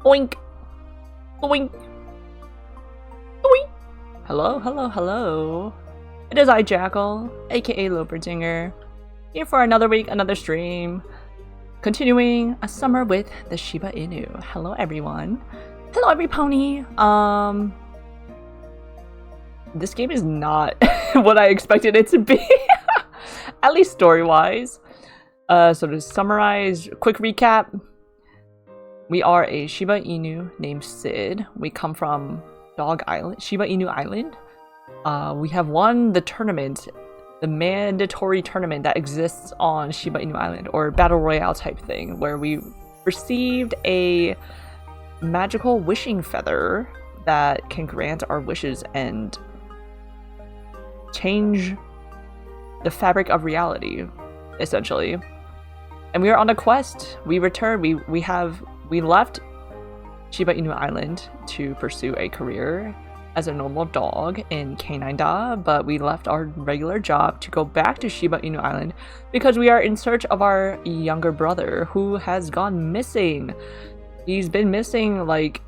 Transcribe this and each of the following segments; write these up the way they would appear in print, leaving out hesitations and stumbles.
Oink! Oink! Oink! Hello, hello, hello. It is I, Jackal, aka Loperdinger, here for another week, another stream. Continuing a summer with the Shiba Inu. Hello, everyone. Hello, every pony. This game is not what I expected it to be, at least story-wise. So to summarize, quick recap. We are a Shiba Inu named Sid. We come from Dog Island, Shiba Inu Island. We have won the tournament, the mandatory tournament that exists on Shiba Inu Island, or Battle Royale type thing, where we received a magical wishing feather that can grant our wishes and change the fabric of reality, essentially. And we are on a quest. We returned. We left Shiba Inu Island to pursue a career as a normal dog in K9Da, but we left our regular job to go back to Shiba Inu Island because we are in search of our younger brother who has gone missing. He's been missing like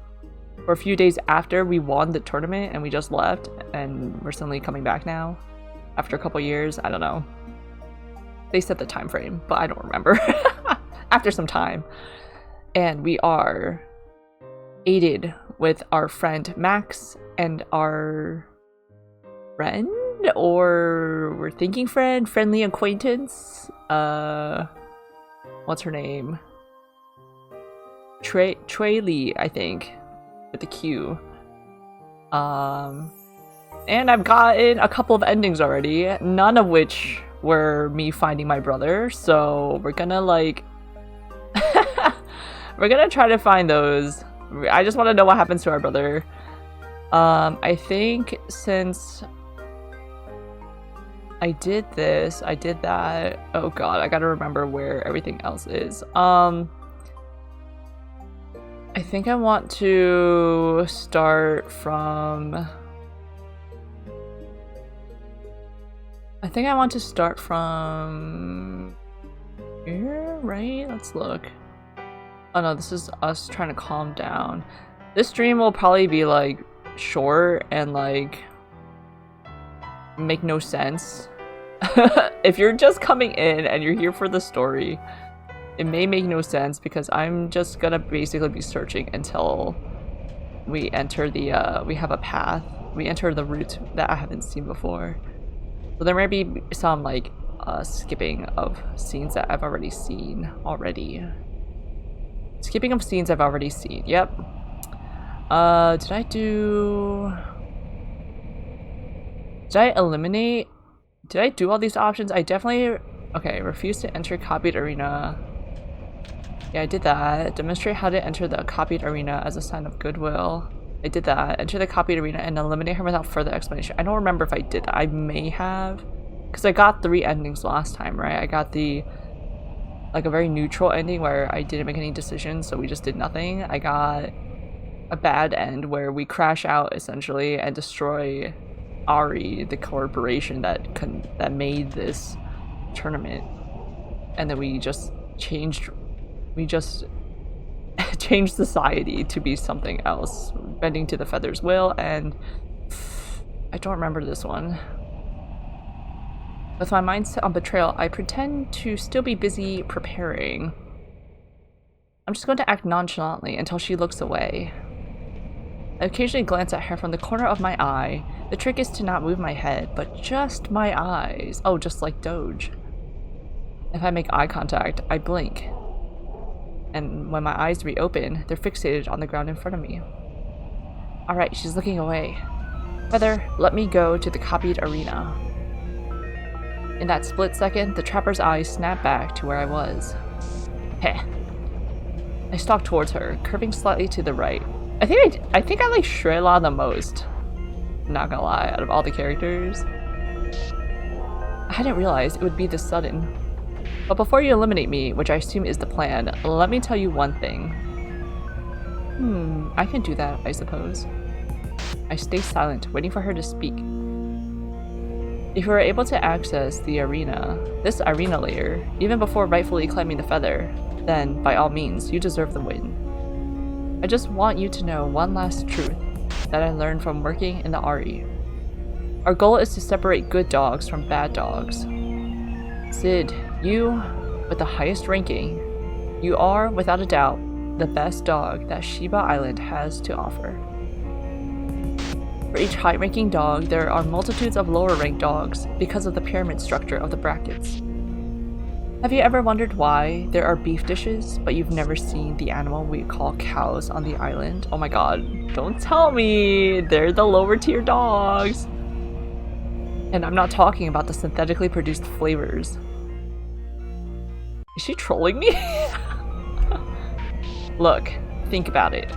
for a few days after we won the tournament and we just left, and we're suddenly coming back now after a couple years. I don't know. They set the time frame, but I don't remember. After some time. And we are aided with our friend Max and our friend, or we're thinking friendly acquaintance. What's her name? Trey Lee, I think, with the Q. And I've gotten a couple of endings already, none of which were me finding my brother, so we're gonna like we're gonna try to find those. I just want to know what happens to our brother. I think since I did this, I did that. Oh god, I gotta remember where everything else is. I think I want to start from... here, right? Let's look. Oh no, this is us trying to calm down. This stream will probably be like short and like make no sense. If you're just coming in and you're here for the story, it may make no sense because I'm just gonna basically be searching until we enter the we have a path. We enter the route that I haven't seen before. So there may be some like skipping of scenes that I've already seen already. Skipping of scenes I've already seen. Yep. Did I do all these options? I definitely... Okay, refuse to enter copied arena. Yeah, I did that. Demonstrate how to enter the copied arena as a sign of goodwill. I did that. Enter the copied arena and eliminate her without further explanation. I don't remember if I did that. I may have. Because I got 3 endings last time, right? I got the... like a very neutral ending where I didn't make any decisions, so we just did nothing. I got a bad end where we crash out essentially and destroy Ari, the corporation that made this tournament, and then we just changed society to be something else, bending to the feather's will. And I don't remember this one. With my mind set on betrayal, I pretend to still be busy preparing. I'm just going to act nonchalantly until she looks away. I occasionally glance at her from the corner of my eye. The trick is to not move my head, but just my eyes. Oh, just like Doge. If I make eye contact, I blink. And when my eyes reopen, they're fixated on the ground in front of me. Alright, she's looking away. Feather, let me go to the copied arena. In that split second, the trapper's eyes snapped back to where I was. Heh. I stalked towards her, curving slightly to the right. I think I like Shrela the most. Not gonna lie, out of all the characters. I hadn't realized it would be this sudden. But before you eliminate me, which I assume is the plan, let me tell you one thing. I can do that, I suppose. I stay silent, waiting for her to speak. If you are able to access the arena, this arena layer, even before rightfully claiming the feather, then, by all means, you deserve the win. I just want you to know one last truth that I learned from working in the RE. Our goal is to separate good dogs from bad dogs. Sid, you, with the highest ranking, you are, without a doubt, the best dog that Shiba Island has to offer. For each high-ranking dog, there are multitudes of lower-ranked dogs because of the pyramid structure of the brackets. Have you ever wondered why there are beef dishes, but you've never seen the animal we call cows on the island? Oh my god, don't tell me! They're the lower-tier dogs! And I'm not talking about the synthetically produced flavors. Is she trolling me? Look, think about it.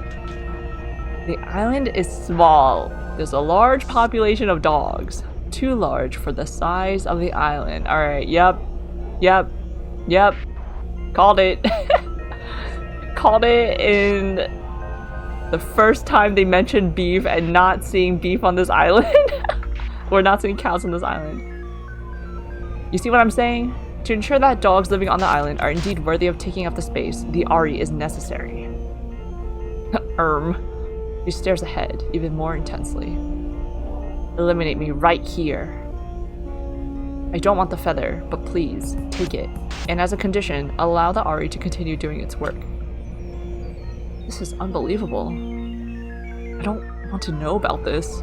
The island is small. There's a large population of dogs. Too large for the size of the island. Alright, yep. Called it. Called it in the first time they mentioned beef and not seeing beef on this island. Or not seeing cows on this island. You see what I'm saying? To ensure that dogs living on the island are indeed worthy of taking up the space, the RE is necessary. She stares ahead, even more intensely. Eliminate me right here. I don't want the feather, but please, take it. And as a condition, allow the RE to continue doing its work. This is unbelievable. I don't want to know about this.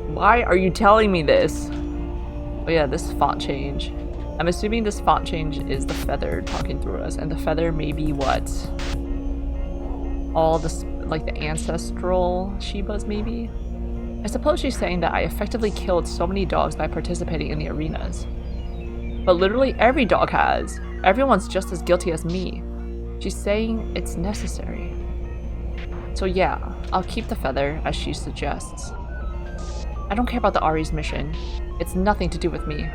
Why are you telling me this? Oh yeah, this font change. I'm assuming this font change is the feather talking through us, and the feather may be what? All this, like the ancestral Shibas maybe? I suppose she's saying that I effectively killed so many dogs by participating in the arenas. But literally every dog has. Everyone's just as guilty as me. She's saying it's necessary. So yeah, I'll keep the feather as she suggests. I don't care about the RE's mission. It's nothing to do with me.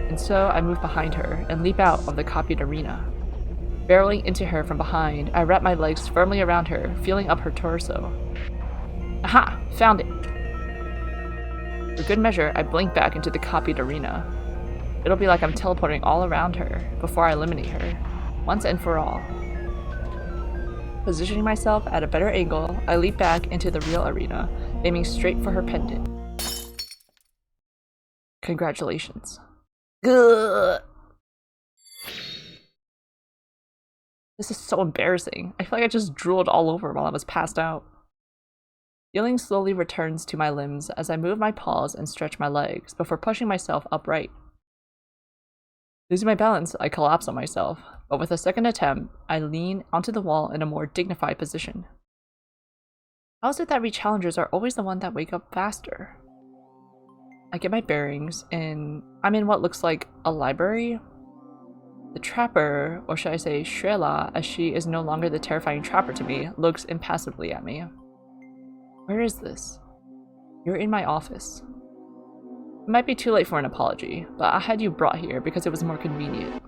And so I move behind her and leap out of the copied arena. Barreling into her from behind, I wrap my legs firmly around her, feeling up her torso. Aha! Found it! For good measure, I blink back into the copied arena. It'll be like I'm teleporting all around her before I eliminate her, once and for all. Positioning myself at a better angle, I leap back into the real arena, aiming straight for her pendant. Congratulations. Ugh. This is so embarrassing. I feel like I just drooled all over while I was passed out. Feeling slowly returns to my limbs as I move my paws and stretch my legs before pushing myself upright. Losing my balance, I collapse on myself, but with a second attempt, I lean onto the wall in a more dignified position. How is it that re-challengers are always the one that wake up faster? I get my bearings, and I'm in what looks like a library. The trapper, or should I say Shrela, as she is no longer the terrifying trapper to me, looks impassively at me. Where is this? You're in my office. It might be too late for an apology, but I had you brought here because it was more convenient.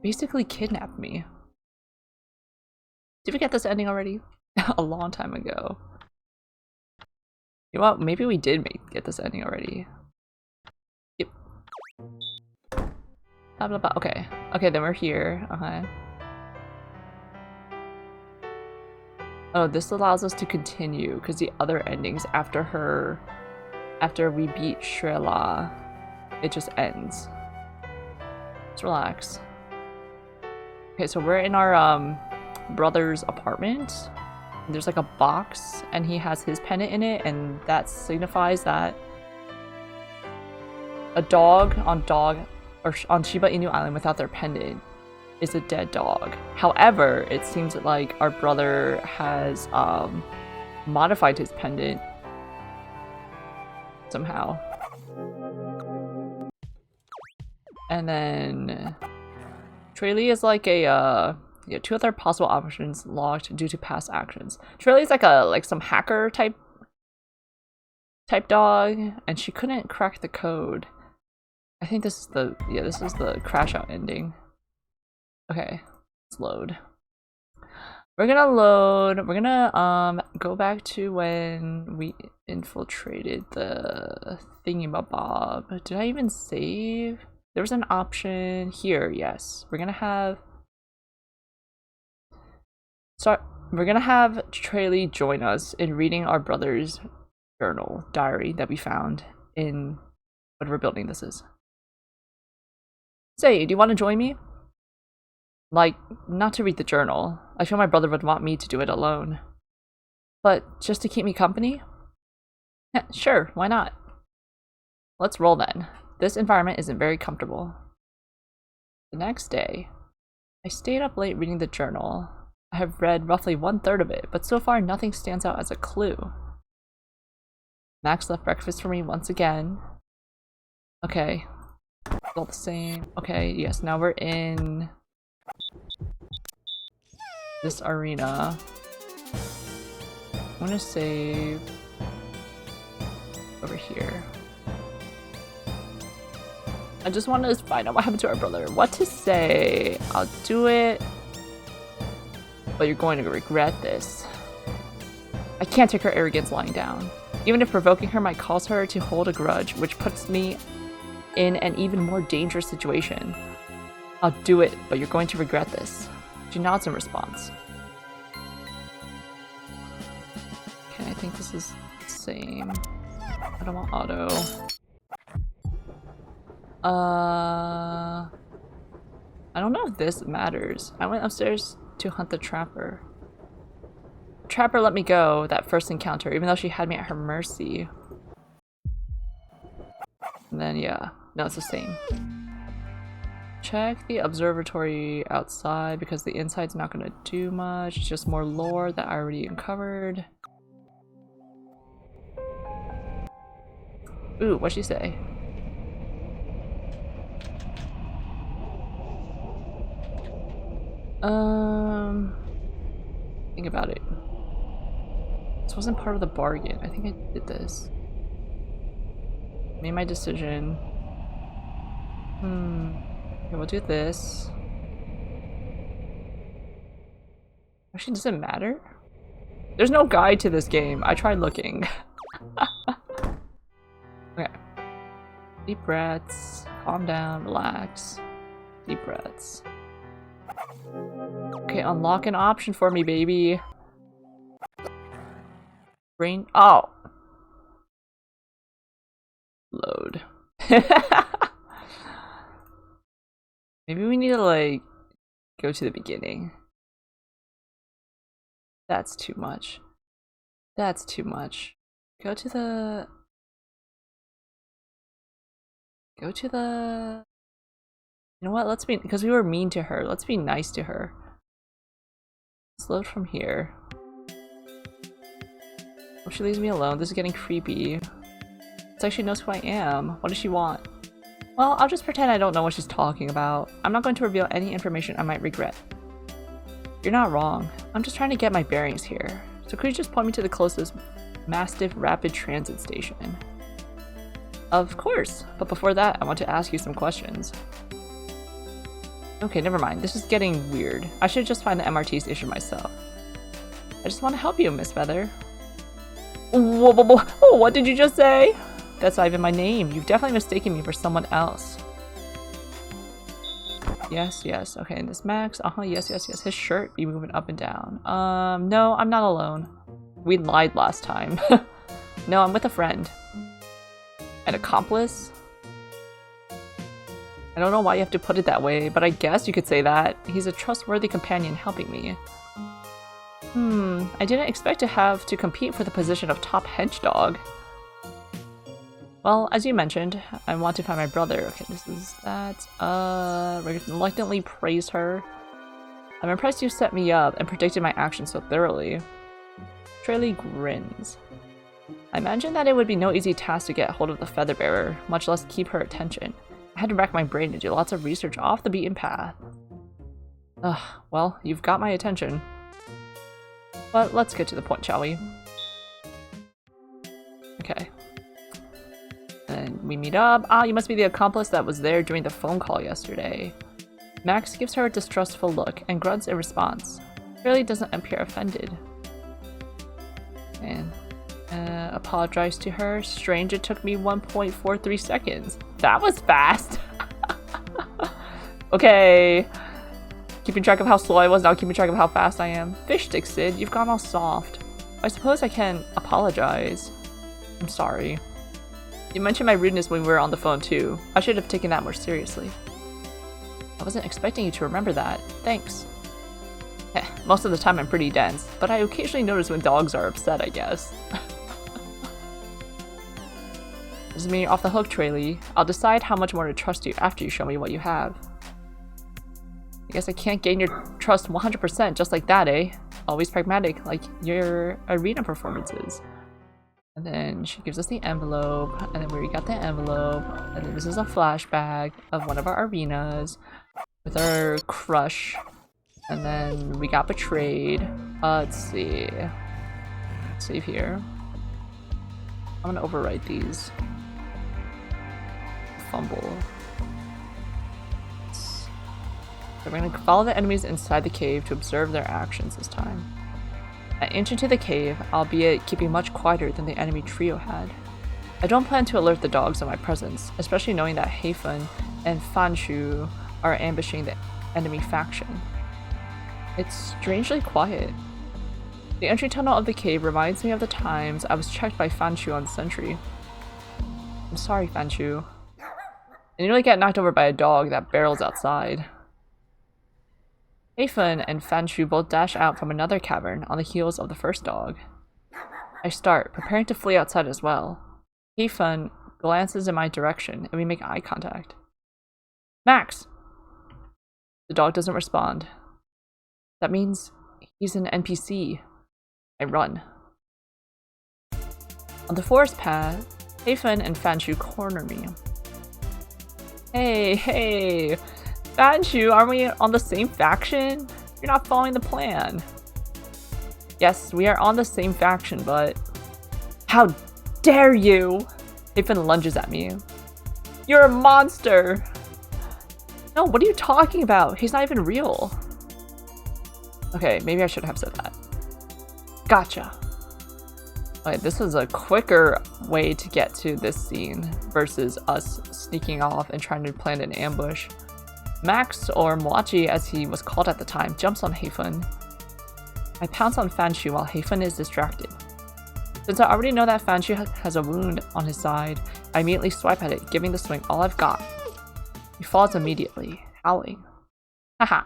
Basically kidnapped me. Did we get this ending already? A long time ago. You know what? Maybe we did get this ending already. Yep. Blah, blah, blah. Okay. Okay, then we're here. Okay. Oh, this allows us to continue because the other endings after we beat Shrela, it just ends. Let's relax. Okay, so we're in our brother's apartment. There's like a box and he has his pendant in it, and that signifies that a dog on Shiba Inu Island without their pendant is a dead dog. However, it seems like our brother has modified his pendant somehow. And then Traley is like a yeah, 2 other possible options locked due to past actions. Traley's like some hacker type dog, and she couldn't crack the code. I think this is the crash out ending. Okay, let's load. We're gonna go back to when we infiltrated the thingy-mabob. Did I even save? There was an option here, yes. We're gonna have So we're gonna have Traley join us in reading our brother's diary that we found in whatever building this is. Say, do you want to join me? Like, not to read the journal. I feel my brother would want me to do it alone. But just to keep me company? Yeah, sure, why not? Let's roll then. This environment isn't very comfortable. The next day, I stayed up late reading the journal. I have read roughly 1/3 of it, but so far nothing stands out as a clue. Max left breakfast for me once again. Okay. It's all the same. Okay, yes, now we're in this arena. I'm gonna save over here. I just want to find out what happened to our brother. What to say? I'll do it. But you're going to regret this. I can't take her arrogance lying down. Even if provoking her might cause her to hold a grudge, which puts me in an even more dangerous situation. I'll do it, but you're going to regret this. She nods in response. Okay, I think this is the same. I don't want auto. I don't know if this matters. I went upstairs to hunt the trapper. The trapper let me go that first encounter, even though she had me at her mercy. And then, yeah. No, it's the same. Check the observatory outside because the inside's not gonna do much. It's just more lore that I already uncovered. Ooh, what'd she say? Think about it. This wasn't part of the bargain. I think I did this. Made my decision. Okay, we'll do this. Actually, does it matter? There's no guide to this game. I tried looking. Okay. Deep breaths. Calm down. Relax. Deep breaths. Okay, unlock an option for me, baby. Brain. Oh. Load. Maybe we need to, like, go to the beginning. That's too much. That's too much. Go to the... Go to the... You know what? Let's be... Because we were mean to her. Let's be nice to her. Let's load from here. Oh, she leaves me alone. This is getting creepy. It's like she knows who I am. What does she want? Well, I'll just pretend I don't know what she's talking about. I'm not going to reveal any information I might regret. You're not wrong. I'm just trying to get my bearings here. So could you just point me to the closest Mastiff Rapid Transit station? Of course, but before that, I want to ask you some questions. Okay, never mind. This is getting weird. I should just find the MRT's issue myself. I just want to help you, Miss Feather. Whoa, whoa, whoa. Oh, what did you just say? That's not even my name. You've definitely mistaken me for someone else. Yes, yes. Okay, and this Max. Yes, yes, yes. His shirt be moving up and down. No, I'm not alone. We lied last time. No, I'm with a friend. An accomplice? I don't know why you have to put it that way, but I guess you could say that. He's a trustworthy companion helping me. I didn't expect to have to compete for the position of top hench-dog. Well, as you mentioned, I want to find my brother. Okay, this is that. Reluctantly praised her. I'm impressed you set me up and predicted my actions so thoroughly. Traley grins. I imagined that it would be no easy task to get hold of the feather bearer, much less keep her attention. I had to rack my brain to do lots of research off the beaten path. Ugh, well, you've got my attention. But let's get to the point, shall we? Okay. And we meet up. Ah, you must be the accomplice that was there during the phone call yesterday. Max gives her a distrustful look and grunts in response. Really doesn't appear offended. And apologize to her. Strange, it took me 1.43 seconds. That was fast. Okay. Keeping track of how slow I was, now keeping track of how fast I am. Fish stick, Sid. You've gone all soft. I suppose I can apologize. I'm sorry. You mentioned my rudeness when we were on the phone too. I should have taken that more seriously. I wasn't expecting you to remember that. Thanks. Most of the time I'm pretty dense, but I occasionally notice when dogs are upset, I guess. This is me off the hook, Traley. I'll decide how much more to trust you after you show me what you have. I guess I can't gain your trust 100% just like that, eh? Always pragmatic, like your arena performances. And then she gives us the envelope, and then we got the envelope, and then this is a flashback of one of our arenas with our crush. And then we got betrayed. Let's see. Save here. I'm gonna overwrite these. Fumble. So we're gonna follow the enemies inside the cave to observe their actions this time. I inch into the cave, albeit keeping much quieter than the enemy trio had. I don't plan to alert the dogs of my presence, especially knowing that Heifun and Fanshu are ambushing the enemy faction. It's strangely quiet. The entry tunnel of the cave reminds me of the times I was checked by Fanshu on sentry. I'm sorry, Fanshu. I nearly get knocked over by a dog that barrels outside. Heifun and Fanshu both dash out from another cavern on the heels of the first dog. I start, preparing to flee outside as well. Heifun glances in my direction and we make eye contact. Max! The dog doesn't respond. That means he's an NPC. I run. On the forest path, Heifun and Fanshu corner me. Hey! Fanshu, aren't we on the same faction? You're not following the plan. Yes, we are on the same faction, but... How dare you! Heifun lunges at me. You're a monster! No, what are you talking about? He's not even real. Okay, maybe I should have said that. Gotcha. Okay, this is a quicker way to get to this scene versus us sneaking off and trying to plan an ambush. Max, or Moachi as he was called at the time, jumps on Heifun. I pounce on Fanshu while Heifun is distracted. Since I already know that Fanshu has a wound on his side, I immediately swipe at it, giving the swing all I've got. He falls immediately, howling. Haha.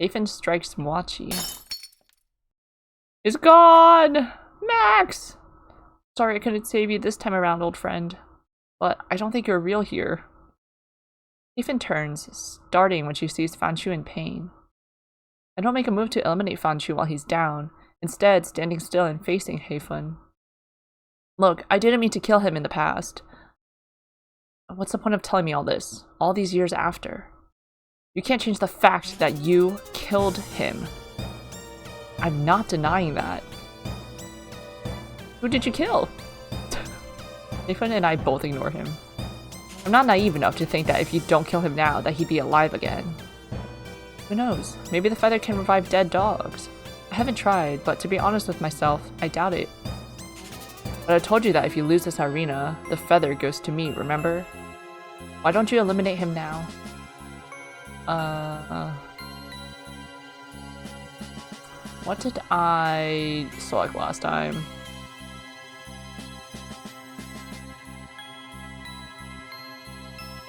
Heifun strikes Moachi. It's gone! Max! Sorry I couldn't save you this time around, old friend. But I don't think you're real here. Heifun turns, starting when she sees Fanshu in pain. I don't make a move to eliminate Fanshu while he's down, instead standing still and facing Heifun. Look, I didn't mean to kill him in the past. What's the point of telling me all this, all these years after? You can't change the fact that you killed him. I'm not denying that. Who did you kill? Heifun and I both ignore him. I'm not naive enough to think that if you don't kill him now, that he'd be alive again. Who knows? Maybe the feather can revive dead dogs. I haven't tried, but to be honest with myself, I doubt it. But I told you that if you lose this arena, the feather goes to me, remember? Why don't you eliminate him now? What did I select last time?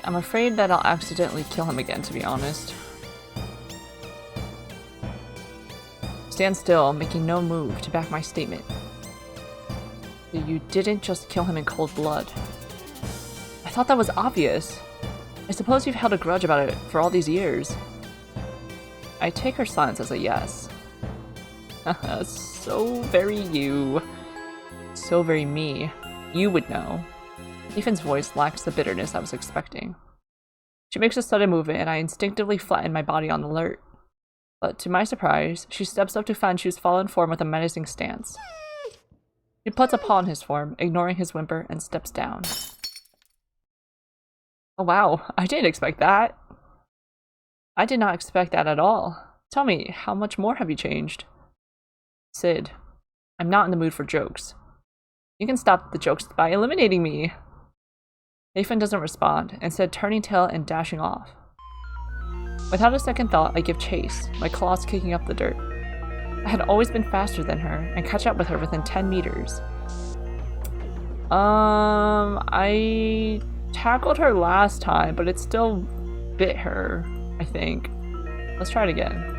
I'm afraid that I'll accidentally kill him again, to be honest. Stand still, making no move to back my statement. You didn't just kill him in cold blood. I thought that was obvious. I suppose you've held a grudge about it for all these years. I take her silence as a yes. So very you. So very me. You would know. Ethan's voice lacks the bitterness I was expecting. She makes a sudden movement and I instinctively flatten my body on alert. But to my surprise, she steps up to Fanshu's fallen form with a menacing stance. She puts a paw on his form, ignoring his whimper, and steps down. Oh wow, I didn't expect that. I did not expect that at all. Tell me, how much more have you changed? Sid, I'm not in the mood for jokes. You can stop the jokes by eliminating me. Heifun doesn't respond, instead turning tail and dashing off. Without a second thought, I give chase, my claws kicking up the dirt. I had always been faster than her and catch up with her within 10 meters. I tackled her last time, but it still bit her, I think. Let's try it again.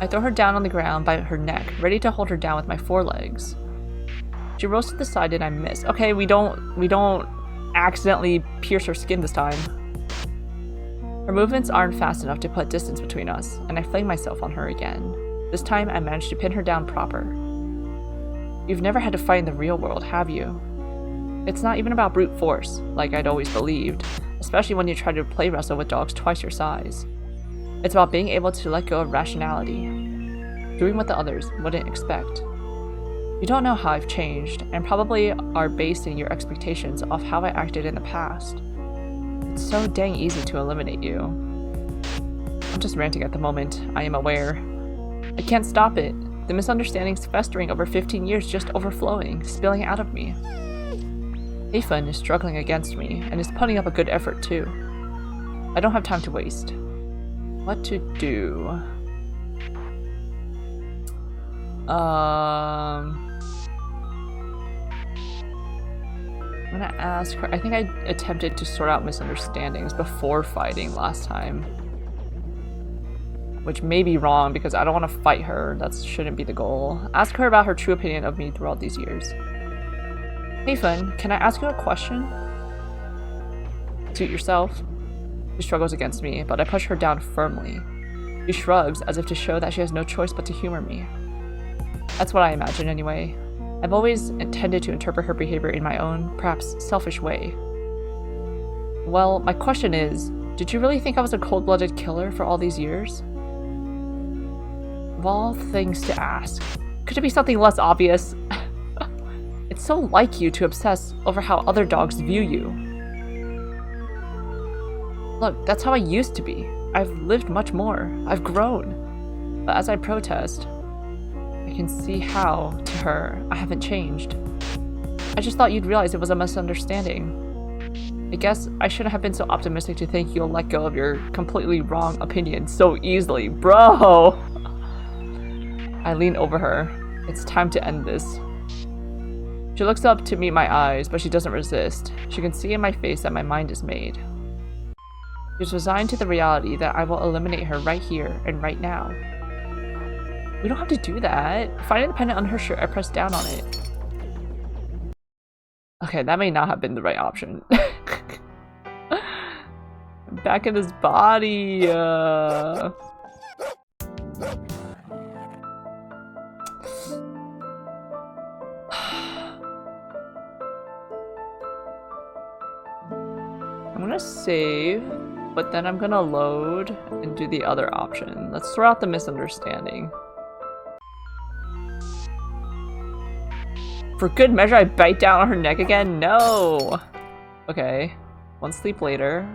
I throw her down on the ground by her neck, ready to hold her down with my forelegs. She rolls to the side and I miss. Okay, we don't accidentally pierce her skin this time. Her movements aren't fast enough to put distance between us, and I fling myself on her again. This time I managed to pin her down proper. You've never had to fight in the real world, have you? It's not even about brute force, like I'd always believed, especially when you try to play wrestle with dogs twice your size. It's about being able to let go of rationality, doing what the others wouldn't expect. You don't know how I've changed, and probably are basing your expectations off how I acted in the past. It's so dang easy to eliminate you. I'm just ranting at the moment, I am aware. I can't stop it. The misunderstandings festering over 15 years just overflowing, spilling out of me. Hafen is struggling against me, and is putting up a good effort too. I don't have time to waste. What to do? I'm gonna ask her. I think I attempted to sort out misunderstandings before fighting last time. Which may be wrong because I don't want to fight her. That shouldn't be the goal. Ask her about her true opinion of me throughout these years. Hey Fun, can I ask you a question? Suit yourself. She struggles against me, but I push her down firmly. She shrugs as if to show that she has no choice but to humor me. That's what I imagine anyway. I've always intended to interpret her behavior in my own, perhaps selfish way. Well, my question is, did you really think I was a cold-blooded killer for all these years? Of all things to ask, could it be something less obvious? It's so like you to obsess over how other dogs view you. Look, that's how I used to be. I've lived much more. I've grown. But as I protest, I can see how, to her, I haven't changed. I just thought you'd realize it was a misunderstanding. I guess I shouldn't have been so optimistic to think you'll let go of your completely wrong opinion so easily. Bro! I lean over her. It's time to end this. She looks up to meet my eyes, but she doesn't resist. She can see in my face that my mind is made. She's resigned to the reality that I will eliminate her right here and right now. We don't have to do that. Find independent on her shirt, I press down on it. Okay, that may not have been the right option. Back in his body. I'm gonna save, but then I'm gonna load and do the other option. Let's throw out the misunderstanding. For good measure, I bite down on her neck again? No! Okay. One sleep later.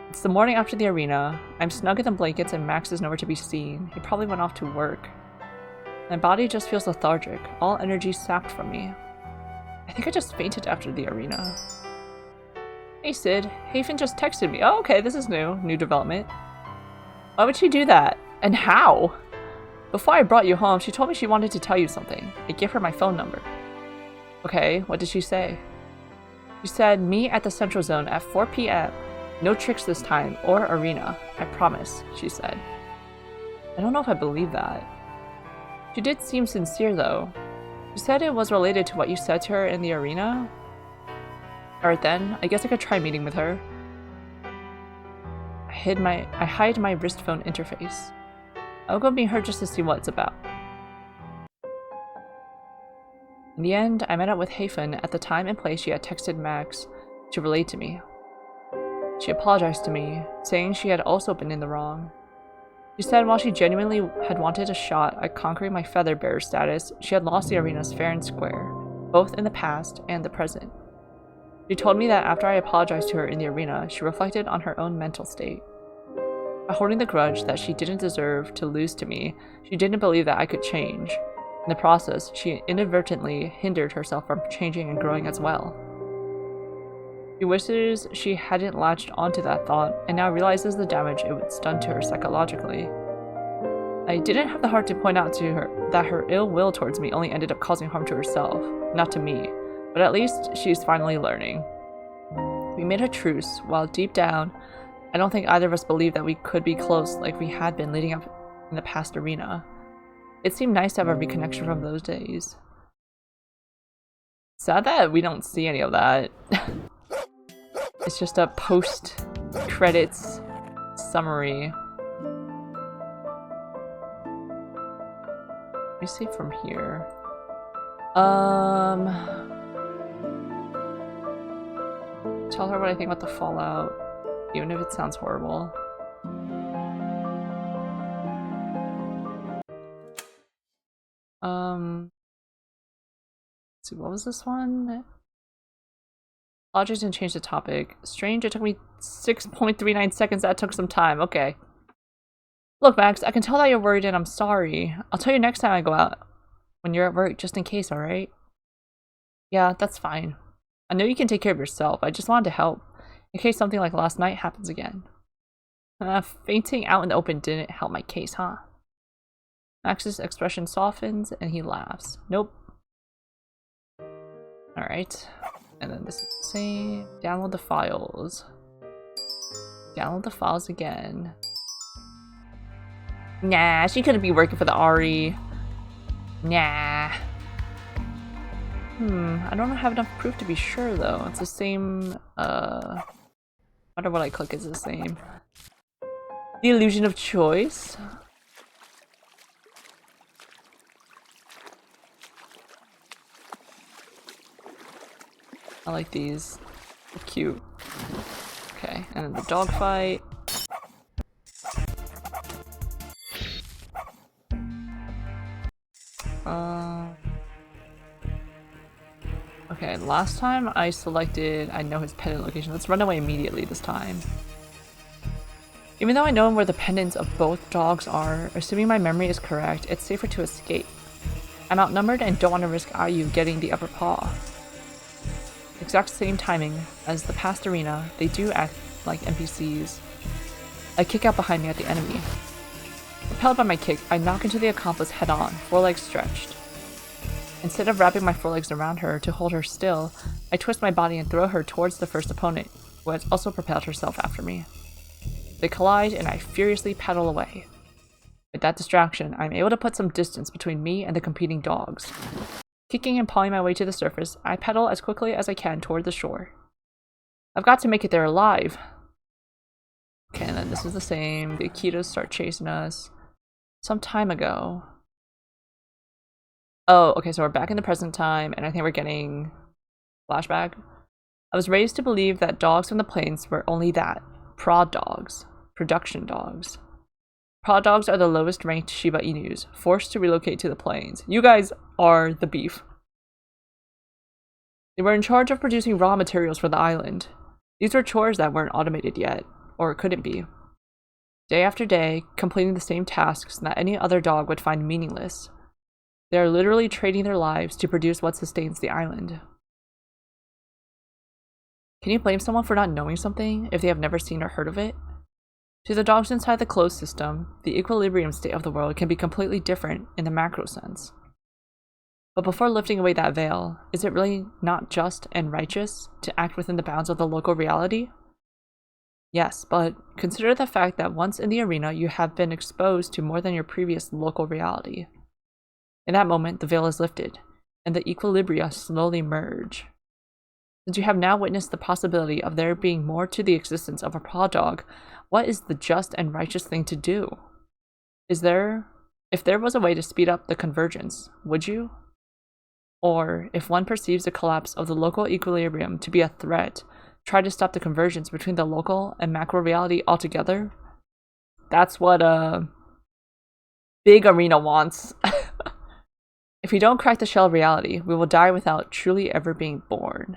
It's the morning after the arena. I'm snug in the blankets and Max is nowhere to be seen. He probably went off to work. My body just feels lethargic, all energy sapped from me. I think I just fainted after the arena. Hey Sid, Hafen just texted me. Oh, okay, this is new. New development. Why would she do that? And how? Before I brought you home, she told me she wanted to tell you something. I gave her my phone number. Okay, what did she say? She said, meet at the Central Zone at 4 p.m. No tricks this time, or arena. I promise, she said. I don't know if I believe that. She did seem sincere though. She said it was related to what you said to her in the arena. Alright then, I guess I could try meeting with her. I hide my wrist phone interface. I'll go meet her just to see what it's about. In the end, I met up with Hafen at the time and place she had texted Max to relate to me. She apologized to me, saying she had also been in the wrong. She said while she genuinely had wanted a shot at conquering my feather bearer status, she had lost the arenas fair and square, both in the past and the present. She told me that after I apologized to her in the arena, she reflected on her own mental state. By holding the grudge that she didn't deserve to lose to me, she didn't believe that I could change. In the process, she inadvertently hindered herself from changing and growing as well. She wishes she hadn't latched onto that thought, and now realizes the damage it would done to her psychologically. I didn't have the heart to point out to her that her ill will towards me only ended up causing harm to herself, not to me, but at least she's finally learning. We made a truce, while deep down, I don't think either of us believed that we could be close like we had been leading up in the past arena. It seemed nice to have a reconnection from those days. Sad that we don't see any of that. It's just a post-credits summary. Let me see from here. Tell her what I think about the fallout, even if it sounds horrible. Let's see, what was this one? Logic didn't change the topic. Strange, it took me 6.39 seconds. That took some time. Okay. Look, Max, I can tell that you're worried and I'm sorry. I'll tell you next time I go out. When you're at work, just in case, alright? Yeah, that's fine. I know you can take care of yourself. I just wanted to help. In case something like last night happens again. Fainting out in the open didn't help my case, huh? Max's expression softens and he laughs. Nope. Alright. And then this is the same. Download the files. Download the files again. Nah, she couldn't be working for the RE. Nah. I don't have enough proof to be sure though. It's the same, no matter what I click, it's the same. The illusion of choice. I like these. They're cute. Okay, and then the dog fight. Okay, last time I selected, I know his pendant location. Let's run away immediately this time. Even though I know where the pendants of both dogs are, assuming my memory is correct, it's safer to escape. I'm outnumbered and don't want to risk Ayu getting the upper paw. Exact same timing as the past arena, they do act like NPCs. I kick out behind me at the enemy. Propelled by my kick, I knock into the accomplice head-on, forelegs stretched. Instead of wrapping my forelegs around her to hold her still, I twist my body and throw her towards the first opponent, who has also propelled herself after me. They collide and I furiously paddle away. With that distraction, I'm able to put some distance between me and the competing dogs. Kicking and pawing my way to the surface, I paddle as quickly as I can toward the shore. I've got to make it there alive. Okay, and then this is the same. The Akitas start chasing us. Some time ago. Oh, okay, so we're back in the present time, and I think we're getting flashback. I was raised to believe that dogs from the plains were only that. Prod dogs. Production dogs. Prod dogs are the lowest ranked Shiba Inus, forced to relocate to the plains. You guys are the beef. They were in charge of producing raw materials for the island. These were chores that weren't automated yet, or couldn't be. Day after day, completing the same tasks that any other dog would find meaningless. They are literally trading their lives to produce what sustains the island. Can you blame someone for not knowing something if they have never seen or heard of it? To the dogs inside the closed system, the equilibrium state of the world can be completely different in the macro sense. But before lifting away that veil, is it really not just and righteous to act within the bounds of the local reality? Yes, but consider the fact that once in the arena you have been exposed to more than your previous local reality. In that moment, the veil is lifted, and the equilibria slowly merge. Since you have now witnessed the possibility of there being more to the existence of a paw dog, what is the just and righteous thing to do? If there was a way to speed up the convergence, would you? Or, if one perceives the collapse of the local equilibrium to be a threat, try to stop the convergence between the local and macro reality altogether? That's what a big arena wants. If we don't crack the shell of reality, we will die without truly ever being born.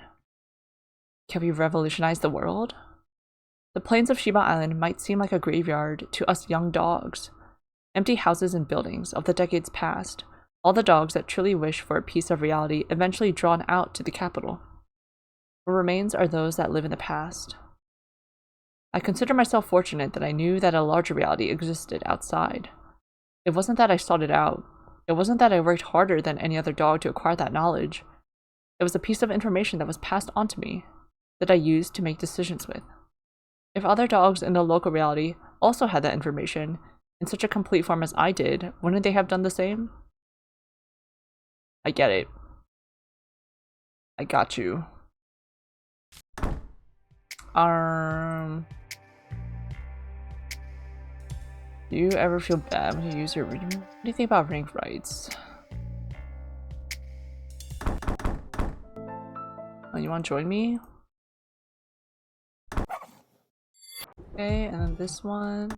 Can we revolutionize the world? The plains of Shiba Island might seem like a graveyard to us young dogs. Empty houses and buildings of the decades past, all the dogs that truly wish for a piece of reality eventually drawn out to the capital. What remains are those that live in the past. I consider myself fortunate that I knew that a larger reality existed outside. It wasn't that I sought it out. It wasn't that I worked harder than any other dog to acquire that knowledge. It was a piece of information that was passed on to me, that I used to make decisions with. If other dogs in the local reality also had that information, in such a complete form as I did, wouldn't they have done the same? I get it. I got you. Do you ever feel bad when you use your reading? What do you think about rank rights? Oh, you want to join me? Okay, and then this one.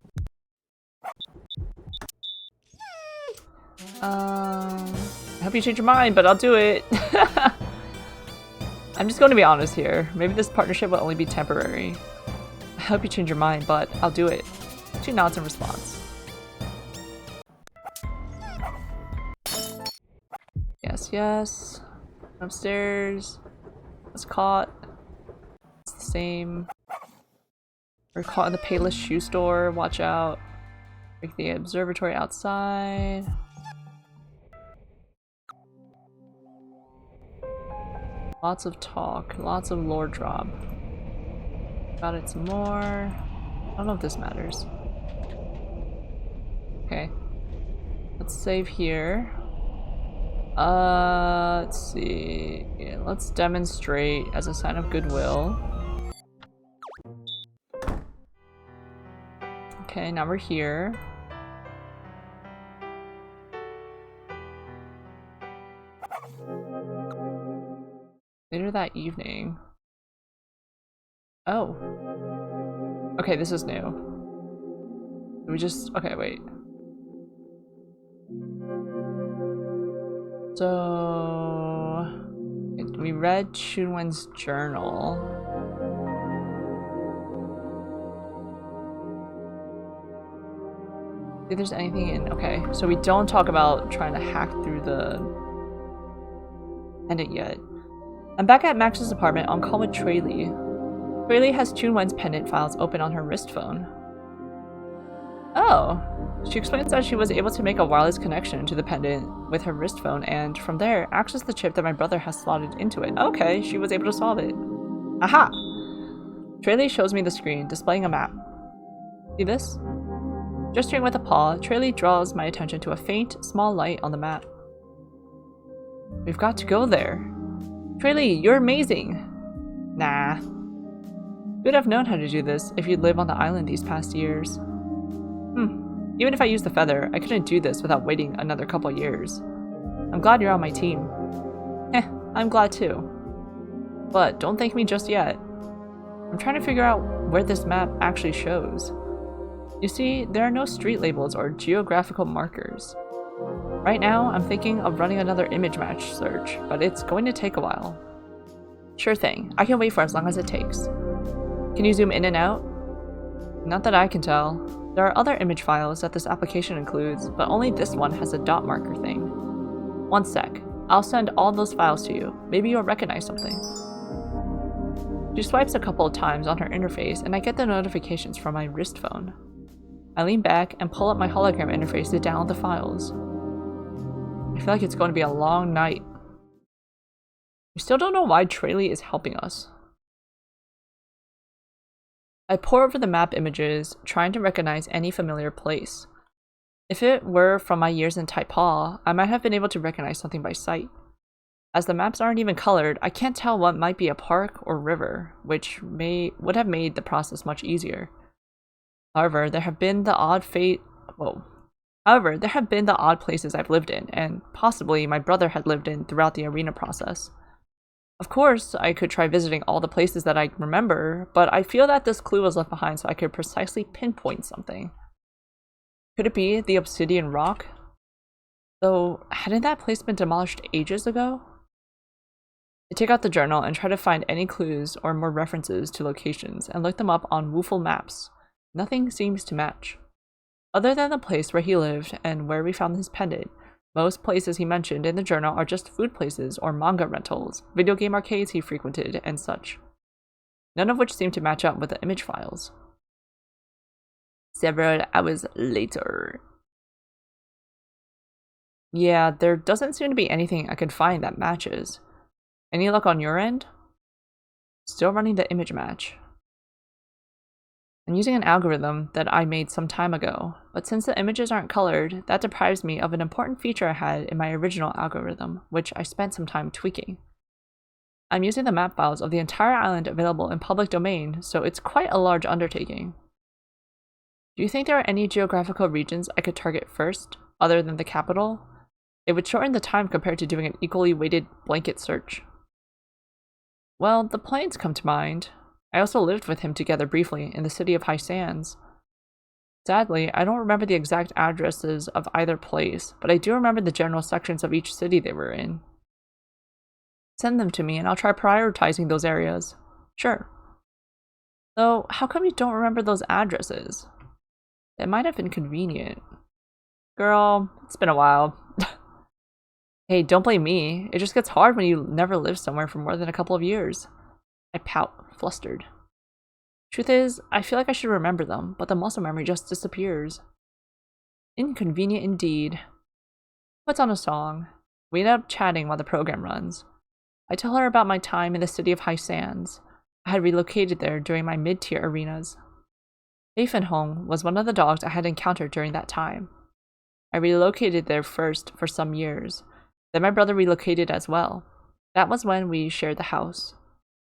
I hope you change your mind, but I'll do it. I'm just going to be honest here. Maybe this partnership will only be temporary. I hope you change your mind, but I'll do it. She nods in response. Yes, yes. Upstairs. Was caught. It's the same. We're caught in the Payless shoe store. Watch out. Break the observatory outside. Lots of talk. Lots of lore drop. Got it some more. I don't know if this matters. Okay. Let's save here. Let's see. Yeah, let's demonstrate as a sign of goodwill. Okay, now we're here. Later that evening. Oh. Okay, this is new. We just... okay, wait. So... we read Chunwen's journal. See if there's anything in... okay, so we don't talk about trying to hack through the pendant yet. I'm back at Max's apartment on call with Traley. Traley has Chunwen's pendant files open on her wrist phone. Oh. She explains that she was able to make a wireless connection to the pendant with her wrist phone and, from there, access the chip that my brother has slotted into it. Okay, she was able to solve it. Aha! Traley shows me the screen, displaying a map. See this? Gesturing with a paw, Traley draws my attention to a faint, small light on the map. We've got to go there. Traley, you're amazing! Nah. You'd have known how to do this if you'd lived on the island these past years. Even if I used the feather, I couldn't do this without waiting another couple years. I'm glad you're on my team. I'm glad too. But don't thank me just yet. I'm trying to figure out where this map actually shows. You see, there are no street labels or geographical markers. Right now, I'm thinking of running another image match search, but it's going to take a while. Sure thing, I can wait for as long as it takes. Can you zoom in and out? Not that I can tell. There are other image files that this application includes, but only this one has a dot marker thing. One sec. I'll send all those files to you. Maybe you'll recognize something. She swipes a couple of times on her interface, and I get the notifications from my wrist phone. I lean back and pull up my hologram interface to download the files. I feel like it's going to be a long night. We still don't know why Traley is helping us. I pore over the map images, trying to recognize any familiar place. If it were from my years in Taipaw, I might have been able to recognize something by sight. As the maps aren't even colored, I can't tell what might be a park or river, which would have made the process much easier. However, there have been the odd places I've lived in, and possibly my brother had lived in throughout the arena process. Of course, I could try visiting all the places that I remember, but I feel that this clue was left behind so I could precisely pinpoint something. Could it be the obsidian rock? Though, hadn't that place been demolished ages ago? I take out the journal and try to find any clues or more references to locations and look them up on Woofle maps. Nothing seems to match. Other than the place where he lived and where we found his pendant, Most places he mentioned in the journal are just food places or manga rentals, video game arcades he frequented, and such. None of which seem to match up with the image files. Several hours later. Yeah, there doesn't seem to be anything I could find that matches. Any luck on your end? Still running the image match. I'm using an algorithm that I made some time ago, but since the images aren't colored, that deprives me of an important feature I had in my original algorithm, which I spent some time tweaking. I'm using the map files of the entire island available in public domain, so it's quite a large undertaking. Do you think there are any geographical regions I could target first, other than the capital? It would shorten the time compared to doing an equally weighted blanket search. Well, the plains come to mind. I also lived with him together briefly in the city of High Sands. Sadly, I don't remember the exact addresses of either place, but I do remember the general sections of each city they were in. Send them to me and I'll try prioritizing those areas. Sure. Though, how come you don't remember those addresses? It might have been convenient. Girl, it's been a while. Hey, don't blame me. It just gets hard when you never live somewhere for more than a couple of years. I pout, flustered. Truth is, I feel like I should remember them, but the muscle memory just disappears. Inconvenient indeed. Puts on a song. We end up chatting while the program runs. I tell her about my time in the city of High Sands. I had relocated there during my mid-tier arenas. Hong was one of the dogs I had encountered during that time. I relocated there first for some years. Then my brother relocated as well. That was when we shared the house.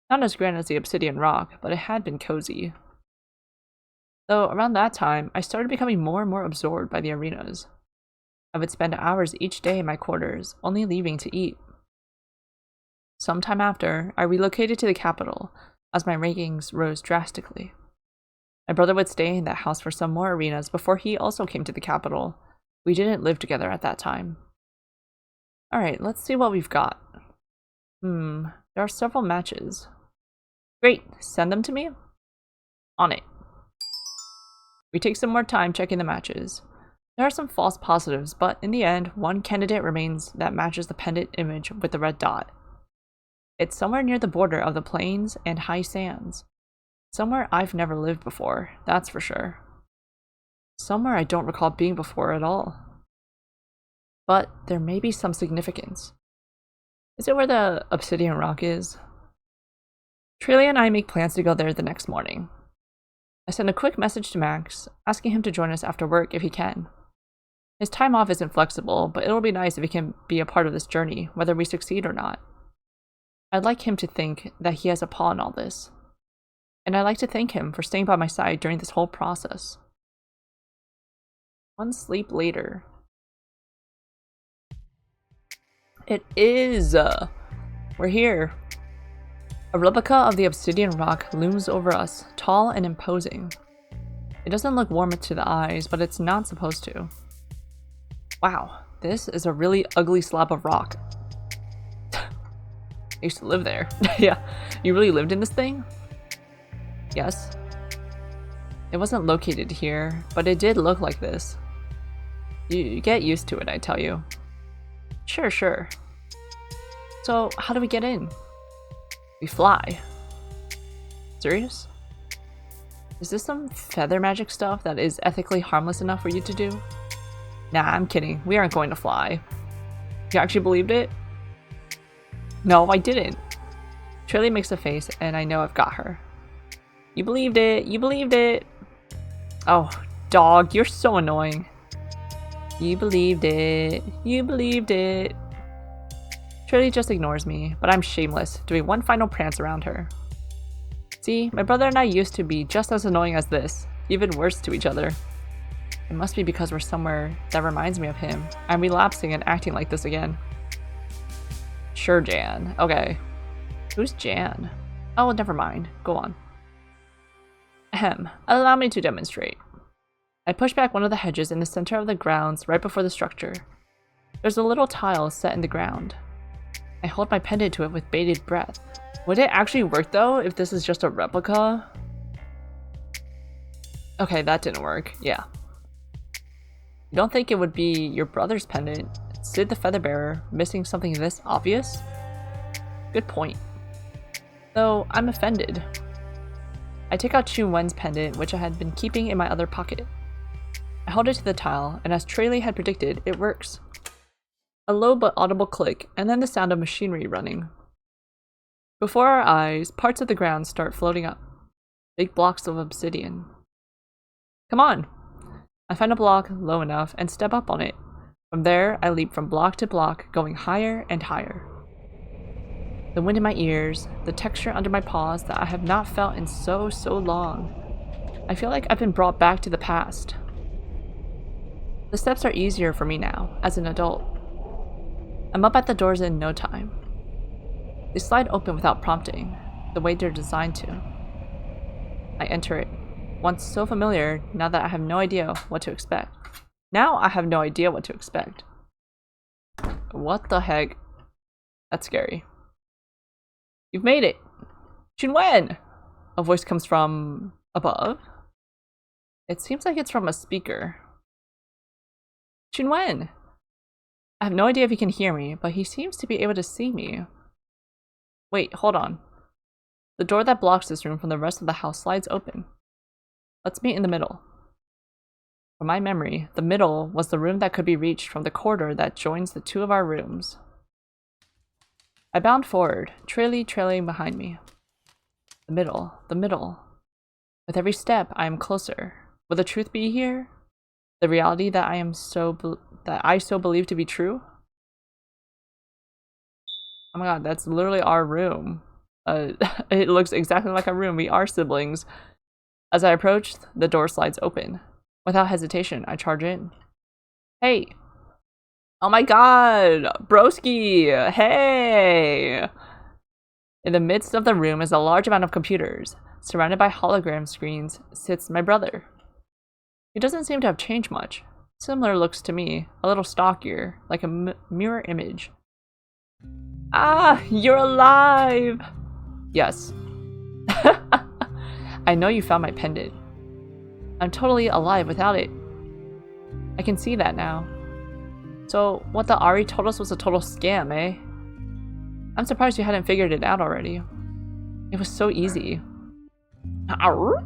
Not as grand as the Obsidian Rock, but it had been cozy. Though around that time, I started becoming more and more absorbed by the arenas. I would spend hours each day in my quarters, only leaving to eat. Sometime after, I relocated to the capital, as my rankings rose drastically. My brother would stay in that house for some more arenas before he also came to the capital. We didn't live together at that time. Alright, let's see what we've got. There are several matches. Great, send them to me? On it. We take some more time checking the matches. There are some false positives, but in the end, one candidate remains that matches the pendant image with the red dot. It's somewhere near the border of the plains and high sands. Somewhere I've never lived before, that's for sure. Somewhere I don't recall being before at all. But there may be some significance. Is it where the Obsidian Rock is? Trillia and I make plans to go there the next morning. I send a quick message to Max, asking him to join us after work if he can. His time off isn't flexible, but it'll be nice if he can be a part of this journey, whether we succeed or not. I'd like him to think that he has a paw in all this. And I'd like to thank him for staying by my side during this whole process. One sleep later. It is! We're here. A replica of the Obsidian Rock looms over us, tall and imposing. It doesn't look warm to the eyes, but it's not supposed to. Wow, this is a really ugly slab of rock. I used to live there. Yeah, you really lived in this thing? Yes. It wasn't located here, but it did look like this. You get used to it, I tell you. Sure. So, how do we get in? We fly. Serious? Is this some feather magic stuff that is ethically harmless enough for you to do? Nah, I'm kidding. We aren't going to fly. You actually believed it? No, I didn't. Trilly makes a face, and I know I've got her. You believed it. You believed it. Oh, dog, you're so annoying. You believed it. You believed it. Trilly just ignores me, but I'm shameless, doing one final prance around her. See, my brother and I used to be just as annoying as this, even worse to each other. It must be because we're somewhere that reminds me of him. I'm relapsing and acting like this again. Sure, Jan. Okay. Who's Jan? Oh, never mind. Go on. Ahem. Allow me to demonstrate. I push back one of the hedges in the center of the grounds right before the structure. There's a little tile set in the ground. I hold my pendant to it with bated breath. Would it actually work though if this is just a replica? Okay, that didn't work. Yeah. You don't think it would be your brother's pendant? Sid the Feather Bearer missing something this obvious? Good point. Though I'm offended. I take out Chun-Wen's pendant, which I had been keeping in my other pocket. I hold it to the tile, and as Traley had predicted, it works. A low but audible click, and then the sound of machinery running. Before our eyes, parts of the ground start floating up. Big blocks of obsidian. Come on! I find a block low enough and step up on it. From there, I leap from block to block, going higher and higher. The wind in my ears, the texture under my paws that I have not felt in so long. I feel like I've been brought back to the past. The steps are easier for me now, as an adult. I'm up at the doors in no time. They slide open without prompting, the way they're designed to. I enter it, once so familiar, now that I have no idea what to expect. What the heck? That's scary. You've made it! Chun-Wen! A voice comes from above. It seems like it's from a speaker. Chun-Wen! I have no idea if he can hear me, but he seems to be able to see me. Wait, hold on. The door that blocks this room from the rest of the house slides open. Let's meet in the middle. From my memory, the middle was the room that could be reached from the corridor that joins the two of our rooms. I bound forward, trailing behind me. The middle. With every step, I am closer. Will the truth be here? The reality that I so believe to be true? Oh my god, that's literally our room. It looks exactly like our room. We are siblings. As I approach, the door slides open. Without hesitation, I charge in. Hey! Oh my god! Broski! Hey! In the midst of the room is a large amount of computers. Surrounded by hologram screens sits my brother. He doesn't seem to have changed much. Similar looks to me, a little stockier, like a mirror image. Ah! You're alive! Yes. I know you found my pendant. I'm totally alive without it. I can see that now. So, what the Ari told us was a total scam, eh? I'm surprised you hadn't figured it out already. It was so easy. Arr?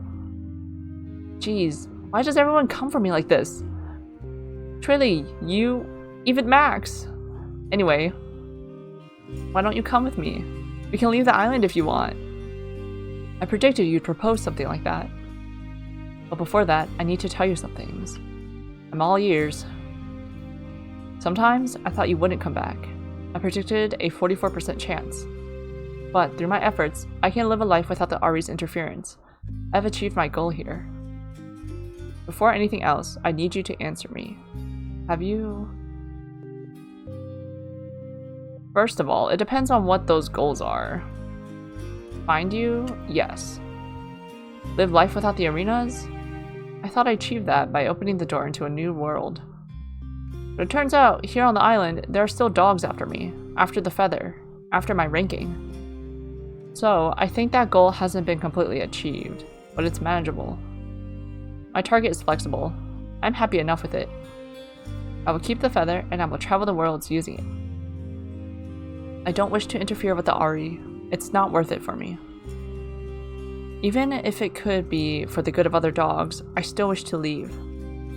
Jeez, why does everyone come for me like this? Trilly, you, even Max. Anyway, why don't you come with me? We can leave the island if you want. I predicted you'd propose something like that. But before that, I need to tell you some things. I'm all ears. Sometimes, I thought you wouldn't come back. I predicted a 44% chance. But through my efforts, I can live a life without the Ari's interference. I've achieved my goal here. Before anything else, I need you to answer me. Have you... First of all, it depends on what those goals are. Find you? Yes. Live life without the arenas? I thought I achieved that by opening the door into a new world. But it turns out, here on the island, there are still dogs after me, after the feather, after my ranking. So, I think that goal hasn't been completely achieved, but it's manageable. My target is flexible. I'm happy enough with it. I will keep the feather, and I will travel the worlds using it. I don't wish to interfere with the Ari. It's not worth it for me. Even if it could be for the good of other dogs, I still wish to leave.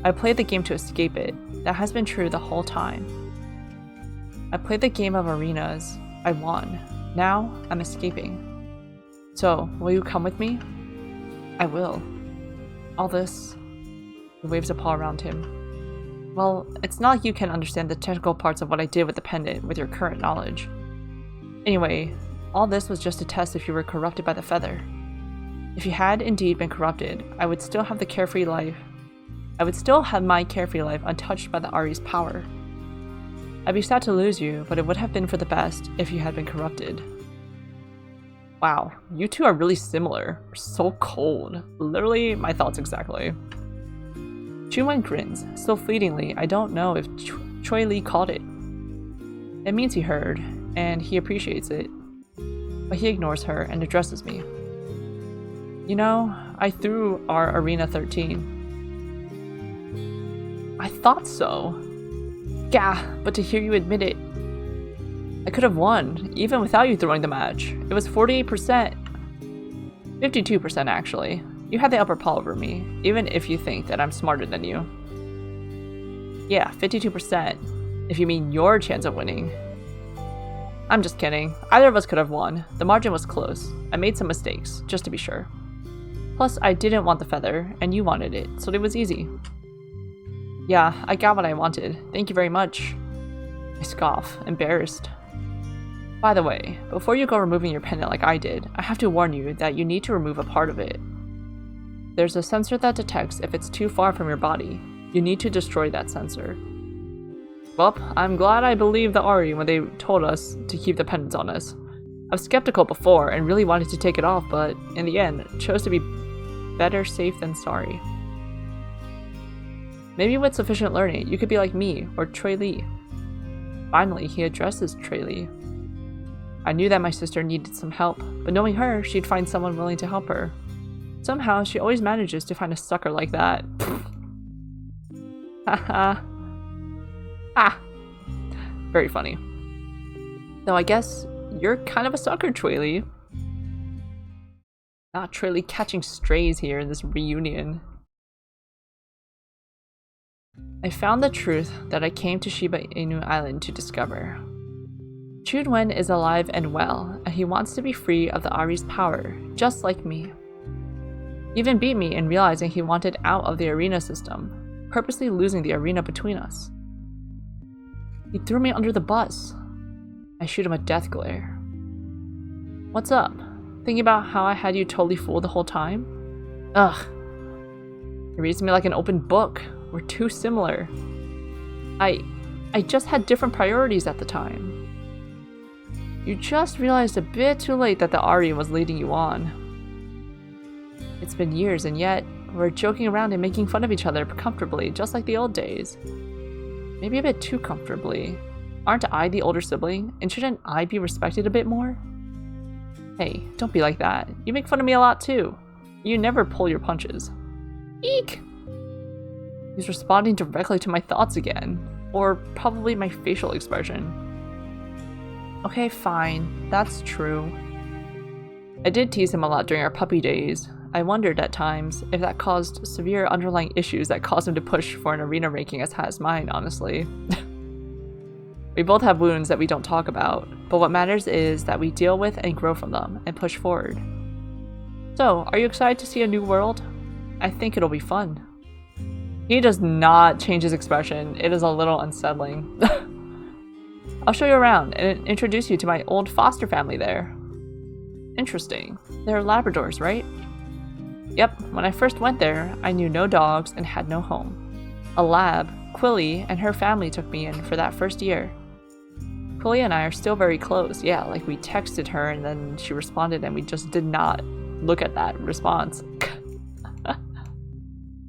I played the game to escape it. That has been true the whole time. I played the game of arenas. I won. Now, I'm escaping. So, will you come with me? I will. All this... He waves a paw around him. Well, it's not like you can understand the technical parts of what I did with the pendant with your current knowledge. Anyway, all this was just a test if you were corrupted by the feather. If you had indeed been corrupted, I would still have the carefree life. I would still have my carefree life untouched by the Ari's power. I'd be sad to lose you, but it would have been for the best if you had been corrupted. Wow, you two are really similar. So cold. Literally, my thoughts exactly. Chun-Wen grins, still fleetingly. I don't know if Choi Lee called it. It means he heard, and he appreciates it. But he ignores her and addresses me. You know, I threw our Arena 13. I thought so. Gah, but to hear you admit it. I could have won, even without you throwing the match. It was 48%. 52% actually. You had the upper paw over me, even if you think that I'm smarter than you. Yeah, 52%, if you mean your chance of winning. I'm just kidding. Either of us could have won. The margin was close. I made some mistakes, just to be sure. Plus, I didn't want the feather, and you wanted it, so it was easy. Yeah, I got what I wanted. Thank you very much. I scoff, embarrassed. By the way, before you go removing your pendant like I did, I have to warn you that you need to remove a part of it. There's a sensor that detects if it's too far from your body. You need to destroy that sensor. Well, I'm glad I believed the Ari when they told us to keep the pendants on us. I was skeptical before and really wanted to take it off, but in the end, chose to be better safe than sorry. Maybe with sufficient learning, you could be like me or Trey Lee. Finally, he addresses Trey Lee. I knew that my sister needed some help, but knowing her, she'd find someone willing to help her. Somehow, she always manages to find a sucker like that. Haha. Ah. Very funny. Though I guess you're kind of a sucker, Trey Lee. Not Trey Lee catching strays here in this reunion. I found the truth that I came to Shiba Inu Island to discover. Chunwen is alive and well, and he wants to be free of the Ari's power, just like me. He even beat me in realizing he wanted out of the arena system, purposely losing the arena between us. He threw me under the bus. I shoot him a death glare. What's up? Thinking about how I had you totally fooled the whole time? Ugh. He reads me like an open book. We're too similar. I just had different priorities at the time. You just realized a bit too late that the Ari was leading you on. It's been years, and yet we're joking around and making fun of each other comfortably, just like the old days. Maybe a bit too comfortably. Aren't I the older sibling, and shouldn't I be respected a bit more? Hey, don't be like that. You make fun of me a lot too. You never pull your punches. Eek! He's responding directly to my thoughts again. Or probably my facial expression. Okay, fine. That's true. I did tease him a lot during our puppy days. I wondered at times if that caused severe underlying issues that caused him to push for an arena ranking as high as mine, honestly. We both have wounds that we don't talk about, but what matters is that we deal with and grow from them and push forward. So, are you excited to see a new world? I think it'll be fun. He does not change his expression. It is a little unsettling. I'll show you around and introduce you to my old foster family there. Interesting. They're Labradors, right? Yep, when I first went there, I knew no dogs and had no home. A lab, Quilly, and her family took me in for that first year. Quilly and I are still very close. Yeah, like we texted her and then she responded and we just did not look at that response.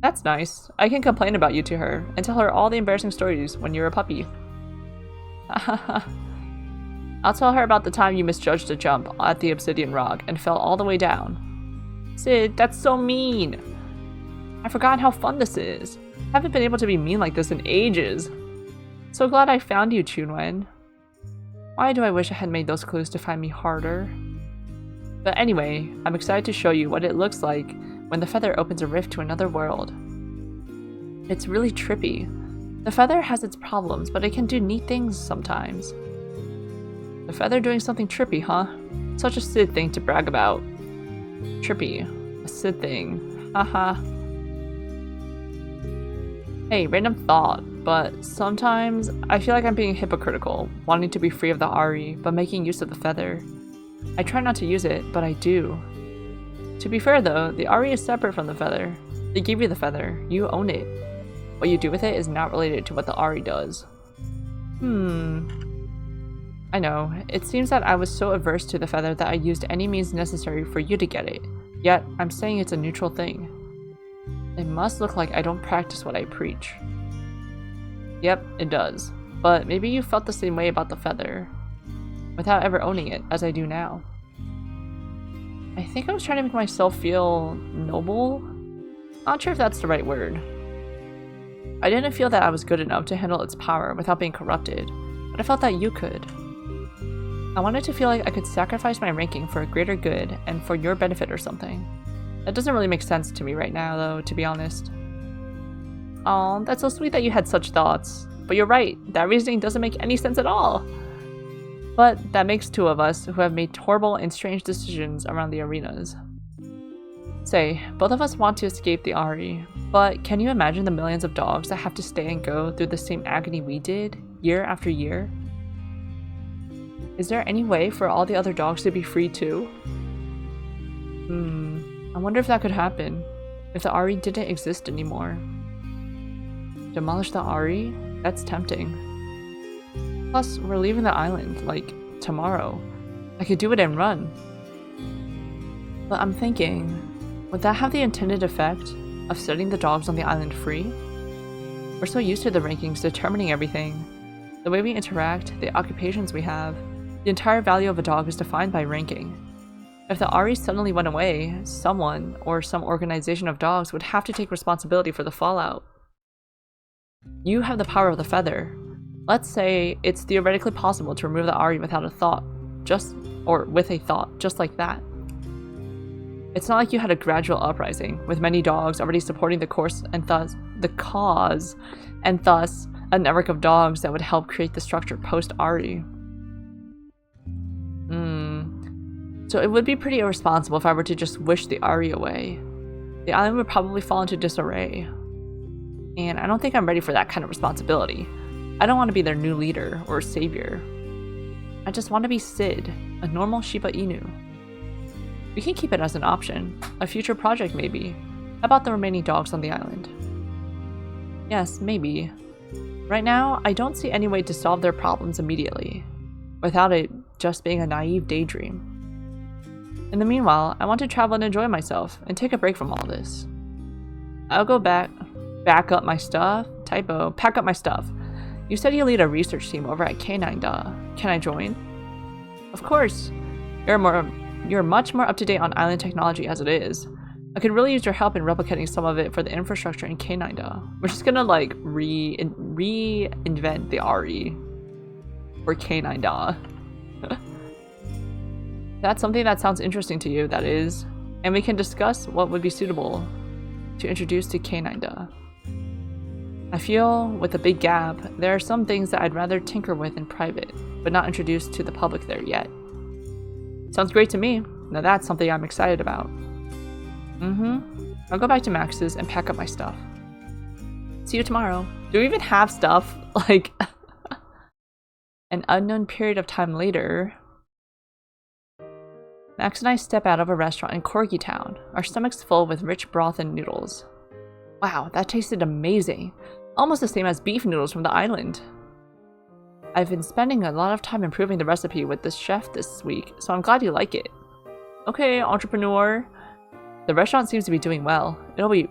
That's nice. I can complain about you to her and tell her all the embarrassing stories when you were a puppy. I'll tell her about the time you misjudged a jump at the obsidian rock and fell all the way down. Sid, that's so mean. I forgot how fun this is. I haven't been able to be mean like this in ages. So glad I found you, Chunwen. Why do I wish I had made those clues to find me harder? But anyway, I'm excited to show you what it looks like when the feather opens a rift to another world. It's really trippy. The feather has its problems, but it can do neat things sometimes. The feather doing something trippy, huh? Such a Sid thing to brag about. Trippy. A Sid thing. Haha. Hey, random thought, but sometimes I feel like I'm being hypocritical, wanting to be free of the Ari, but making use of the feather. I try not to use it, but I do. To be fair though, the Ari is separate from the feather. They give you the feather, you own it. What you do with it is not related to what the Ari does. I know, it seems that I was so averse to the feather that I used any means necessary for you to get it, yet I'm saying it's a neutral thing. It must look like I don't practice what I preach. Yep, it does. But maybe you felt the same way about the feather, without ever owning it, as I do now. I think I was trying to make myself feel noble? Not sure if that's the right word. I didn't feel that I was good enough to handle its power without being corrupted, but I felt that you could. I wanted to feel like I could sacrifice my ranking for a greater good and for your benefit or something. That doesn't really make sense to me right now, though, to be honest. Aw, that's so sweet that you had such thoughts. But you're right, that reasoning doesn't make any sense at all. But that makes two of us who have made horrible and strange decisions around the arenas. Say, both of us want to escape the Ari, but can you imagine the millions of dogs that have to stay and go through the same agony we did, year after year? Is there any way for all the other dogs to be free too? I wonder if that could happen, if the Ari didn't exist anymore. Demolish the Ari? That's tempting. Plus, we're leaving the island, like, tomorrow. I could do it and run. But I'm thinking, would that have the intended effect of setting the dogs on the island free? We're so used to the rankings determining everything. The way we interact, the occupations we have, the entire value of a dog is defined by ranking. If the Ari suddenly went away, someone, or some organization of dogs would have to take responsibility for the fallout. You have the power of the feather. Let's say it's theoretically possible to remove the Ari without a thought, with a thought, just like that. It's not like you had a gradual uprising, with many dogs already supporting the cause, and thus a network of dogs that would help create the structure post-Ari. So it would be pretty irresponsible if I were to just wish the Ari away. The island would probably fall into disarray. And I don't think I'm ready for that kind of responsibility. I don't want to be their new leader or savior. I just want to be Sid, a normal Shiba Inu. We can keep it as an option, a future project maybe. How about the remaining dogs on the island? Yes, maybe. Right now, I don't see any way to solve their problems immediately, without it just being a naive daydream. In the meanwhile, I want to travel and enjoy myself, and take a break from all this. I'll go pack up my stuff. You said you lead a research team over at K9 Da. Can I join? Of course. You're much more up to date on island technology as it is. I could really use your help in replicating some of it for the infrastructure in K9 Da. We're just gonna like reinvent the Ari for K9 Da. That's something that sounds interesting to you, that is. And we can discuss what would be suitable to introduce to K9 Da. I feel, with a big gap, there are some things that I'd rather tinker with in private, but not introduce to the public there yet. Sounds great to me. Now that's something I'm excited about. I'll go back to Max's and pack up my stuff. See you tomorrow. Do we even have stuff? Like, an unknown period of time later, Max and I step out of a restaurant in Corgi Town, our stomachs full with rich broth and noodles. Wow, that tasted amazing. Almost the same as beef noodles from the island. I've been spending a lot of time improving the recipe with this chef this week, so I'm glad you like it. Okay, entrepreneur. The restaurant seems to be doing well. It'll be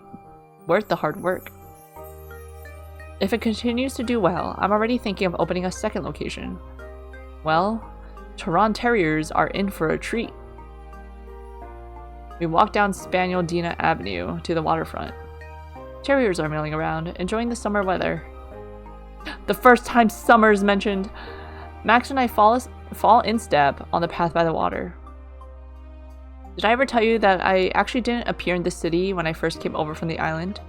worth the hard work. If it continues to do well, I'm already thinking of opening a second location. Well, Tehran Terriers are in for a treat. We walk down Spaniel Dina Avenue to the waterfront. Terriers are milling around, enjoying the summer weather. The first time summer is mentioned! Max and I fall in step on the path by the water. Did I ever tell you that I actually didn't appear in the city when I first came over from the island?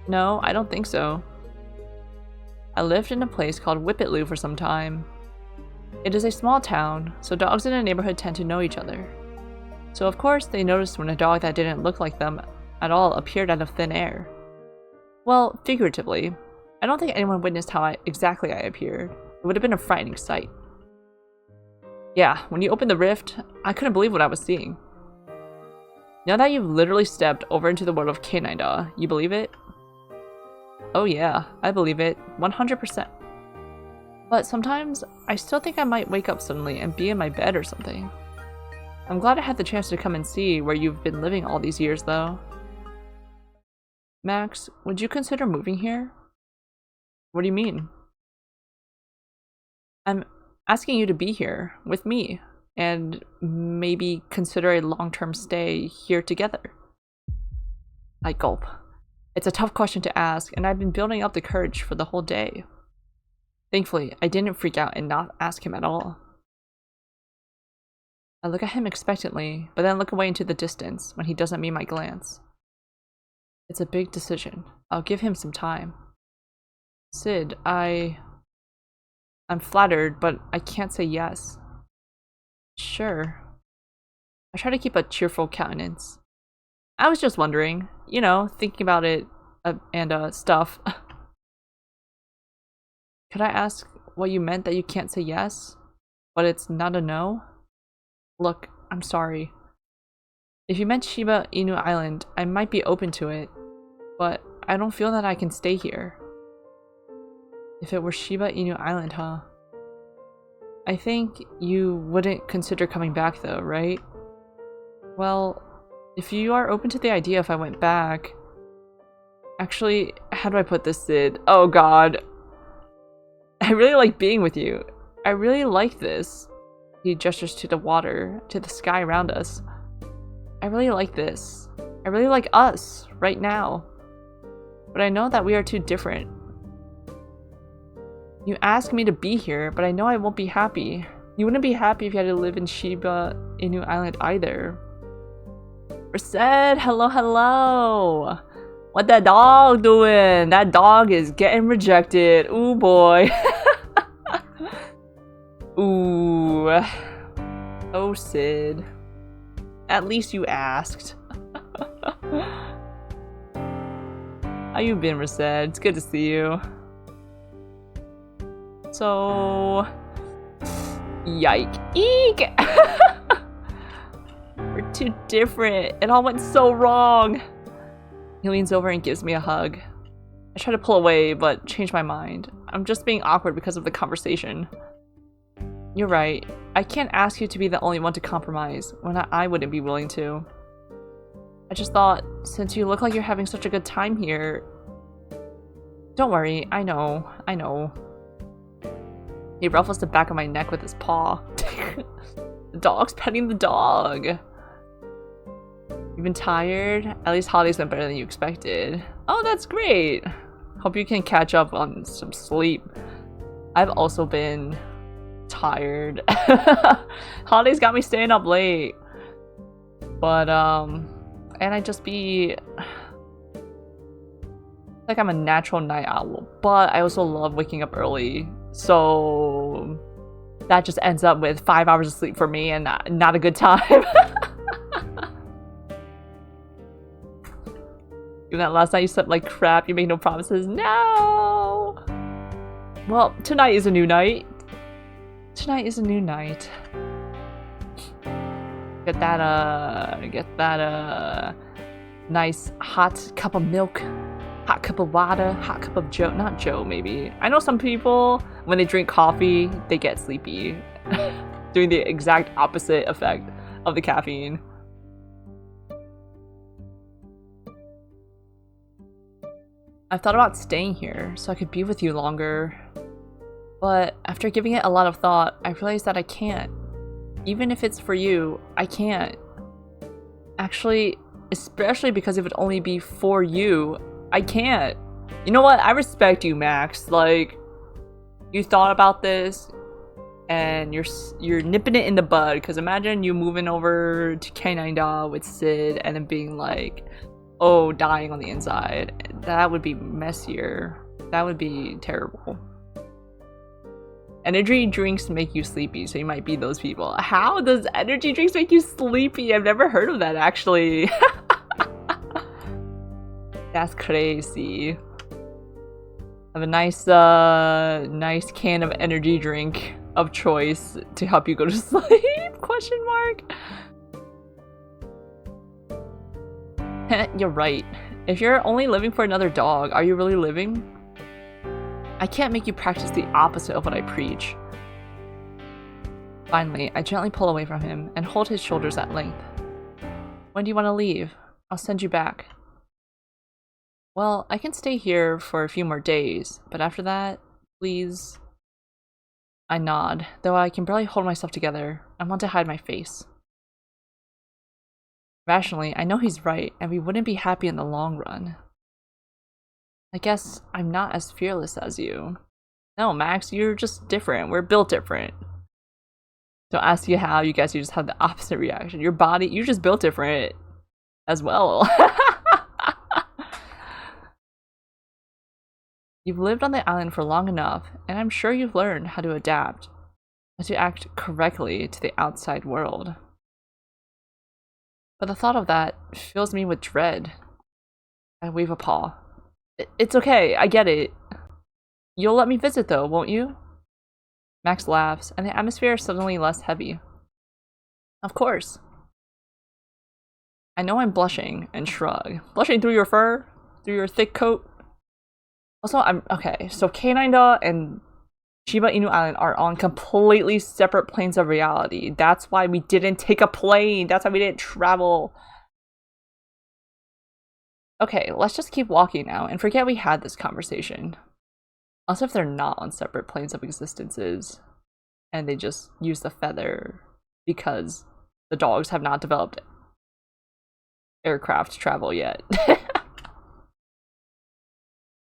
No, I don't think so. I lived in a place called Whippetlu for some time. It is a small town, so dogs in the neighborhood tend to know each other. So of course they noticed when a dog that didn't look like them at all appeared out of thin air. Well, figuratively. I don't think anyone witnessed how exactly I appeared. It would have been a frightening sight. Yeah, when you opened the rift, I couldn't believe what I was seeing. Now that you've literally stepped over into the world of K9 Da, you believe it? Oh yeah, I believe it, 100%. But sometimes, I still think I might wake up suddenly and be in my bed or something. I'm glad I had the chance to come and see where you've been living all these years, though. Max, would you consider moving here? What do you mean? I'm asking you to be here with me and maybe consider a long-term stay here together. I gulp. It's a tough question to ask, and I've been building up the courage for the whole day. Thankfully, I didn't freak out and not ask him at all. I look at him expectantly, but then look away into the distance when he doesn't meet my glance. It's a big decision. I'll give him some time. Sid, I'm flattered, but I can't say yes. Sure. I try to keep a cheerful countenance. I was just wondering, you know, thinking about it and stuff. Could I ask what you meant that you can't say yes, but it's not a no? Look, I'm sorry. If you meant Shiba Inu Island, I might be open to it, but I don't feel that I can stay here. If it were Shiba Inu Island, huh? I think you wouldn't consider coming back though, right? Well, if you are open to the idea if I went back... Actually, how do I put this, Sid? Oh god. I really like being with you. I really like this. He gestures to the water, to the sky around us. I really like this. I really like us, right now. But I know that we are too different. You ask me to be here, but I know I won't be happy. You wouldn't be happy if you had to live in Shiba Inu Island either. Reset, hello, hello. What that dog doing? That dog is getting rejected. Ooh boy. Ooh. Oh Sid. At least you asked. How you been, Reset? It's good to see you. So... Yike. Eek! We're too different. It all went so wrong. He leans over and gives me a hug. I try to pull away, but change my mind. I'm just being awkward because of the conversation. You're right. I can't ask you to be the only one to compromise when I wouldn't be willing to. I just thought, since you look like you're having such a good time here... Don't worry, I know. He ruffles the back of my neck with his paw. The dog's petting the dog. You've been tired? At least holidays went better than you expected. Oh, that's great. Hope you can catch up on some sleep. I've also been tired. Holidays got me staying up late. But, and I just be... like I'm a natural night owl, but I also love waking up early. So that just ends up with 5 hours of sleep for me and not a good time. Even that last night you slept like crap, you made no promises. No! Well, tonight is a new night. Tonight is a new night. Get that nice hot cup of milk. Hot cup of water, hot cup of Joe. Not Joe, maybe. I know some people, when they drink coffee, they get sleepy. Doing the exact opposite effect of the caffeine. I've thought about staying here so I could be with you longer. But after giving it a lot of thought, I realized that I can't. Even if it's for you, I can't. Actually, especially because it would only be for you, I can't. You know what? I respect you, Max. Like, you thought about this and you're nipping it in the bud. Because imagine you moving over to K9 with Sid and then being like, oh, dying on the inside. That would be messier. That would be terrible. Energy drinks make you sleepy, so you might be those people. How does energy drinks make you sleepy? I've never heard of that, actually. That's crazy. Have a nice can of energy drink of choice to help you go to sleep? Question mark. You're right. If you're only living for another dog, are you really living? I can't make you practice the opposite of what I preach. Finally, I gently pull away from him and hold his shoulders at length. When do you want to leave? I'll send you back. Well, I can stay here for a few more days, but after that, please... I nod, though I can barely hold myself together. I want to hide my face. Rationally, I know he's right, and we wouldn't be happy in the long run. I guess I'm not as fearless as you. No, Max, you're just different. We're built different. Don't ask you how, you guys, you just have the opposite reaction. Your body, you just built different as well. You've lived on the island for long enough, and I'm sure you've learned how to adapt, how to act correctly to the outside world. But the thought of that fills me with dread. I wave a paw. It's okay, I get it. You'll let me visit though, won't you? Max laughs, and the atmosphere is suddenly less heavy. Of course. I know I'm blushing, and shrug. Blushing through your fur? Through your thick coat? Also, okay, so K9 and Shiba Inu Island are on completely separate planes of reality. That's why we didn't take a plane. That's why we didn't travel. Okay, let's just keep walking now and forget we had this conversation. Also, if they're not on separate planes of existences and they just use the feather because the dogs have not developed aircraft travel yet.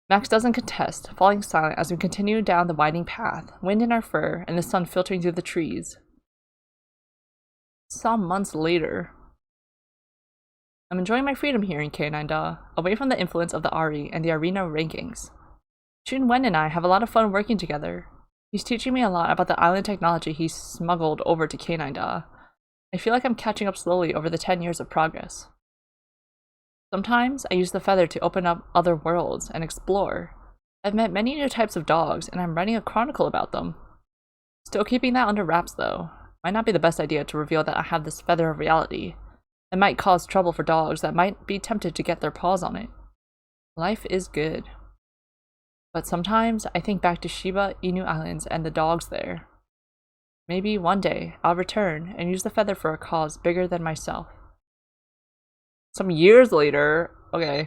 Max doesn't contest, falling silent as we continue down the winding path, wind in our fur and the sun filtering through the trees. Some months later. I'm enjoying my freedom here in K9, away from the influence of the Ari and the arena rankings. Chun Wen and I have a lot of fun working together. He's teaching me a lot about the island technology he smuggled over to K9. I feel like I'm catching up slowly over the 10 years of progress. Sometimes I use the feather to open up other worlds and explore. I've met many new types of dogs and I'm writing a chronicle about them. Still keeping that under wraps though. Might not be the best idea to reveal that I have this feather of reality. It might cause trouble for dogs that might be tempted to get their paws on it. Life is good. But sometimes I think back to Shiba Inu Islands and the dogs there. Maybe one day I'll return and use the feather for a cause bigger than myself. Some years later. Okay.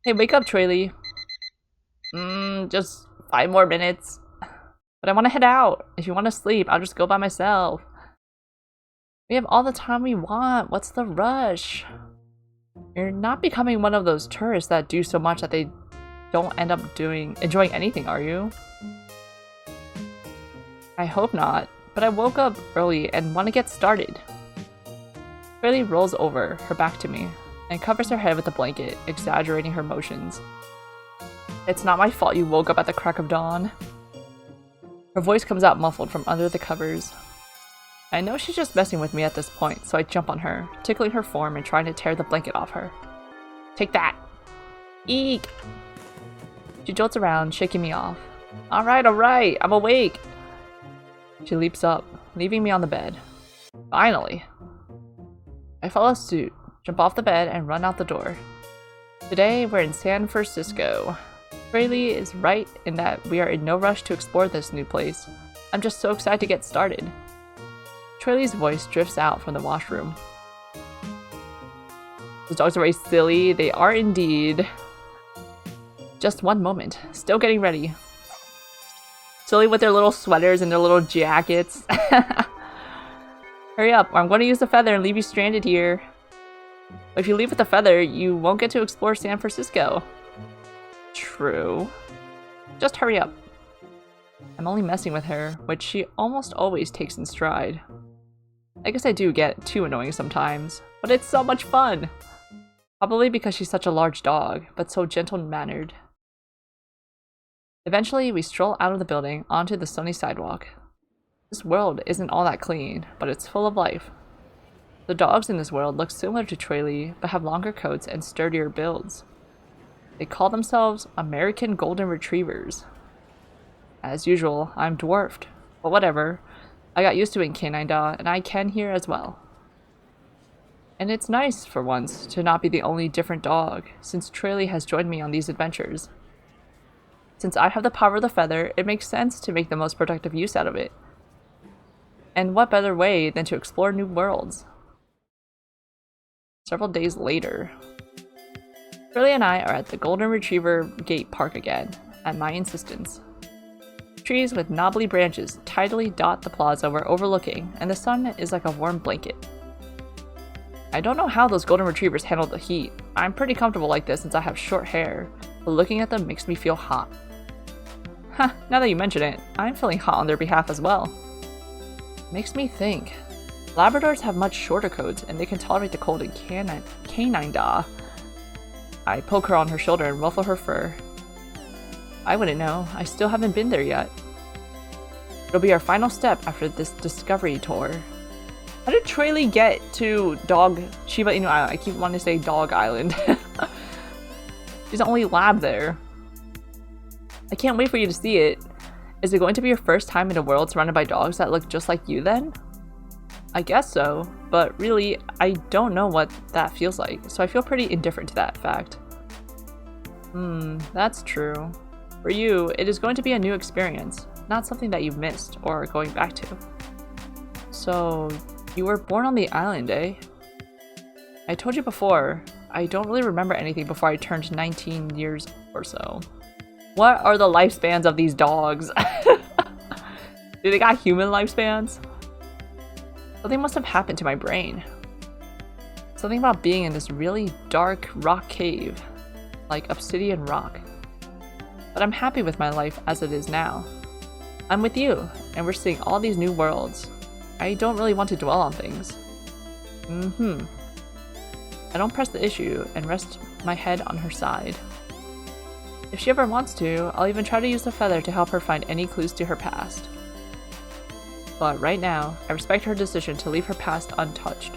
Hey, wake up, Traily. Just 5 more minutes. But I want to head out. If you want to sleep, I'll just go by myself. We have all the time we want. What's the rush? You're not becoming one of those tourists that do so much that they don't end up enjoying anything, are you? I hope not, but I woke up early and want to get started. Traily rolls over, her back to me, and covers her head with a blanket, exaggerating her motions. It's not my fault you woke up at the crack of dawn. Her voice comes out muffled from under the covers. I know she's just messing with me at this point, so I jump on her, tickling her form and trying to tear the blanket off her. Take that! Eek! She jolts around, shaking me off. Alright, I'm awake! She leaps up, leaving me on the bed. Finally! I follow suit, jump off the bed, and run out the door. Today, we're in San Francisco. Traily is right in that we are in no rush to explore this new place. I'm just so excited to get started. Traily's voice drifts out from the washroom. Those dogs are very silly. They are indeed. Just one moment. Still getting ready. Silly with their little sweaters and their little jackets. Hurry up, or I'm going to use the feather and leave you stranded here. If you leave with the feather, you won't get to explore San Francisco. True. Just hurry up. I'm only messing with her, which she almost always takes in stride. I guess I do get too annoying sometimes, but it's so much fun! Probably because she's such a large dog, but so gentle-mannered. Eventually, we stroll out of the building onto the sunny sidewalk. This world isn't all that clean, but it's full of life. The dogs in this world look similar to Traily, but have longer coats and sturdier builds. They call themselves American Golden Retrievers. As usual, I'm dwarfed, but whatever. I got used to it in K9 and I can here as well. And it's nice, for once, to not be the only different dog, since Traily has joined me on these adventures. Since I have the power of the feather, it makes sense to make the most productive use out of it. And what better way than to explore new worlds? Several days later, Traily and I are at the Golden Retriever Gate Park again, at my insistence. Trees with knobbly branches tidily dot the plaza we're overlooking, and the sun is like a warm blanket. I don't know how those golden retrievers handle the heat. I'm pretty comfortable like this since I have short hair, but looking at them makes me feel hot. Huh, now that you mention it, I'm feeling hot on their behalf as well. Makes me think. Labradors have much shorter coats and they can tolerate the cold in Canada. I poke her on her shoulder and ruffle her fur. I wouldn't know. I still haven't been there yet. It'll be our final step after this discovery tour. How did Trayley get to Shiba Inu Island? I keep wanting to say Dog Island. She's the only lab there. I can't wait for you to see it. Is it going to be your first time in a world surrounded by dogs that look just like you then? I guess so, but really, I don't know what that feels like, so I feel pretty indifferent to that fact. That's true. For you, it is going to be a new experience, not something that you've missed or are going back to. So, you were born on the island, eh? I told you before, I don't really remember anything before I turned 19 years or so. What are the lifespans of these dogs? Do they got human lifespans? Something must have happened to my brain. Something about being in this really dark rock cave, like obsidian rock. But I'm happy with my life as it is now. I'm with you, and we're seeing all these new worlds. I don't really want to dwell on things. I don't press the issue and rest my head on her side. If she ever wants to, I'll even try to use the feather to help her find any clues to her past. But right now, I respect her decision to leave her past untouched.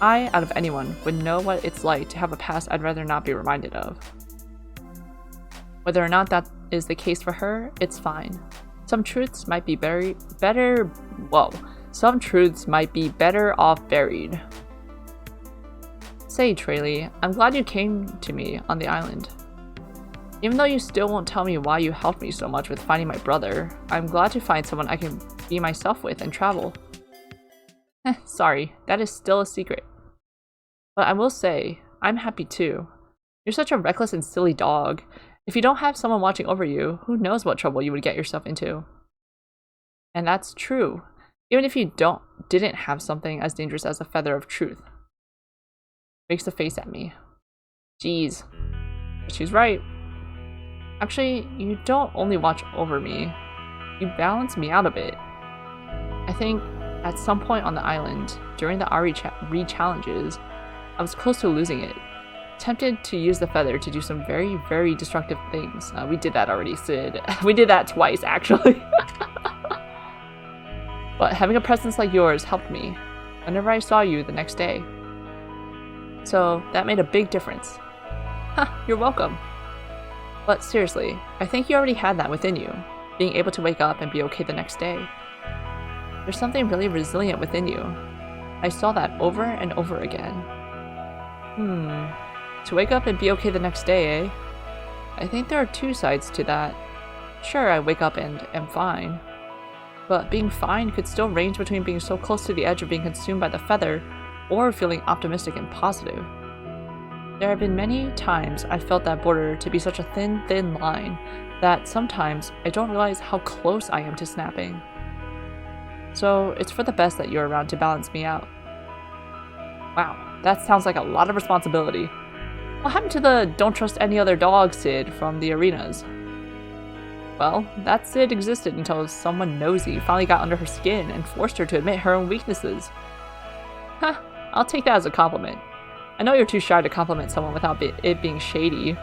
I, out of anyone, would know what it's like to have a past I'd rather not be reminded of. Whether or not that is the case for her, it's fine. Some truths might be better off buried. Say, Trayley, I'm glad you came to me on the island. Even though you still won't tell me why you helped me so much with finding my brother, I'm glad to find someone I can be myself with and travel. Sorry, that is still a secret. But I will say, I'm happy too. You're such a reckless and silly dog. If you don't have someone watching over you, who knows what trouble you would get yourself into. And that's true, even if you didn't have something as dangerous as a feather of truth. Makes a face at me. Jeez. But she's right. Actually, you don't only watch over me. You balance me out a bit. I think at some point on the island, during the re-challenges, I was close to losing it. Tempted to use the feather to do some very, very destructive things. We did that already, Sid. We did that twice, actually. But having a presence like yours helped me whenever I saw you the next day. So that made a big difference. You're welcome. But seriously, I think you already had that within you, being able to wake up and be okay the next day. There's something really resilient within you. I saw that over and over again. To wake up and be okay the next day, eh? I think there are two sides to that. Sure, I wake up and am fine. But being fine could still range between being so close to the edge of being consumed by the feather or feeling optimistic and positive. There have been many times I've felt that border to be such a thin, thin line that sometimes I don't realize how close I am to snapping. So it's for the best that you're around to balance me out. Wow, that sounds like a lot of responsibility. What happened to the don't trust any other dog Sid from the arenas? Well, that Sid existed until someone nosy finally got under her skin and forced her to admit her own weaknesses. I'll take that as a compliment. I know you're too shy to compliment someone without it being shady.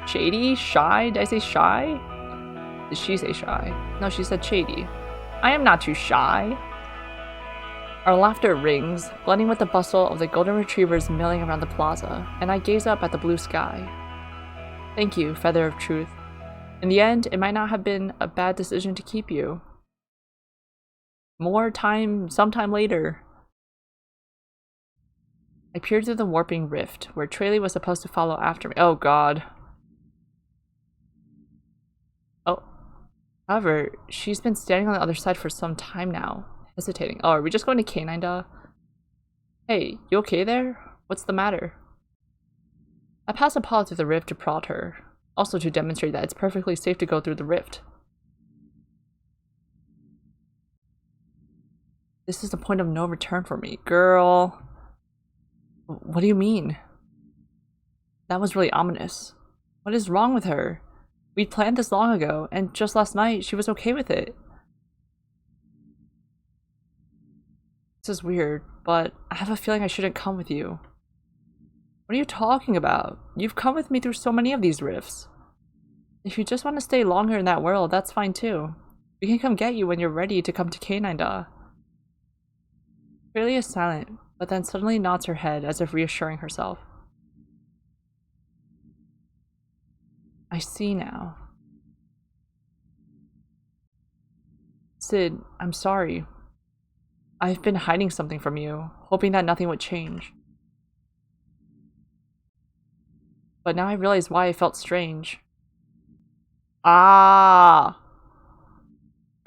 Shady? Shy? Did I say shy? Did she say shy? No, she said shady. I am not too shy. Our laughter rings, blending with the bustle of the golden retrievers milling around the plaza, and I gaze up at the blue sky. Thank you, Feather of Truth. In the end, it might not have been a bad decision to keep you. Sometime later. I peered through the warping rift, where Trayley was supposed to follow after me. Oh god. Oh. However, she's been standing on the other side for some time now, hesitating. Oh, are we just going to Canada? Hey, you okay there? What's the matter? I pass a paw through the rift to prod her, also to demonstrate that it's perfectly safe to go through the rift. This is the point of no return for me. Girl. What do you mean? That was really ominous. What is wrong with her? We'd planned this long ago, and just last night she was okay with it. This is weird, but I have a feeling I shouldn't come with you. What are you talking about? You've come with me through so many of these rifts. If you just want to stay longer in that world, that's fine too. We can come get you when you're ready to come to K9Da. Aurelia is silent, but then suddenly nods her head as if reassuring herself. I see now. Sid, I'm sorry. I've been hiding something from you, hoping that nothing would change. But now I realize why I felt strange. Ah!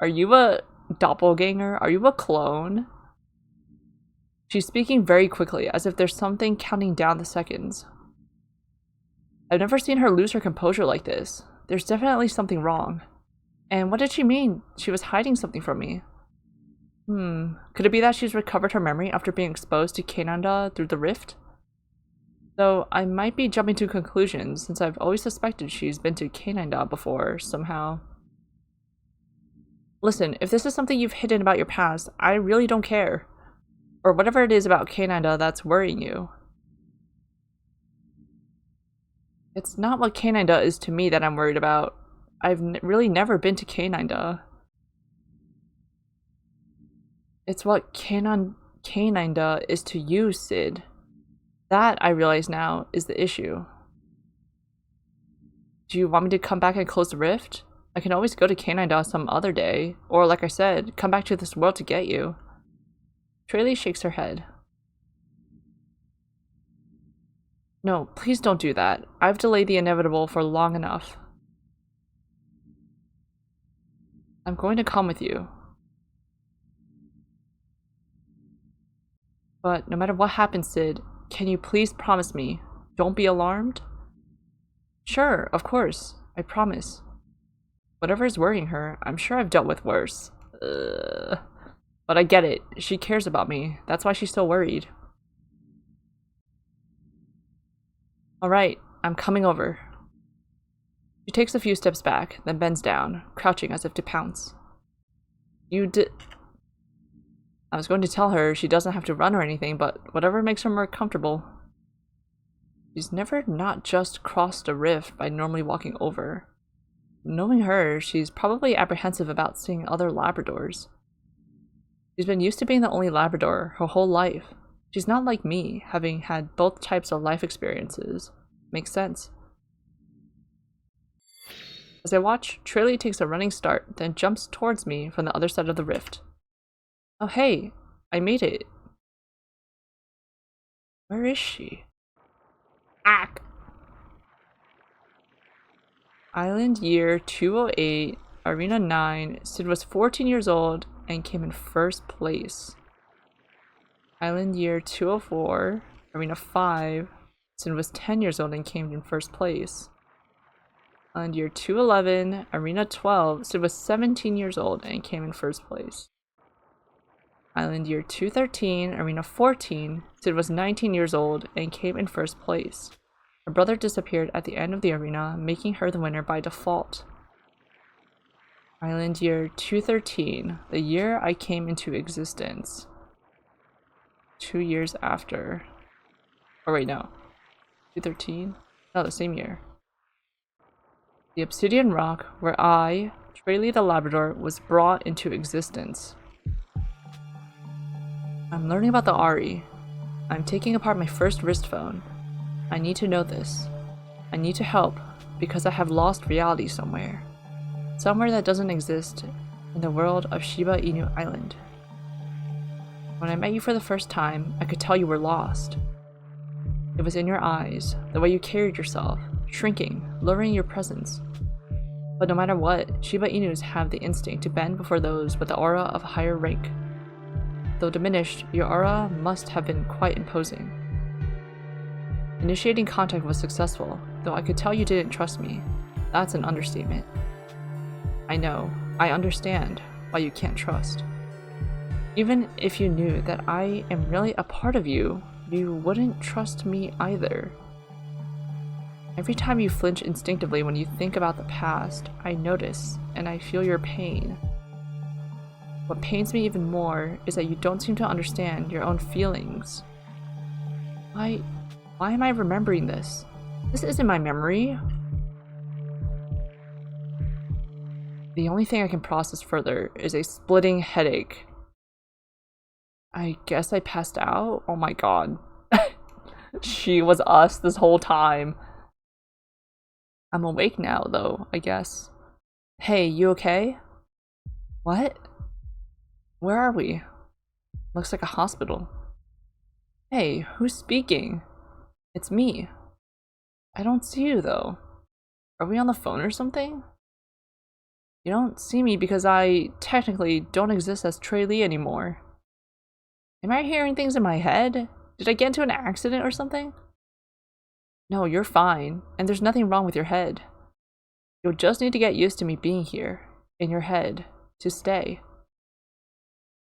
Are you a doppelganger? Are you a clone? She's speaking very quickly, as if there's something counting down the seconds. I've never seen her lose her composure like this. There's definitely something wrong. And what did she mean? She was hiding something from me. Could it be that she's recovered her memory after being exposed to K9Da through the rift? Though I might be jumping to conclusions, since I've always suspected she's been to K9Da before, somehow. Listen, if this is something you've hidden about your past, I really don't care. Or whatever it is about K9Da that's worrying you. It's not what K9Da is to me that I'm worried about. I've really never been to K9Da. It's what K9Da is to you, Sid. That, I realize now, is the issue. Do you want me to come back and close the rift? I can always go to K9Da some other day, or like I said, come back to this world to get you. Traley shakes her head. No, please don't do that. I've delayed the inevitable for long enough. I'm going to come with you. But no matter what happens, Sid, can you please promise me, don't be alarmed? Sure, of course. I promise. Whatever is worrying her, I'm sure I've dealt with worse. But I get it. She cares about me. That's why she's so worried. Alright, I'm coming over. She takes a few steps back, then bends down, crouching as if to pounce. I was going to tell her she doesn't have to run or anything, but whatever makes her more comfortable. She's never not just crossed a rift by normally walking over. Knowing her, she's probably apprehensive about seeing other Labradors. She's been used to being the only Labrador her whole life. She's not like me, having had both types of life experiences. Makes sense. As I watch, Traley takes a running start, then jumps towards me from the other side of the rift. Oh hey, I made it. Where is she? Ack! Island year 208, Arena 9, Sid was 14 years old and came in first place. Island year 204, Arena 5, Sid was 10 years old and came in first place. Island year 211, Arena 12, Sid was 17 years old and came in first place. Island year 213, Arena 14, Sid was 19 years old and came in first place. Her brother disappeared at the end of the arena, making her the winner by default. Island year 213, the year I came into existence. 2 years after. Oh wait, no. 213? No, the same year. The obsidian rock where I, Traley the Labrador, was brought into existence. I'm learning about the Ari. I'm taking apart my first wrist phone. I need to know this. I need to help because I have lost reality somewhere. Somewhere that doesn't exist in the world of Shiba Inu Island. When I met you for the first time, I could tell you were lost. It was in your eyes, the way you carried yourself, shrinking, lowering your presence. But no matter what, Shiba Inus have the instinct to bend before those with the aura of a higher rank. Though diminished, your aura must have been quite imposing. Initiating contact was successful, though I could tell you didn't trust me. That's an understatement. I know, I understand why you can't trust. Even if you knew that I am really a part of you, you wouldn't trust me either. Every time you flinch instinctively when you think about the past, I notice and I feel your pain. What pains me even more is that you don't seem to understand your own feelings. Why am I remembering this? This isn't my memory. The only thing I can process further is a splitting headache. I guess I passed out? Oh my god. She was us this whole time. I'm awake now, though, I guess. Hey, you okay? What? Where are we? Looks like a hospital. Hey, who's speaking? It's me. I don't see you, though. Are we on the phone or something? You don't see me because I technically don't exist as Trey Lee anymore. Am I hearing things in my head? Did I get into an accident or something? No, you're fine, and there's nothing wrong with your head. You'll just need to get used to me being here, in your head, to stay.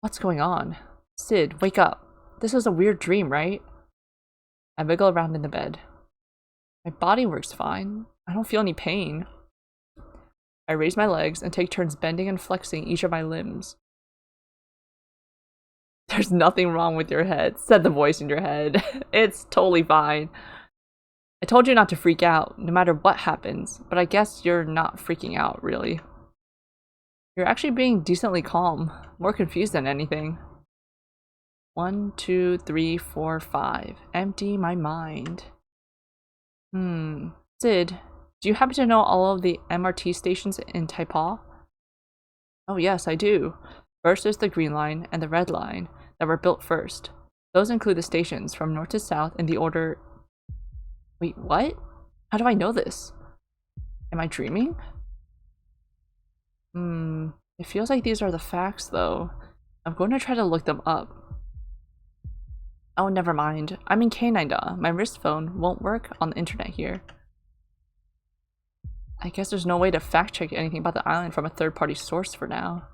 What's going on? Sid, wake up. This was a weird dream, right? I wiggle around in the bed. My body works fine. I don't feel any pain. I raise my legs and take turns bending and flexing each of my limbs. There's nothing wrong with your head, said the voice in your head. It's totally fine. I told you not to freak out, no matter what happens, but I guess you're not freaking out, really. You're actually being decently calm, more confused than anything. 1, 2, 3, 4, 5. Empty my mind. Sid, do you happen to know all of the MRT stations in Taipa? Oh yes, I do. First there's the Green Line and the Red Line that were built first. Those include the stations from north to south in the order... Wait, what? How do I know this? Am I dreaming? It feels like these are the facts, though. I'm going to try to look them up. Oh, never mind. I'm in Canada. My wrist phone won't work on the internet here. I guess there's no way to fact-check anything about the island from a third-party source for now.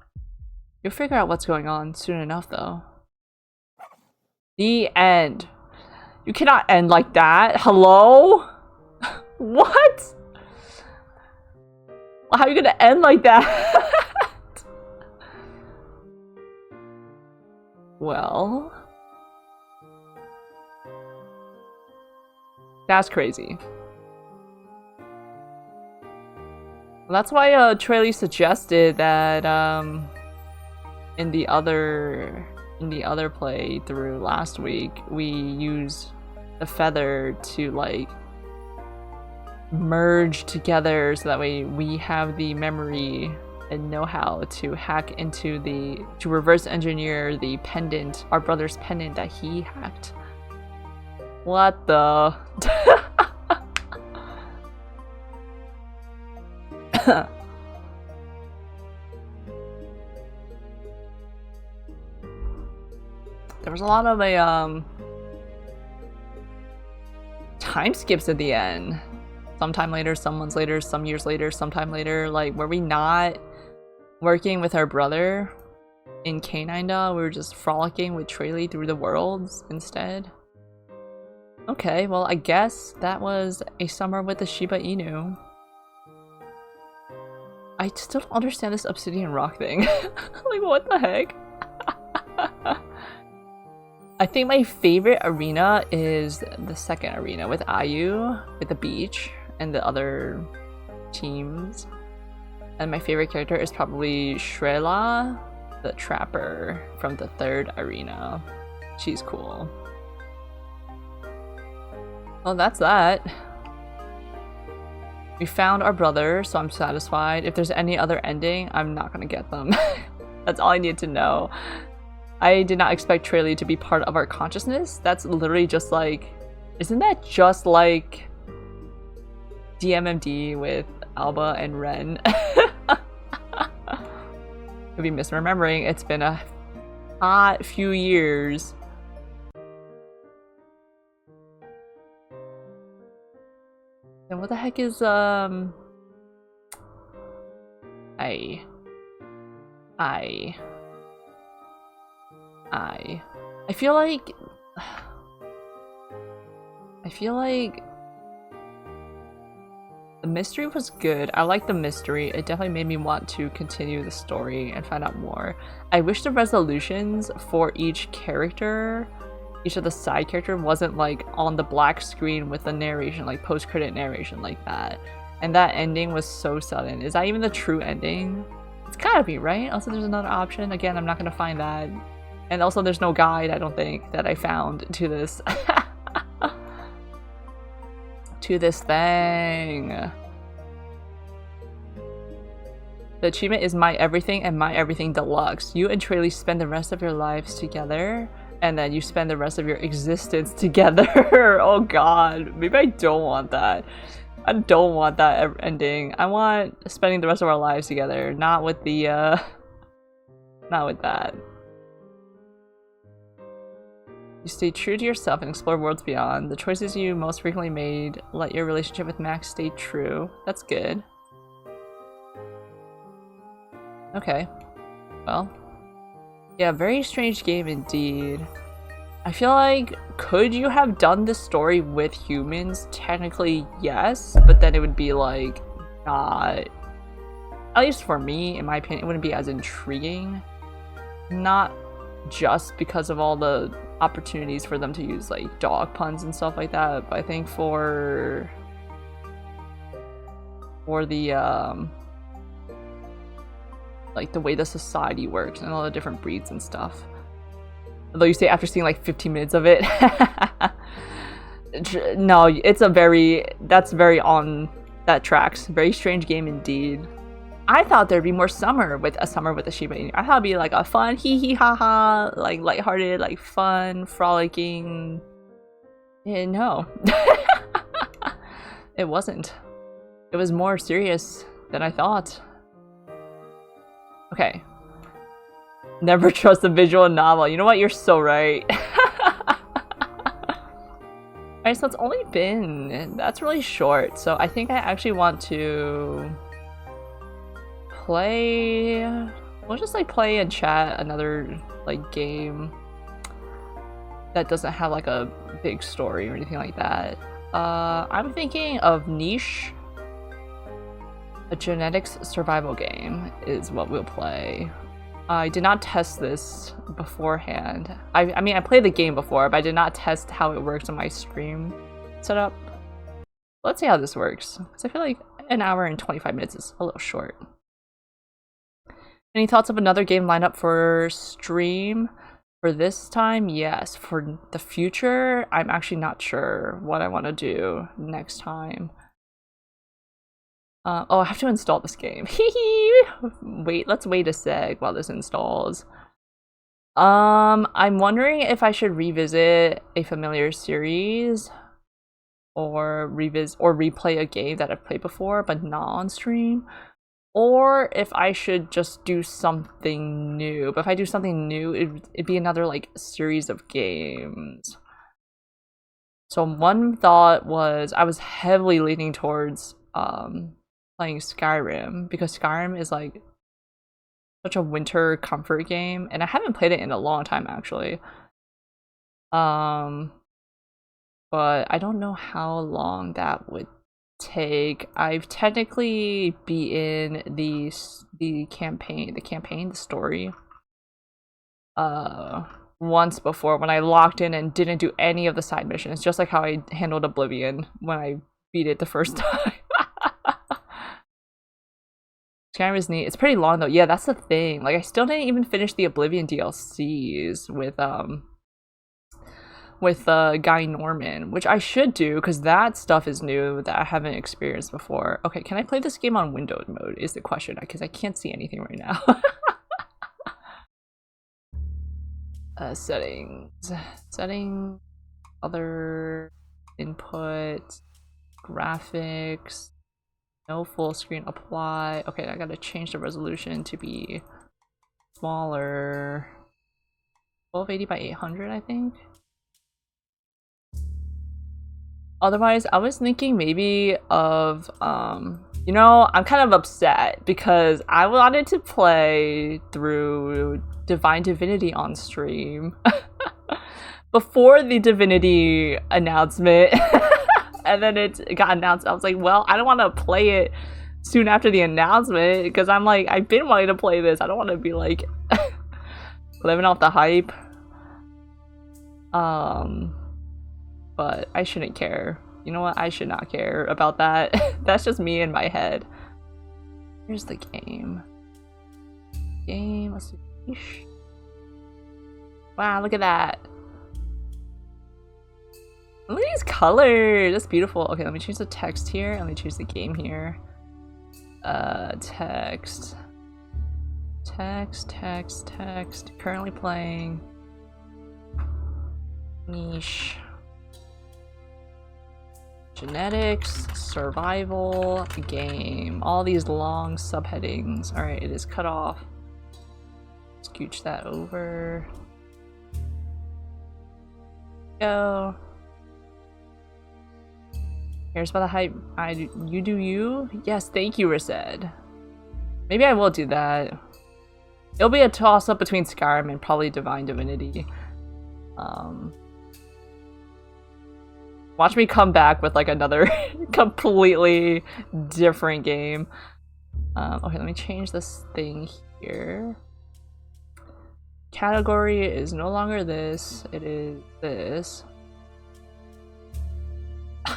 You'll figure out what's going on soon enough, though. The end. You cannot end like that. Hello? What? How are you gonna end like that? Well... That's crazy. Well, that's why Trey Lee suggested that in the other playthrough last week we use the feather to like merge together so that way we have the memory and know how to hack into to reverse engineer the pendant, our brother's pendant that he hacked. What the? There was a lot of time skips at the end. Sometime later, some months later, some years later, sometime later. Like, were we not working with our brother in K9? We were just frolicking with Trey Lee through the worlds instead. Okay, well, I guess that was a summer with the Shiba Inu. I still don't understand this obsidian rock thing. Like, what the heck? I think my favorite arena is the second arena with Ayu, with the beach, and the other teams. And my favorite character is probably Shrela, the trapper from the third arena. She's cool. Well, that's that. We found our brother, so I'm satisfied. If there's any other ending, I'm not gonna get them. That's all I need to know. I did not expect Trey Lee to be part of our consciousness. That's literally just like... Isn't that just like DMMD with Alba and Ren? Could be misremembering. It's been a hot few years. And what the heck is I feel like the mystery was good. I like the mystery. It definitely made me want to continue the story and find out more. I wish the resolutions for each character, each of the side character, wasn't like on the black screen with the narration, like post-credit narration like that. And that ending was so sudden. Is that even the true ending? It's gotta be, right? Also, there's another option. Again, I'm not gonna find that. And also, there's no guide, I don't think, that I found to this. To this thing. The achievement is My Everything and My Everything Deluxe. You and Traley spend the rest of your lives together, and then you spend the rest of your existence together. Oh god, maybe I don't want that. I don't want that ending. I want spending the rest of our lives together, not with the, not with that. You stay true to yourself and explore worlds beyond. The choices you most frequently made let your relationship with Max stay true. That's good. Okay. Well. Yeah, very strange game indeed. I feel like, could you have done this story with humans? Technically, yes, but then it would be like, not... At least for me, in my opinion, it wouldn't be as intriguing. Not just because of all the opportunities for them to use like dog puns and stuff like that, but I think for the like the way the society works and all the different breeds and stuff. Although you say after seeing like 15 minutes of it. No, it's a very, that's very on that tracks. Very strange game indeed. I thought there'd be more summer with a Shiba Inu. I thought it'd be like a fun hee hee ha ha, like lighthearted, like fun, frolicking. Yeah, no. It wasn't. It was more serious than I thought. Okay. Never trust a visual novel. You know what? You're so right. Alright, so it's only been... That's really short. So I think I actually want to... play... We'll just like play and chat another like game that doesn't have like a big story or anything like that. I'm thinking of Niche. A genetics survival game is what we'll play. I did not test this beforehand. I mean, I played the game before, but I did not test how it works on my stream setup. Let's see how this works, because I feel like an hour and 25 minutes is a little short. Any thoughts of another game lineup for stream? For this time, yes. For the future, I'm actually not sure what I want to do next time. Oh, I have to install this game. Wait, let's wait a sec while this installs. I'm wondering if I should revisit a familiar series or replay a game that I've played before but not on stream, or if I should just do something new. But if I do something new, it'd be another like series of games. So one thought was I was heavily leaning towards playing Skyrim, because Skyrim is like such a winter comfort game, and I haven't played it in a long time actually. But I don't know how long that would take. I've technically beaten the story once before when I locked in and didn't do any of the side missions, just like how I handled Oblivion when I beat it the first time. Skyrim is neat. It's pretty long though. Yeah, that's the thing. Like, I still didn't even finish the Oblivion DLCs with Guy Norman, which I should do because that stuff is new that I haven't experienced before. Okay, can I play this game on windowed mode is the question, because I can't see anything right now. Settings, other input, graphics. No full screen apply. Okay, I gotta change the resolution to be smaller. 1280 by 800, I think. Otherwise, I was thinking maybe of, you know, I'm kind of upset because I wanted to play through Divine Divinity on stream before the Divinity announcement. And then it got announced. I was like, well, I don't want to play it soon after the announcement because I'm like, I've been wanting to play this. I don't want to be like living off the hype. But I shouldn't care. You know what? I should not care about that. That's just me in my head. Here's the game. Let's see. Wow, look at that. Look at these colors. That's beautiful. Okay, let me change the text here. Let me change the game here. Text. Currently playing. Niche. Genetics, survival, game. All these long subheadings. Alright, it is cut off. Scooch that over. Go. Here's about the hype. You do you? Yes, thank you, Rased. Maybe I will do that. It'll be a toss-up between Skyrim and probably Divine Divinity. Watch me come back with like another completely different game. Okay, let me change this thing here. Category is no longer this, it is this.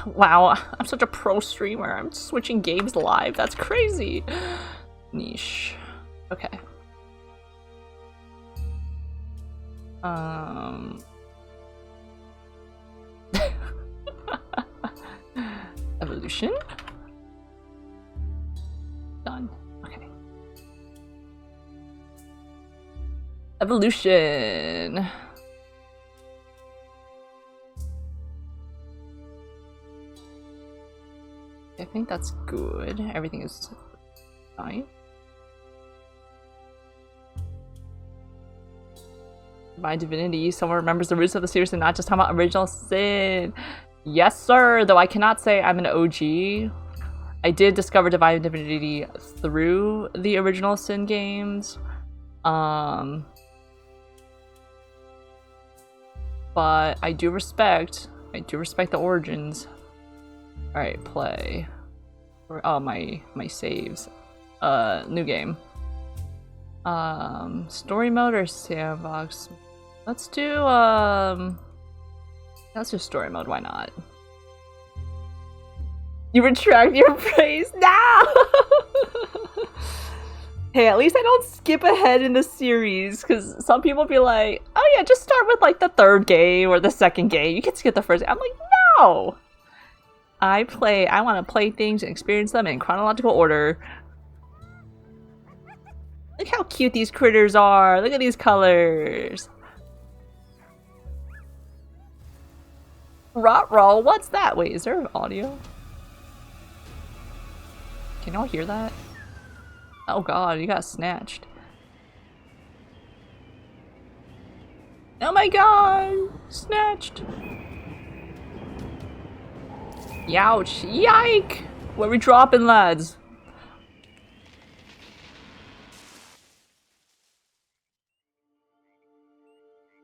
Wow, I'm such a pro streamer. I'm switching games live. That's crazy. Niche. Okay. Evolution. Done. Okay. Evolution. I think that's good. Everything is fine. Divine Divinity. Someone remembers the roots of the series and not just talking about Original Sin. Yes, sir. Though I cannot say I'm an OG. I did discover Divine Divinity through the Original Sin games. But I do respect the origins. Alright, play. Oh, my saves. New game. Story mode or sandbox? Let's do story mode, why not? You retract your praise now! Hey, at least I don't skip ahead in the series, because some people be like, oh yeah, just start with like the third game or the second game. You can skip the first game. I'm like, no! I want to play things and experience them in chronological order. Look how cute these critters are. Look at these colors. Rot-roll, what's that? Wait, is there audio? Can y'all hear that? Oh god, you got snatched. Oh my god! Snatched! Youch! Yike! Where we dropping, lads?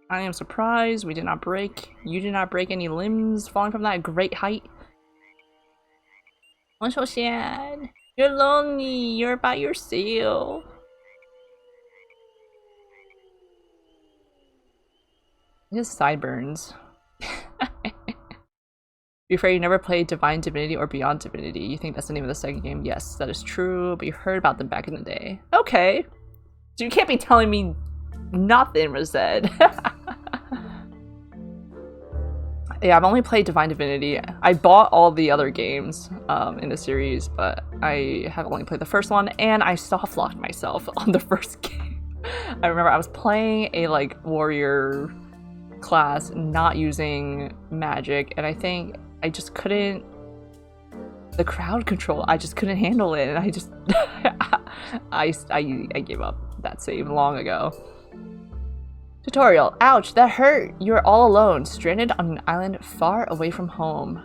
I am surprised we did not break. You did not break any limbs falling from that great height. I'm so sad. You're lonely. You're by yourself. His sideburns. Be afraid you never played Divine Divinity or Beyond Divinity. You think that's the name of the second game? Yes, that is true, but you heard about them back in the day. Okay. So you can't be telling me nothing was said. Yeah, I've only played Divine Divinity. I bought all the other games in the series, but I have only played the first one, and I soft-locked myself on the first game. I remember I was playing a like warrior class, not using magic, and I think I just couldn't. The crowd control, I just couldn't handle it, and I just I gave up that save long ago. Tutorial. Ouch, that hurt. You're all alone, stranded on an island far away from home.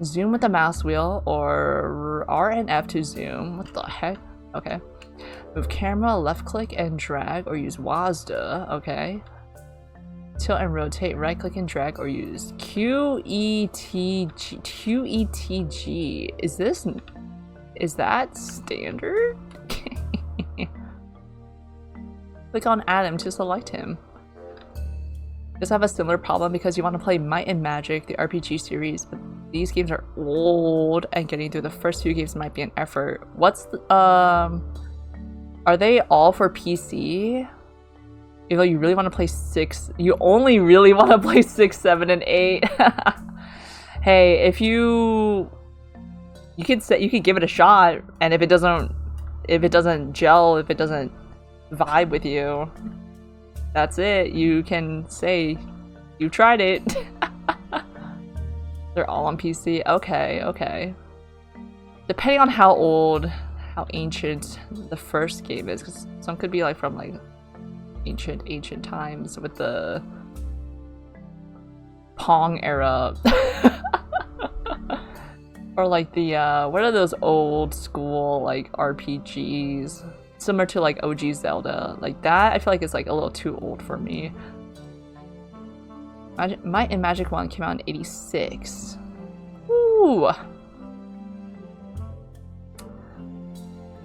Zoom with the mouse wheel, or R and F to zoom. What the heck? Okay. Move camera, left click and drag, or use WASD. Okay. Tilt and rotate, right click and drag, or use QETG. QETG. Is that standard? Click on Adam to select him. Does have a similar problem because you want to play Might and Magic, the RPG series, but these games are old and getting through the first few games might be an effort. What's the, are they all for PC? Even though you really want to play 6, you only really want to play 6, 7, and 8. Hey, if you could give it a shot, and if it doesn't gel, if it doesn't vibe with you, that's it. You can say you tried it. They're all on PC. Okay, okay. Depending on how old, how ancient the first game is, because some could be like from like ancient times with the Pong era. Or like the what are those old school like RPGs similar to like OG Zelda, like that I feel like it's like a little too old for me. Might and Magic 1 came out in 86. Ooh.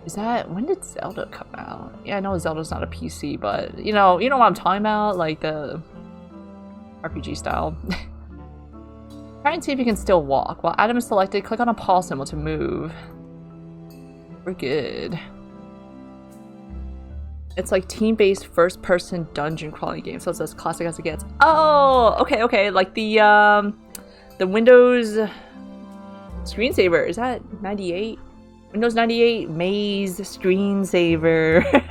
Is that, when did Zelda come out? Yeah, I know Zelda's not a PC, but you know what I'm talking about, like the RPG style. Try and see if you can still walk. While Adam is selected, click on a pause symbol to move. We're good. It's like team-based first-person dungeon crawling game, so it's as classic as it gets. Oh, okay, okay. Like the Windows screensaver. Is that 98? Windows 98 Maze screensaver.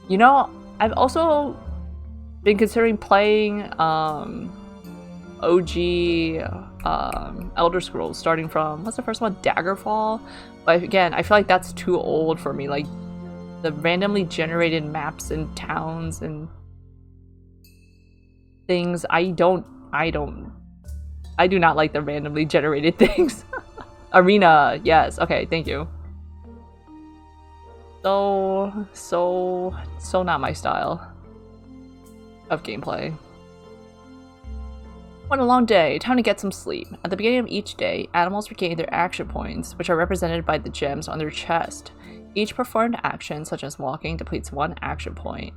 You know, I've also been considering playing OG Elder Scrolls, starting from, what's the first one? Daggerfall? But again, I feel like that's too old for me. Like the randomly generated maps and towns and things. I do not like the randomly generated things. Arena, yes. Okay, thank you. So not my style of gameplay. What a long day. Time to get some sleep. At the beginning of each day, animals regain their action points, which are represented by the gems on their chest. Each performed action, such as walking, depletes 1 action point.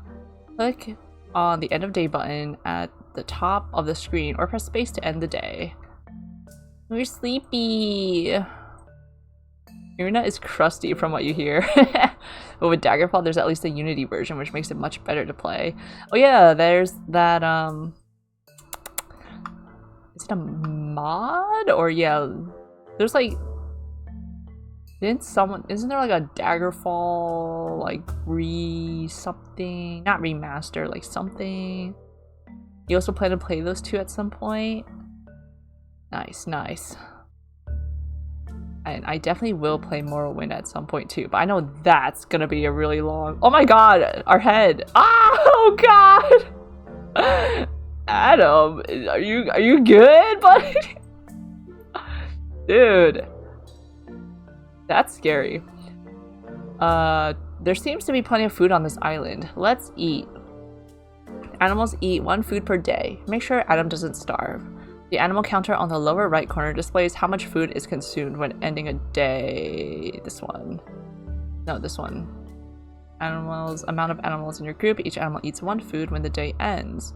Click on the End of Day button at the top of the screen, or press space to end the day. We're sleepy. Irina is crusty from what you hear. But with Daggerfall, there's at least a Unity version, which makes it much better to play. Oh yeah, there's that, is it a mod? Or yeah, there's like, isn't there like a Daggerfall, like something? Not remaster, like something. You also plan to play those two at some point? Nice, nice. And I definitely will play Morrowind at some point too, but I know that's gonna be a really long— oh my god, our head! Oh god! Adam, are you good, buddy? Dude. That's scary. There seems to be plenty of food on this island. Let's eat. Animals eat 1 food per day. Make sure Adam doesn't starve. The animal counter on the lower right corner displays how much food is consumed when ending a day. This one. No, this one. Amount of animals in your group. Each animal eats 1 food when the day ends.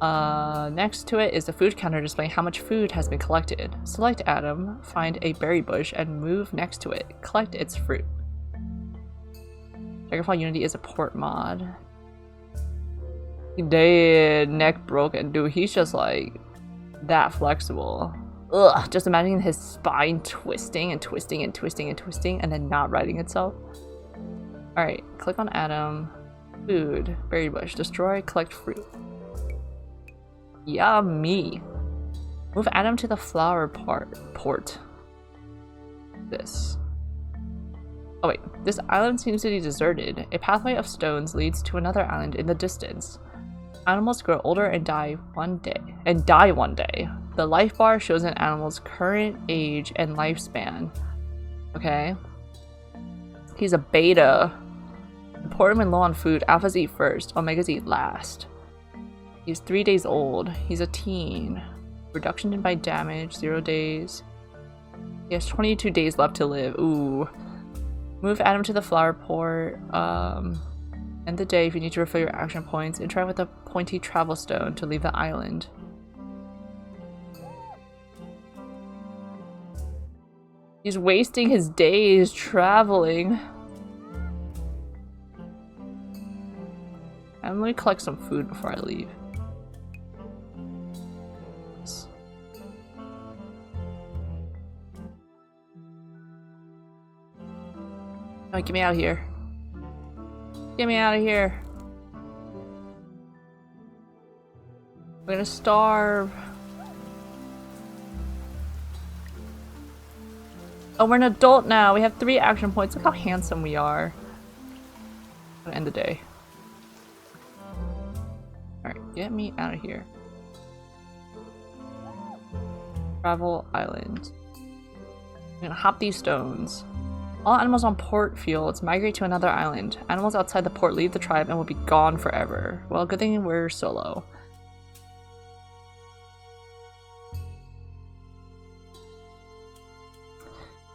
Next to it is the food counter displaying how much food has been collected. Select Adam, find a berry bush, and move next to it. Collect its fruit. Daggerfall Unity is a port mod. Dead, neck broken. Dude, he's just like that flexible. Ugh, just imagining his spine twisting and twisting and twisting and twisting and then not righting itself. Alright, click on Adam. Food, berry bush, destroy, collect fruit. Yummy. Move Adam to the flower port. This. Oh wait, this island seems to be deserted. A pathway of stones leads to another island in the distance. Animals grow older and die one day. The life bar shows an animal's current age and lifespan. Okay. He's a beta. Report him when low on food. Alphas eat first. Omegas eat last. He's 3 days old. He's a teen. Reduction in bite damage. 0 days. He has 22 days left to live. Ooh. Move Adam to the flower port. End the day if you need to refill your action points. Interact with the pointy travel stone to leave the island. He's wasting his days traveling. Let me collect some food before I leave. Oh, get me out of here. Get me out of here. We're gonna starve. Oh, we're an adult now. We have 3 action points. Look how handsome we are. I'm gonna end the day. Alright, get me out of here. Travel island. I'm gonna hop these stones. All animals on port fields migrate to another island. Animals outside the port leave the tribe and will be gone forever. Well, good thing we're solo.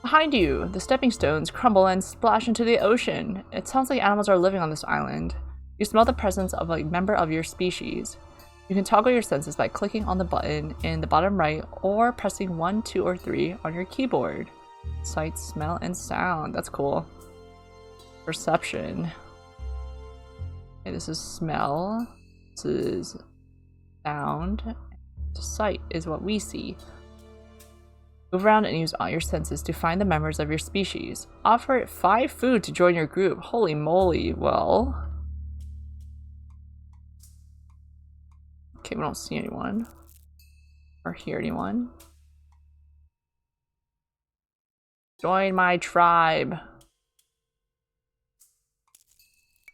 Behind you, the stepping stones crumble and splash into the ocean. It sounds like animals are living on this island. You smell the presence of a member of your species. You can toggle your senses by clicking on the button in the bottom right or pressing 1, 2, or 3 on your keyboard. Sight, smell, and sound. That's cool. Perception. Okay, this is smell. This is sound. Sight is what we see. Move around and use all your senses to find the members of your species. Offer it 5 food to join your group. Holy moly. Well. Okay, we don't see anyone. Or hear anyone. Join my tribe.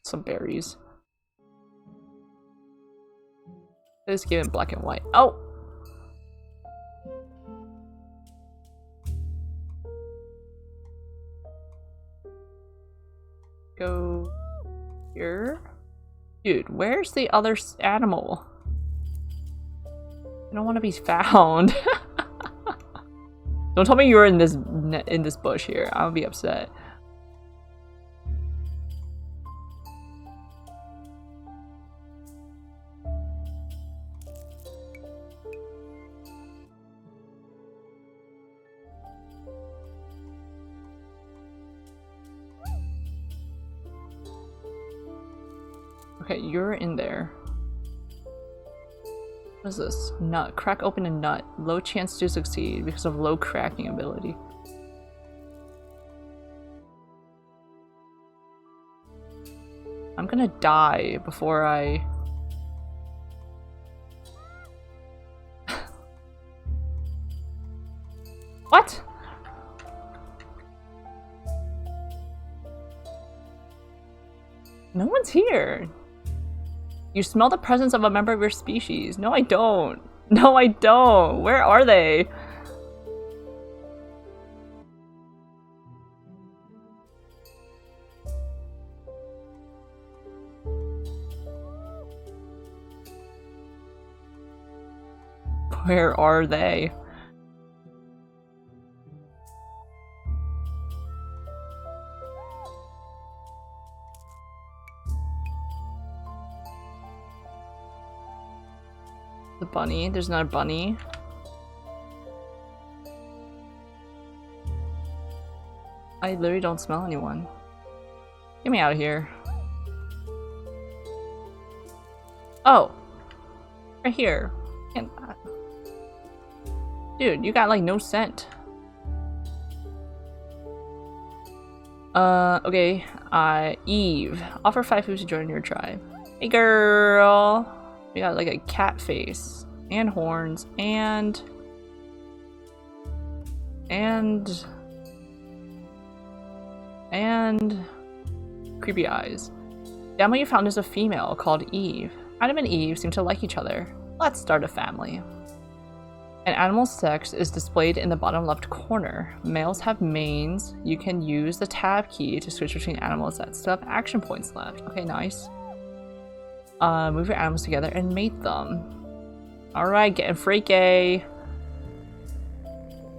Some berries. This game in black and white. Oh! Go here. Dude, where's the other animal? I don't want to be found. Don't tell me you're in this bush here. I'm gonna be upset. Okay, you're in there. What is this? Nut. Crack open a nut. Low chance to succeed because of low cracking ability. I'm gonna die before I... What? No one's here. You smell the presence of a member of your species. No, I don't. No, I don't. Where are they? Where are they? The bunny. There's not a bunny. I literally don't smell anyone. Get me out of here. Oh. Right here. Can't... Dude, you got like no scent. Okay. Eve. Offer 5 food to join your tribe. Hey girl. We got like a cat face. And horns. And creepy eyes. The animal you found is a female called Eve. Adam and Eve seem to like each other. Let's start a family. An animal's sex is displayed in the bottom left corner. Males have manes. You can use the tab key to switch between animals that still have action points left. Okay, nice. Move your animals together and mate them. Alright, getting freaky.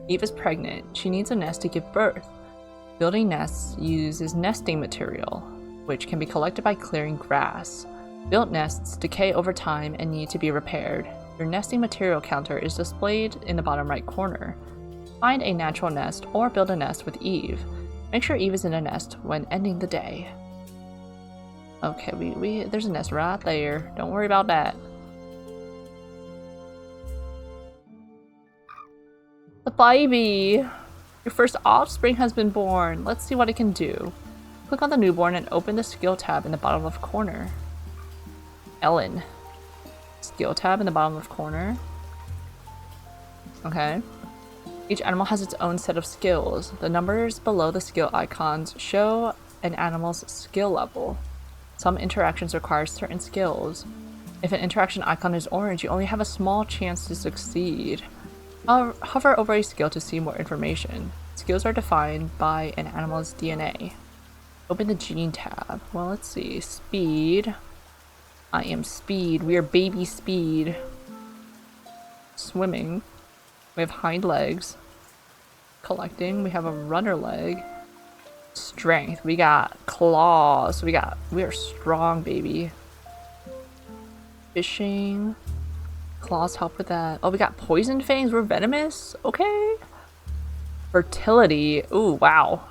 Eve is pregnant. She needs a nest to give birth. Building nests uses nesting material, which can be collected by clearing grass. Built nests decay over time and need to be repaired. Your nesting material counter is displayed in the bottom right corner. Find a natural nest or build a nest with Eve. Make sure Eve is in a nest when ending the day. Okay, there's a nest right there. Don't worry about that. The baby! Your first offspring has been born. Let's see what it can do. Click on the newborn and open the skill tab in the bottom left corner. Ellen. Skill tab in the bottom left corner. Okay. Each animal has its own set of skills. The numbers below the skill icons show an animal's skill level. Some interactions require certain skills. If an interaction icon is orange, you only have a small chance to succeed. Hover over a skill to see more information. Skills are defined by an animal's DNA. Open the gene tab. Well, let's see. Speed. I am Speed. We are baby Speed. Swimming. We have hind legs. Collecting. We have a runner leg. Strength. We got claws. We are strong, baby. Fishing. Claws help with that. Oh, we got poison fangs. We're venomous. Okay. Fertility. Ooh, wow.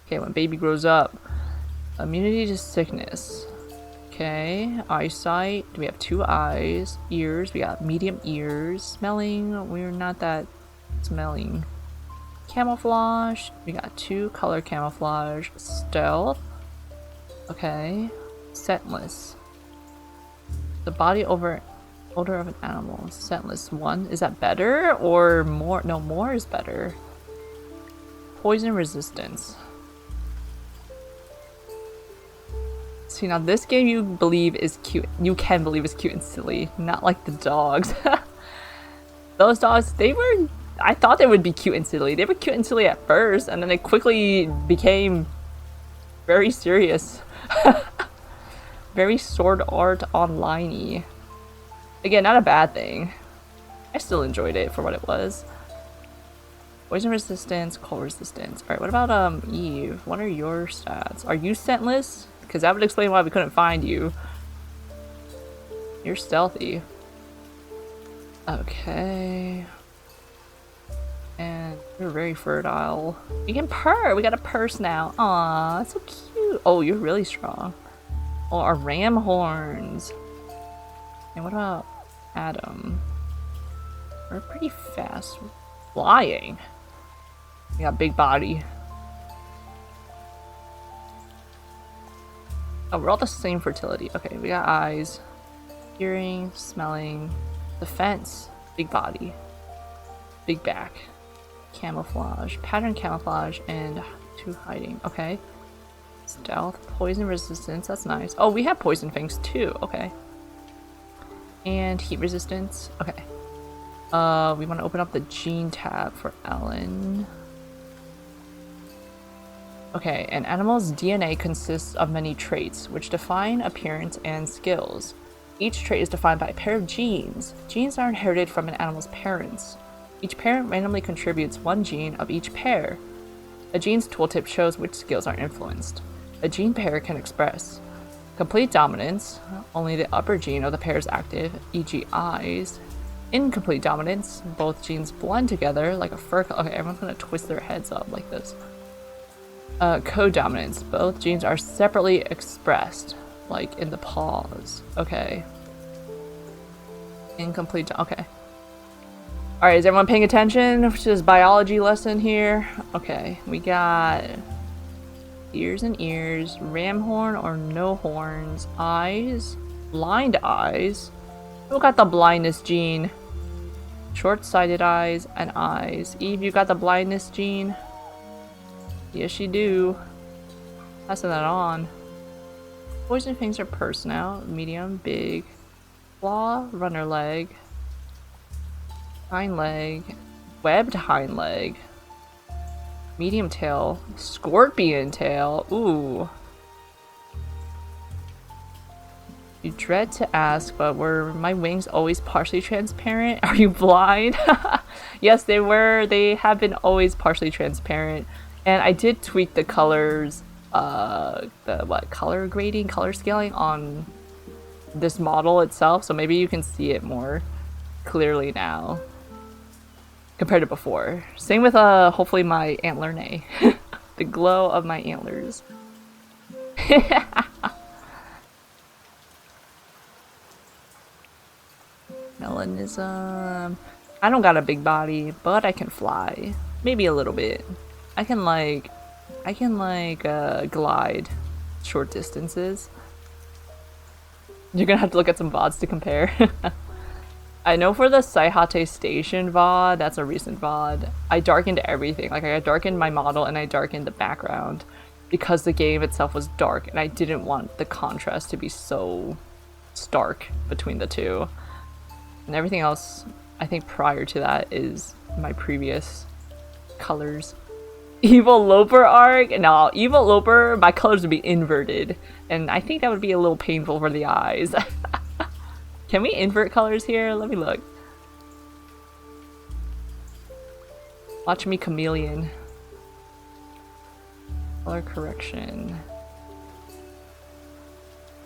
Okay, when baby grows up. Immunity to sickness. Okay, eyesight. We have 2 eyes. Ears. We got medium ears. Smelling. We're not that smelling. Camouflage. We got 2 color camouflage. Stealth. Okay. Scentless. The body odor of an animal. Scentless 1. Is that better or more? No, more is better. Poison resistance. See, now this game you believe is cute. You can believe is cute and silly. Not like the dogs. Those dogs, I thought they would be cute and silly. They were cute and silly at first, and then they quickly became very serious. Very Sword Art Online-y. Again, not a bad thing. I still enjoyed it for what it was. Poison resistance, cold resistance. Alright, what about Eve? What are your stats? Are you scentless? Because that would explain why we couldn't find you. You're stealthy. Okay. And you're very fertile. You can purr! We got a purse now. Aw, that's so cute. Oh, you're really strong. Oh, our ram horns. And what about Adam? We're pretty fast. Flying. We got big body. Oh, we're all the same fertility. Okay, we got eyes, hearing, smelling, defense, big body, big back, camouflage, pattern camouflage, and 2 hiding. Okay. Stealth, poison resistance, that's nice. Oh, we have poison fangs too. Okay. And heat resistance. Okay. We want to open up the gene tab for Ellen. Okay, an animal's DNA consists of many traits, which define appearance and skills. Each trait is defined by a pair of genes. Genes are inherited from an animal's parents. Each parent randomly contributes 1 gene of each pair. A gene's tooltip shows which skills are influenced. A gene pair can express complete dominance, only the upper gene of the pair is active, e.g. eyes. Incomplete dominance, both genes blend together like a fur. Okay, everyone's gonna twist their heads up like this. Codominance. Both genes are separately expressed, like in the paws. Okay. Incomplete. Okay. Alright, is everyone paying attention to this biology lesson here? Okay, we got ears and ears, ram horn or no horns, eyes, blind eyes. Who got the blindness gene? Short-sighted eyes and eyes. Eve, you got the blindness gene? Yes, you do. Passing that on. Poison fangs are purse now. Medium, big. Claw, runner leg. Hind leg. Webbed hind leg. Medium tail. Scorpion tail. Ooh. You dread to ask, but were my wings always partially transparent? Are you blind? Yes, they were. They have been always partially transparent. And I did tweak the colors, color grading, color scaling on this model itself, so maybe you can see it more clearly now compared to before. Same with hopefully my antler nay. The glow of my antlers. Melanism. I don't got a big body, but I can fly. Maybe a little bit. I can glide short distances. You're gonna have to look at some VODs to compare. I know for the Saihate Station VOD, that's a recent VOD, I darkened everything. Like, I darkened my model and I darkened the background because the game itself was dark and I didn't want the contrast to be so stark between the two. And everything else, I think prior to that, is my previous colors. Evil Loper arc? No, Evil Loper, my colors would be inverted. And I think that would be a little painful for the eyes. Can we invert colors here? Let me look. Watch me chameleon. Color correction.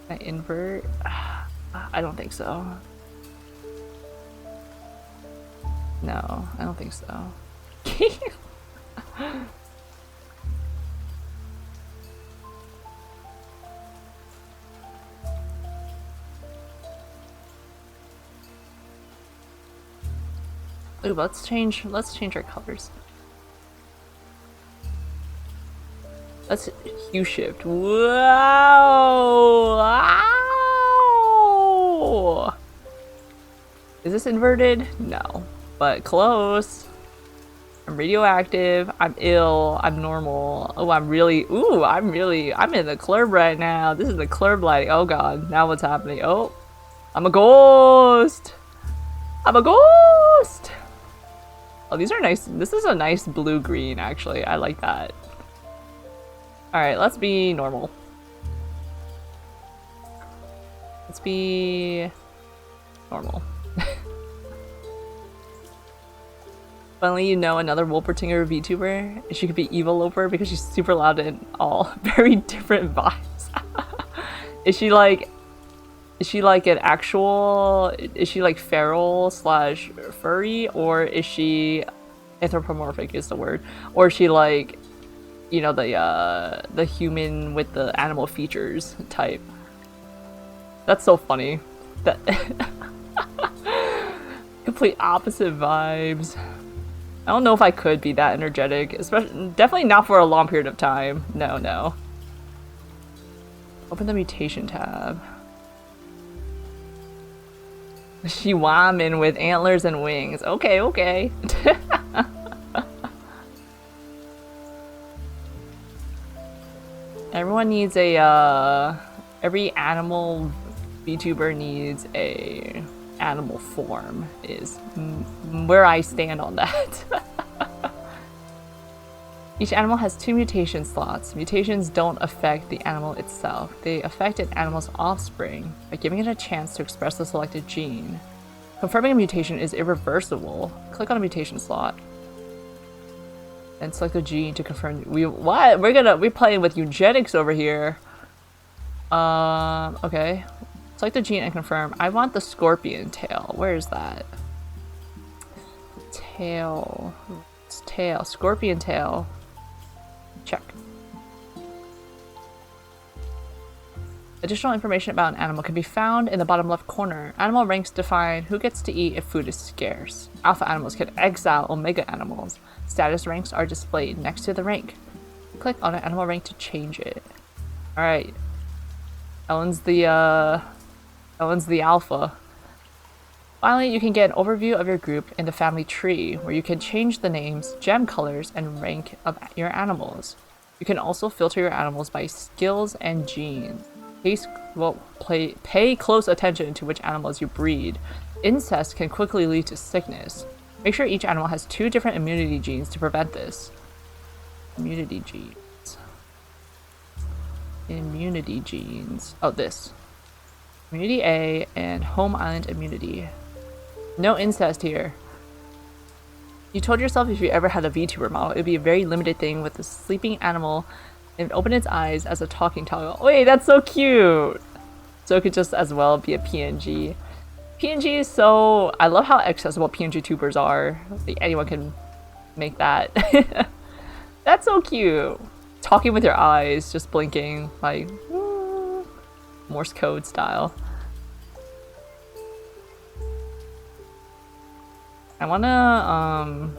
Can I invert? I don't think so. No, I don't think so. Ooh, let's change our colors. Let's hue shift. Wow! Wow! Is this inverted? No. But close. I'm radioactive. I'm ill. I'm normal. Oh, I'm in the club right now. This is the club lighting. Oh god. Now what's happening? Oh. I'm a ghost. I'm a ghost. Oh, these are nice. This is a nice blue-green, actually. I like that. Alright, let's be normal. Let's be normal. Finally, you know another Wolpertinger VTuber. She could be Evil Loper because she's super loud and all very different vibes. Is she like an actual? Is she like feral / furry, or is she anthropomorphic? Is the word? Or is she like, you know, the human with the animal features type? That's so funny. That complete opposite vibes. I don't know if I could be that energetic, especially definitely not for a long period of time. No. Open the mutation tab. Chihuahuan with antlers and wings. Okay. Everyone needs a every animal VTuber needs a animal form, is where I stand on that. Each animal has 2 mutation slots. Mutations don't affect the animal itself. They affect an animal's offspring by giving it a chance to express the selected gene. Confirming a mutation is irreversible. Click on a mutation slot and select a gene to confirm. We're playing with eugenics over here. Okay. Select the gene and confirm. I want the scorpion tail. Where is that? Tail. It's tail. Scorpion tail. Check. Additional information about an animal can be found in the bottom left corner. Animal ranks define who gets to eat if food is scarce. Alpha animals can exile omega animals. Status ranks are displayed next to the rank. Click on an animal rank to change it. Alright. Ellen's the alpha. Finally, you can get an overview of your group in the family tree, where you can change the names, gem colors, and rank of your animals. You can also filter your animals by skills and genes. Pay close attention to which animals you breed. Incest can quickly lead to sickness. Make sure each animal has 2 different immunity genes to prevent this. Immunity genes. Immunity genes. Oh, this. Immunity A and home island immunity. No incest here. You told yourself if you ever had a VTuber model, it would be a very limited thing with a sleeping animal and open its eyes as a talking toggle. Wait, that's so cute! So it could just as well be a PNG. PNG is so... I love how accessible PNG tubers are. Like, anyone can make that. That's so cute! Talking with your eyes, just blinking, like... Morse code style. I wanna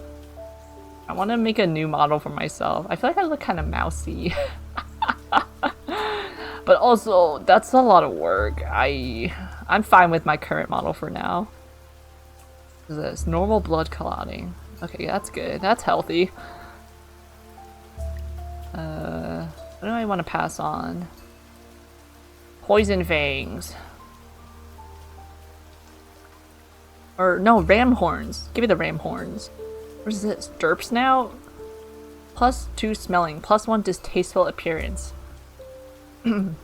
make a new model for myself. I feel like I look kind of mousy. But also, that's a lot of work. I'm fine with my current model for now. What is this? Normal blood clotting. Okay, that's good. That's healthy. What do I want to pass on? Poison fangs. Or no, ram horns. Give me the ram horns. What is this? Derp snout? +2 smelling, +1 distasteful appearance. There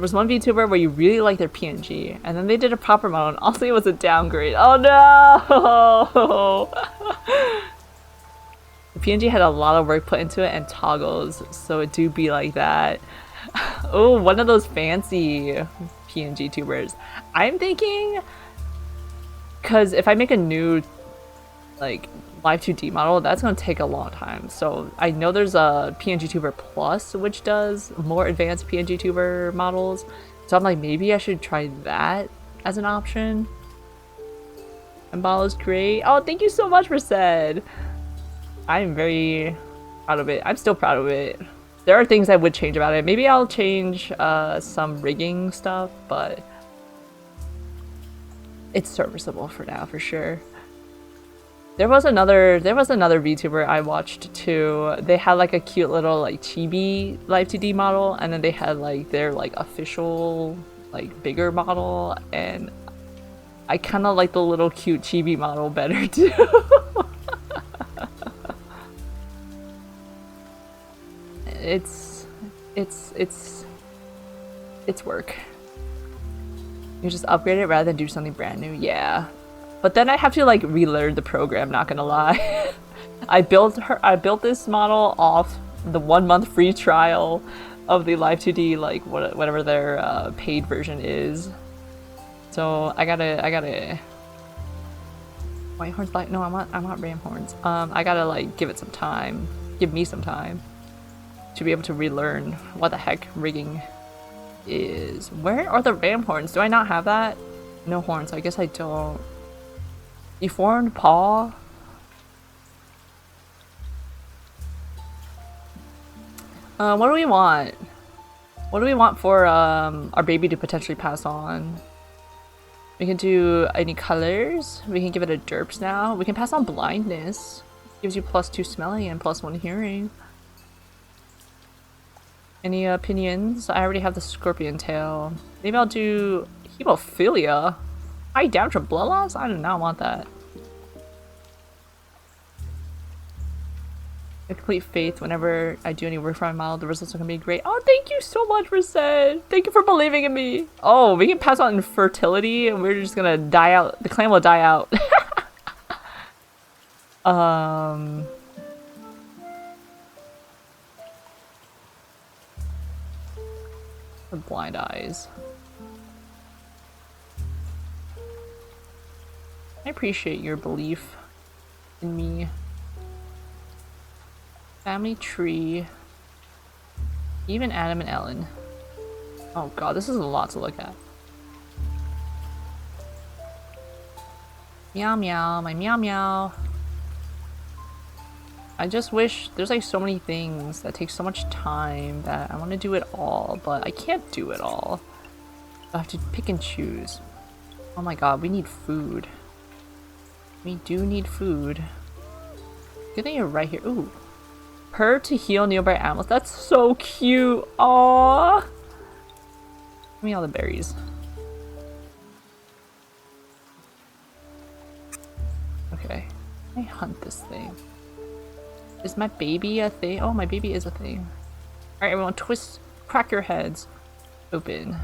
was one VTuber where you really liked their PNG, and then they did a proper model, and also it was a downgrade. Oh no! The PNG had a lot of work put into it and toggles, so it do be like that. Oh, one of those fancy PNG tubers. I'm thinking, because if I make a new like Live 2D model, that's gonna take a long time. So I know there's a PNG Tuber Plus which does more advanced PNG Tuber models. So I'm like, maybe I should try that as an option. And Balo's great. Oh, thank you so much for said. I'm very proud of it. I'm still proud of it. There are things I would change about it. Maybe I'll change some rigging stuff, but it's serviceable for now for sure. There was another VTuber I watched too. They had like a cute little like chibi Live 2D model, and then they had like their like official like bigger model, and I kind of like the little cute chibi model better too. It's work. You just upgrade it rather than do something brand new. Yeah. But then I have to like relearn the program, not gonna lie. I built this model off the 1-month free trial of the Live 2D, like whatever their paid version is. So I gotta white horns like no, I want ram horns. I gotta like give me some time to be able to relearn what the heck rigging is. Where are the ram horns? Do I not have that? No horns, I guess I don't. Deformed paw? What do we want? What do we want for our baby to potentially pass on? We can do any colors. We can give it a derps now. We can pass on blindness. Gives you +2 smelling and +1 hearing. Any opinions? I already have the scorpion tail. Maybe I'll do hemophilia. High damage from blood loss? I do not want that. I have complete faith whenever I do any work for my model, the results are gonna be great. Oh, thank you so much for said. Thank you for believing in me. Oh, we can pass on infertility and we're just gonna die out. The clan will die out. The blind eyes. I appreciate your belief in me. Family tree. Even Adam and Ellen. Oh god, this is a lot to look at. Meow meow, my meow meow. I just wish there's like so many things that take so much time that I want to do it all, but I can't do it all. I have to pick and choose. Oh my god, we need food. We do need food. Good thing you're right here. Ooh. Purr to heal nearby animals. That's so cute. Aww. Give me all the berries. Okay. I hunt this thing. Is my baby a thing? Oh, my baby is a thing. Alright, everyone, twist, crack your heads open.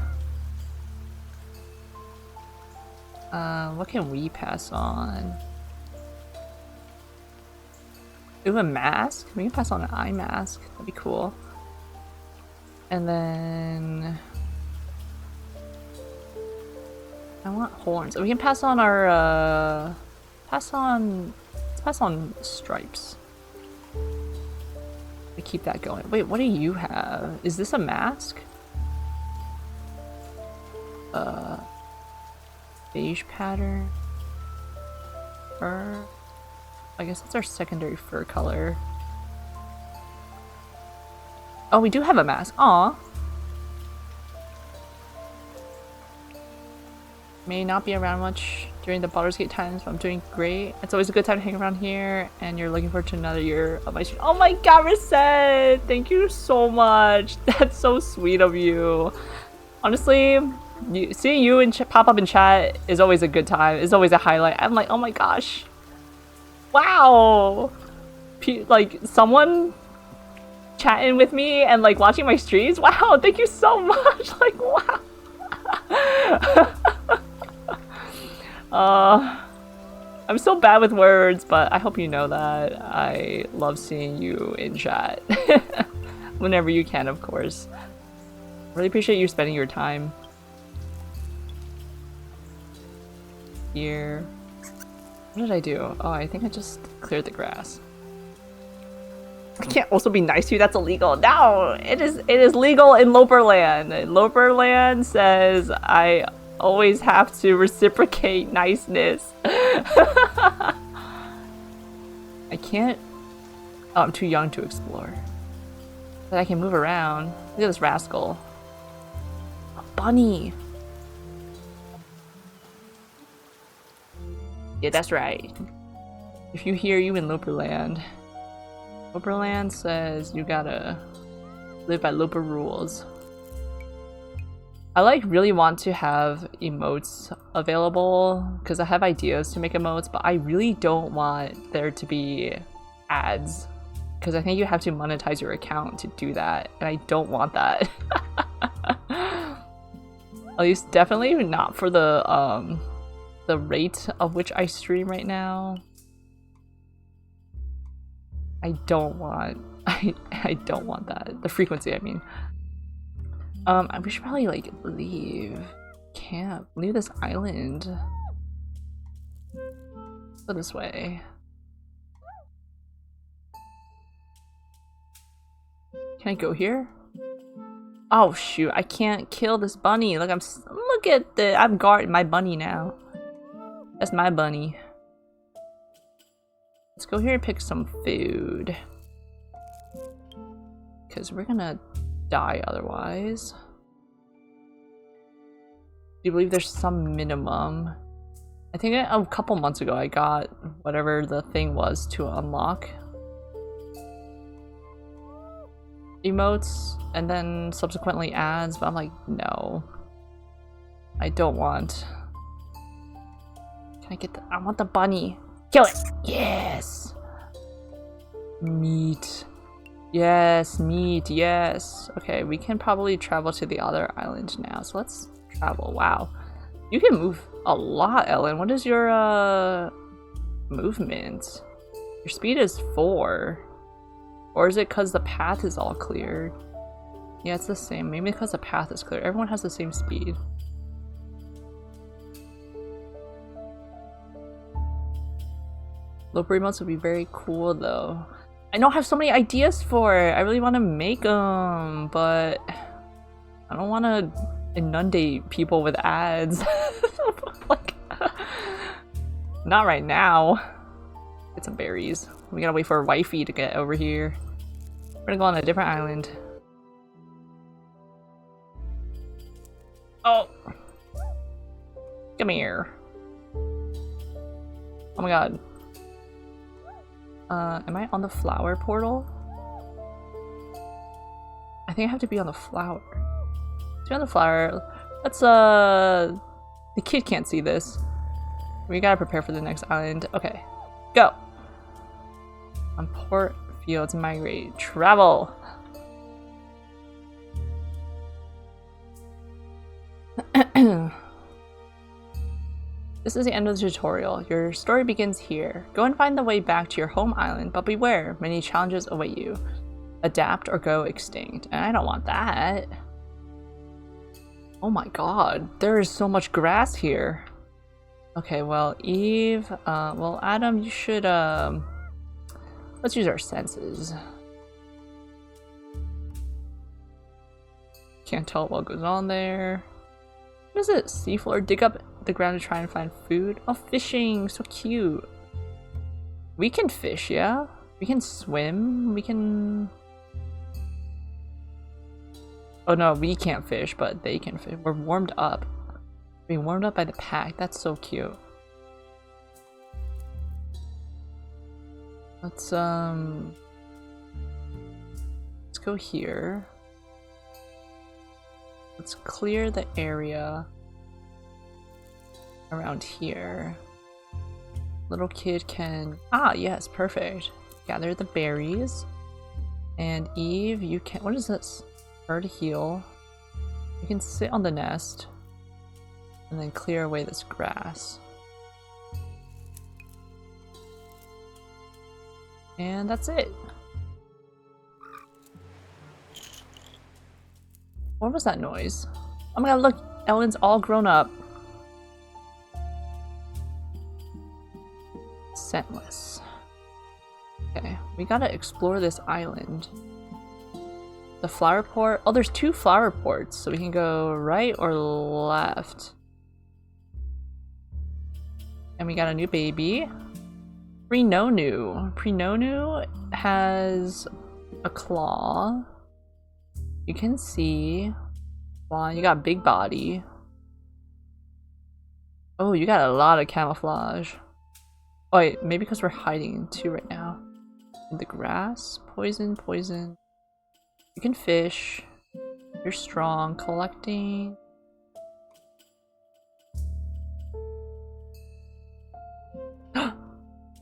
What can we pass on? Ooh, a mask? We can pass on an eye mask. That'd be cool. And then... I want horns. We can pass on our, let's pass on stripes. To keep that going. Wait, what do you have? Is this a mask? Beige pattern. Fur. I guess that's our secondary fur color. Oh, we do have a mask. Aw. May not be around much during the Baldur's Gate times, but I'm doing great. It's always a good time to hang around here, and you're looking forward to another year of my stream. Oh my god, Reset! Thank you so much. That's so sweet of you. Honestly, seeing you pop up in chat is always a good time. It's always a highlight. I'm like, oh my gosh. Wow! Like, someone chatting with me and like watching my streams? Wow, thank you so much! Like, wow! I'm so bad with words, but I hope you know that I love seeing you in chat. Whenever you can, of course. Really appreciate you spending your time here. What did I do? Oh, I think I just cleared the grass. I can't also be nice to you, that's illegal. No! It is legal in Loperland. Loperland says I always have to reciprocate niceness. I can't... Oh, I'm too young to explore. But I can move around. Look at this rascal. A bunny! Yeah, that's right. If you hear you in Loperland. Loperland says you gotta live by Loper rules. I like really want to have emotes available because I have ideas to make emotes, but I really don't want there to be ads because I think you have to monetize your account to do that, and I don't want that. At least definitely not for the rate of which I stream right now. I don't want that. The frequency, I mean. We should probably like leave camp. Leave this island. Go this way. Can I go here? Oh shoot, I can't kill this bunny. Look, look at I'm guarding my bunny now. That's my bunny. Let's go here and pick some food. Because we're gonna die otherwise. Do you believe there's some minimum? I think a couple months ago I got whatever the thing was to unlock emotes and then subsequently ads, but I'm like, no. I don't want. Can I get I want the bunny. Kill it! Yes! Meat. Yes, meat, yes. Okay, we can probably travel to the other island now, so let's travel. Wow. You can move a lot, Ellen. What is your, movement? Your speed is 4. Or is it because the path is all cleared? Yeah, it's the same. Maybe because the path is clear. Everyone has the same speed. Loper emotes would be very cool, though. I don't have so many ideas for it. I really want to make them, but I don't want to inundate people with ads. Like, not right now. Get some berries. We gotta wait for wifey to get over here. We're gonna go on a different island. Oh! Come here. Oh my god. Am I on the flower portal? I think I have to be on the flower. To be on the flower, let's, the kid can't see this. We gotta prepare for the next island. Okay, go! On port fields migrate. Travel! This is the end of the tutorial. Your story begins here. Go and find the way back to your home island, but beware, many challenges await you. Adapt or go extinct. And I don't want that. Oh my god, there is so much grass here. Okay, well, Eve, well, Adam, you should, let's use our senses. Can't tell what goes on there. What is it? Seafloor? Dig up the ground to try and find food? Oh, fishing! So cute! We can fish, yeah? We can swim, we can... Oh no, we can't fish, but they can fish. We're warmed up. Being warmed up by the pack. That's so cute. Let's go here. Let's clear the area around here. Little kid can... Ah, yes, perfect. Gather the berries. And Eve, you can... What is this? Bird heal. You can sit on the nest. And then clear away this grass. And that's it. What was that noise? Oh my god, look! Ellen's all grown up. Scentless. Okay, we gotta explore this island. The flower port. Oh, there's 2 flower ports, so we can go right or left. And we got a new baby. Prenonu. Prenonu has a claw. You can see. Wow, you got big body. Oh, you got a lot of camouflage. Oh wait, maybe because we're hiding too right now. In the grass. Poison, poison. You can fish. You're strong. Collecting.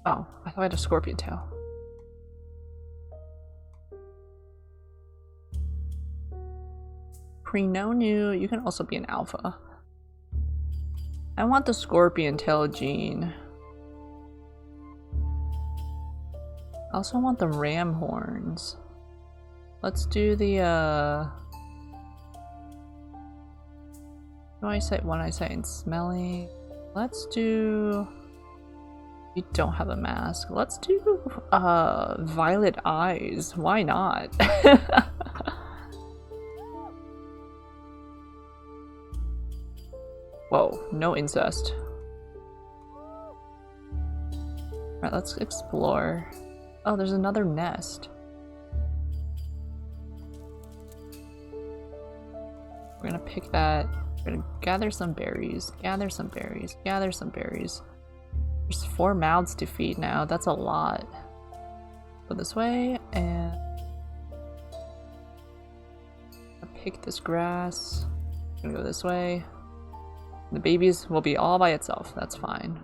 Oh, I thought I had a scorpion tail. Prenonu, you can also be an alpha. I want the scorpion tail gene. I also want the ram horns. Let's do the no eyesight, one eyesight, and smelling. Let's do... You don't have a mask. Let's do violet eyes. Why not? Whoa, no incest. Alright, let's explore. Oh, there's another nest. We're gonna pick that. We're gonna gather some berries. Gather some berries. Gather some berries. There's 4 mouths to feed now. That's a lot. Go this way and I'll pick this grass. I'm gonna go this way. The babies will be all by itself. That's fine.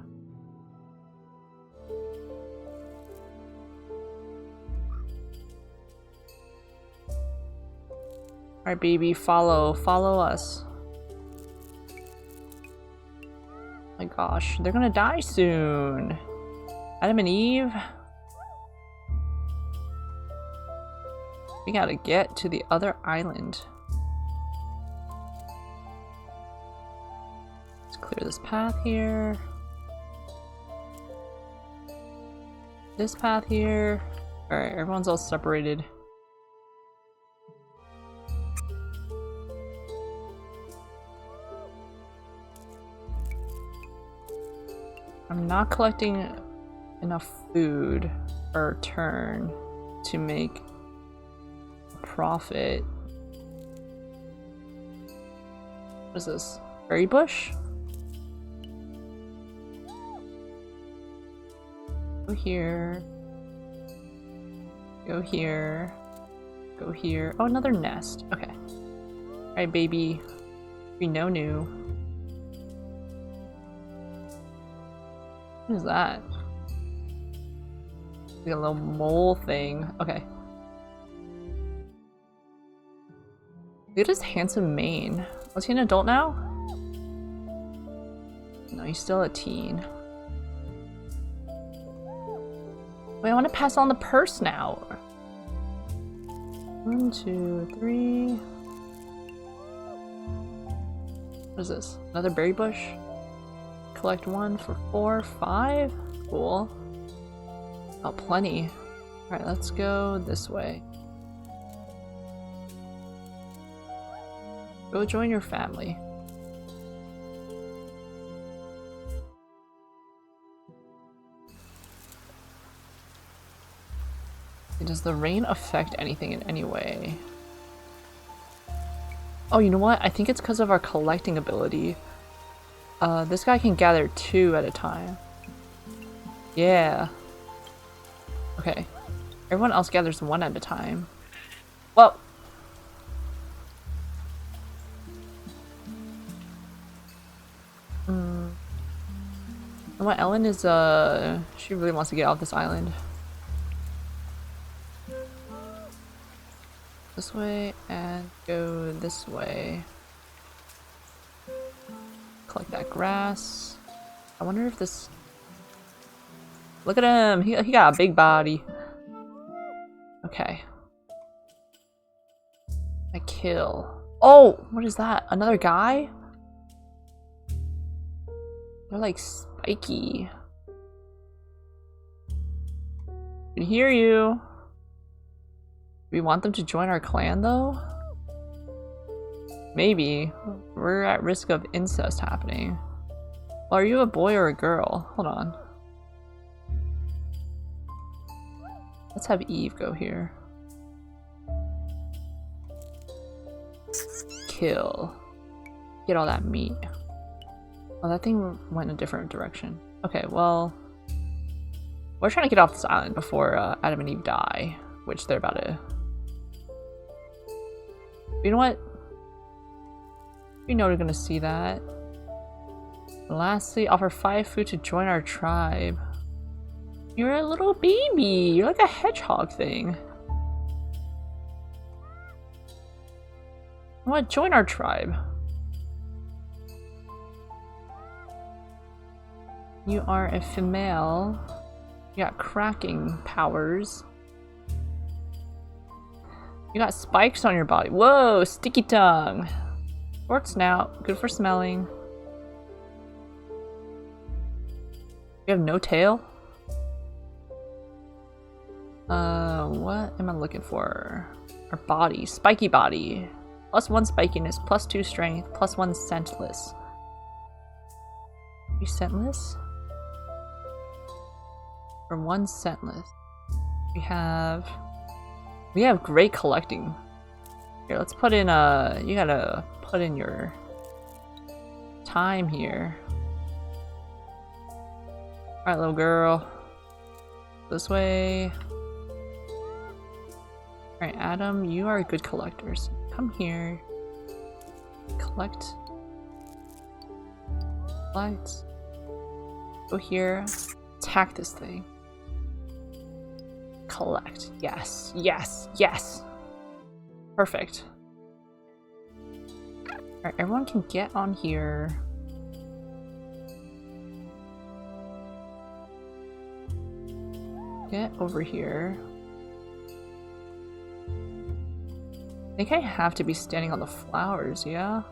Alright, baby, follow us. My gosh, they're gonna die soon. Adam and Eve. We gotta get to the other island. Let's clear this path here. This path here. Alright, everyone's all separated. I'm not collecting enough food per turn to make a profit. What is this? Berry bush? Go here. Go here. Go here. Oh, another nest. Okay. Alright, baby. Prenonu. What is that? Like a little mole thing. Okay. Look at his handsome mane. Was he an adult now? No, he's still a teen. Wait, I want to pass on the purse now. 1, 2, 3. What is this? Another berry bush? Collect 1 for 4, 5? Cool. Oh, plenty. Alright, let's go this way. Go join your family. Does the rain affect anything in any way? Oh, you know what? I think it's because of our collecting ability. This guy can gather 2 at a time. Yeah. Okay. Everyone else gathers 1 at a time. Well. You know what? Ellen is, she really wants to get off this island. This way and go this way. Collect that grass. I wonder if this... Look at him! He got a big body. Okay. I kill. Oh! What is that? Another guy? They're like spiky. I can hear you. Do we want them to join our clan though? Maybe. We're at risk of incest happening. Well, are you a boy or a girl? Hold on. Let's have Eve go here. Kill. Get all that meat. Oh, that thing went in a different direction. Okay, well... We're trying to get off this island before Adam and Eve die. Which they're about to... You know what? We know they're gonna see that. Lastly, offer 5 food to join our tribe. You're a little baby. You're like a hedgehog thing. You want to join our tribe? You are a female. You got cracking powers. You got spikes on your body. Whoa, sticky tongue. Short snout, good for smelling. You have no tail? What am I looking for? Our body, spiky body. +1 spikiness, +2 strength, +1 scentless. Are you scentless? For 1 scentless. We have great collecting. Here, let's put in you gotta put in your time here. Alright, little girl. This way. Alright, Adam, you are good collectors. Come here. Collect. Collect. Go here. Attack this thing. Collect. Yes. Yes. Yes. Perfect. Alright, everyone can get on here. Get over here. I think I have to be standing on the flowers, yeah?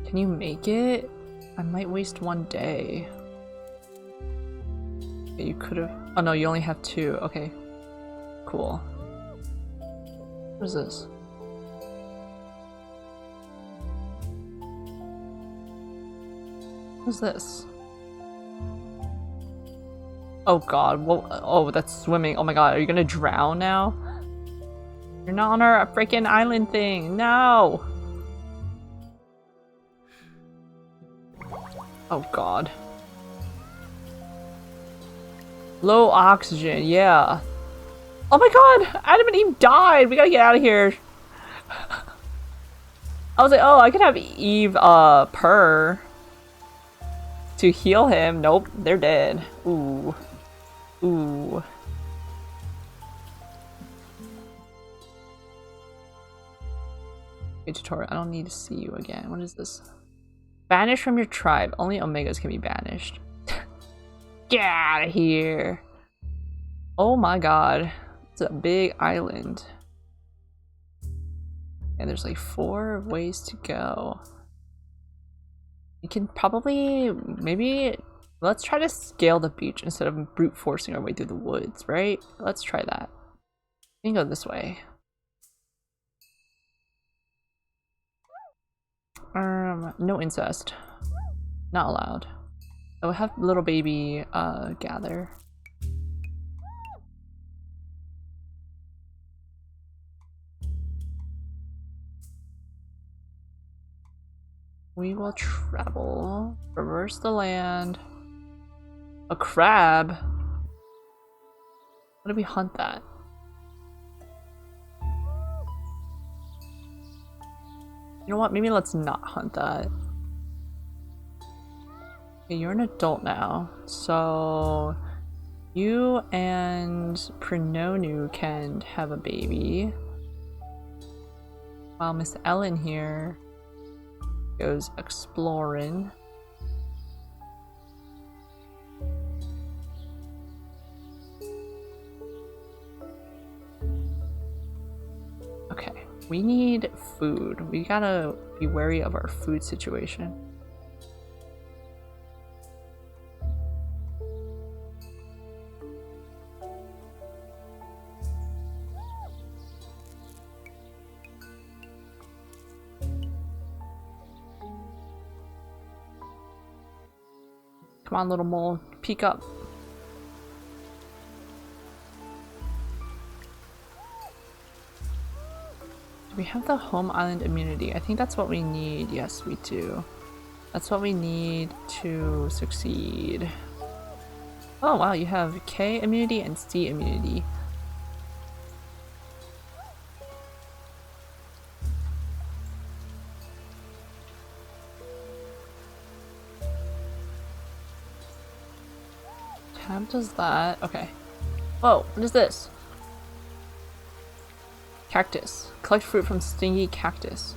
Can you make it? I might waste 1 day. Okay, you could have... Oh no, you only have 2. Okay. Cool. What is this? What's this? Oh god, well, oh, that's swimming. Oh my god, are you gonna drown now? You're not on our freaking island thing. No! Oh god. Low oxygen, yeah. Oh my god! Adam and Eve died! We gotta get out of here. I was like, oh, I could have Eve, purr. To heal him. Nope, they're dead. Ooh. Ooh. Okay, tutorial. I don't need to see you again. What is this? Banish from your tribe. Only Omegas can be banished. Get out of here. Oh my god. It's a big island. And there's like 4 ways to go. We can probably, maybe, let's try to scale the beach instead of brute forcing our way through the woods, right? Let's try that. We can go this way. No incest. Not allowed. I will have little baby gather. We will travel. Reverse the land. A crab? How do we hunt that? You know what? Maybe let's not hunt that. Okay, you're an adult now. So you and Prenonu can have a baby. While Miss Ellen here goes exploring. Okay, we need food. We gotta be wary of our food situation. Come on, little mole, peek up. Do we have the home island immunity? I think that's what we need. Yes, we do. That's what we need to succeed. Oh wow, you have K immunity and C immunity. Tab does that. Okay. Whoa, what is this? Cactus. Collect fruit from stingy cactus.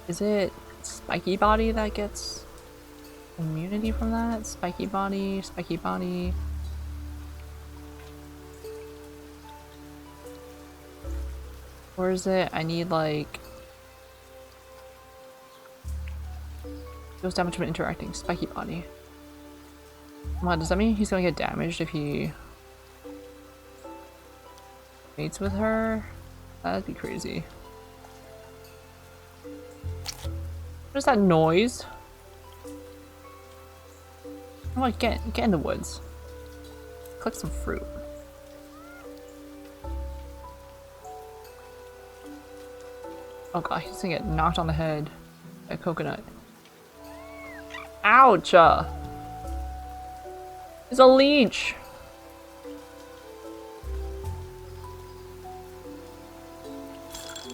Is it spiky body that gets immunity from that? Spiky body, spiky body. Or is it I need like deals damage when interacting. Spiky body. Come on, does that mean he's gonna get damaged if he mates with her? That'd be crazy. What is that noise? Come on, get in the woods. Collect some fruit. Oh god, he's gonna get knocked on the head by a coconut. Ouch! It's a leech!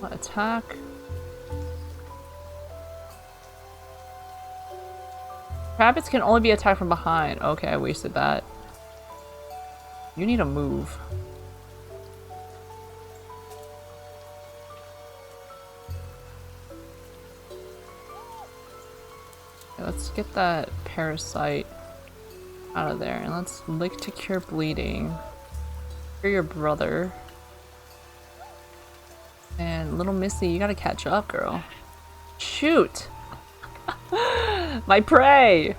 What, attack? Rabbits can only be attacked from behind. Okay, I wasted that. You need to move. Okay, let's get that parasite out of there, and let's lick to cure bleeding. Cure your brother. And little Missy, you gotta catch up, girl. Shoot! My prey!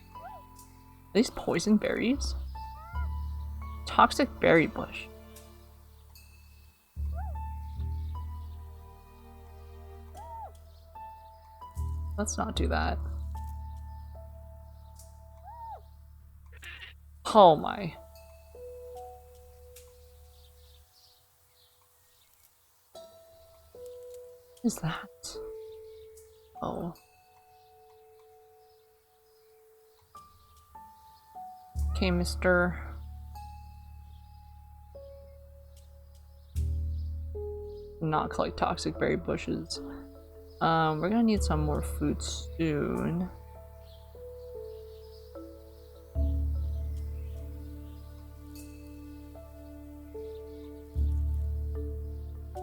Are these poison berries? Toxic berry bush. Let's not do that. Oh my. What is that? Oh. Okay, mister. not collect toxic berry bushes. We're gonna need some more food soon.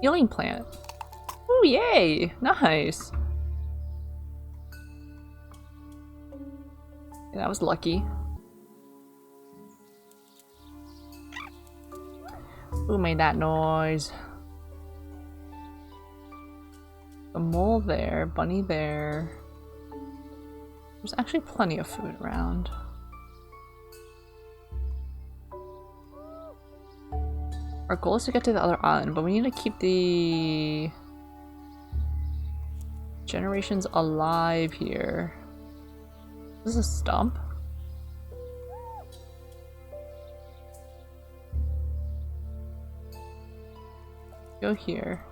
Healing plant. Oh, yay! Nice! Yeah, that was lucky. Who made that noise? A mole there, bunny there. There's actually plenty of food around. Our goal is to get to the other island, but we need to keep the generations alive here. Is this a stump? Go here.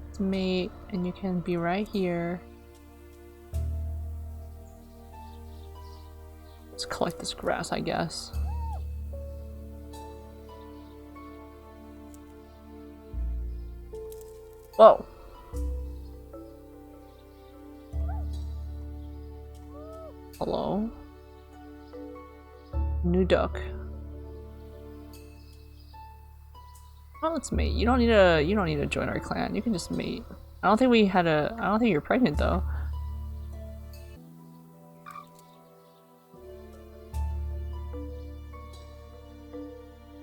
Let's mate, and you can be right here. Let's collect this grass, I guess. Whoa. Hello? New duck. Well, let's mate. You don't need to join our clan. You can just mate. I don't think you're pregnant though.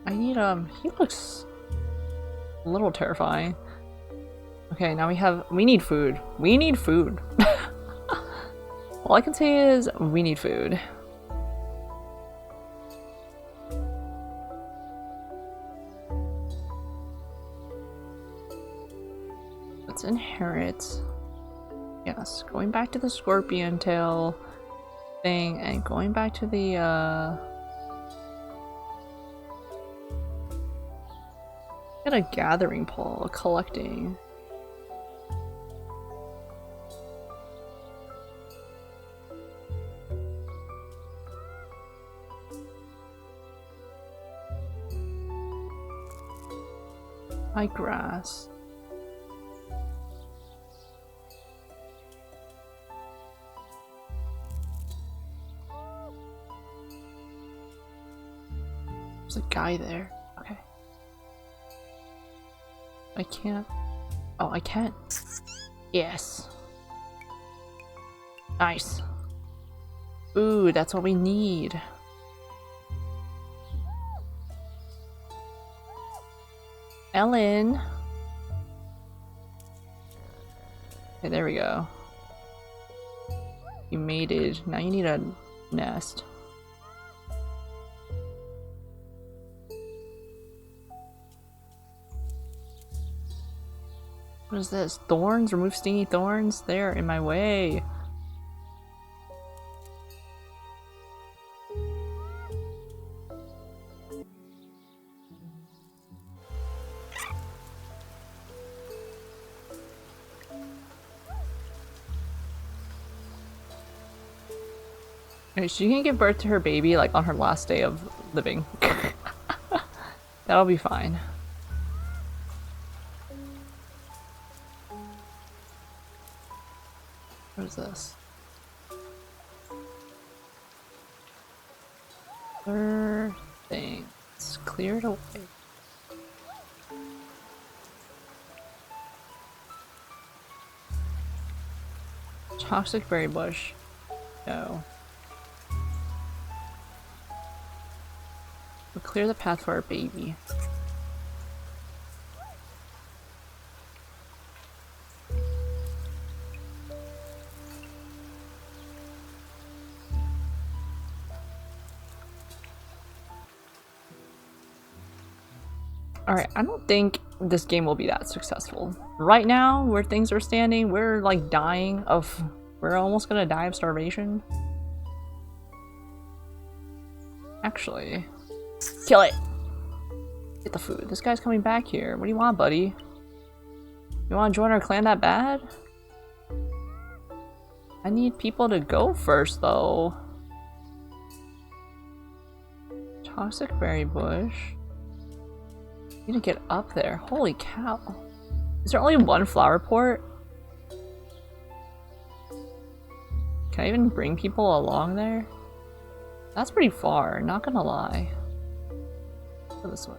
I need he looks a little terrifying. Okay, now we need food. We need food. All I can say is we need food. Let's inherit. Yes, going back to the scorpion tail thing and going back to the get a gathering pole, collecting. High grass. There's a guy there. Okay. I can't. Oh, I can. Yes. Nice. Ooh, that's what we need. Ellen. Okay, there we go. You mated. Now you need a nest. What is this? Thorns? Remove stingy thorns? They're in my way. Okay, she can give birth to her baby like on her last day of living. That'll be fine. What is this? Other things cleared away. Toxic berry bush. No. We'll clear the path for our baby. Alright, I don't think this game will be that successful. Right now, where things are standing, we're like dying of... We're almost gonna die of starvation. Actually... Kill it! Get the food. This guy's coming back here. What do you want, buddy? You wanna join our clan that bad? I need people to go first, though. Toxic berry bush. Need to get up there. Holy cow. Is there only one flower port? Can I even bring people along there? That's pretty far, not gonna lie. Go this way.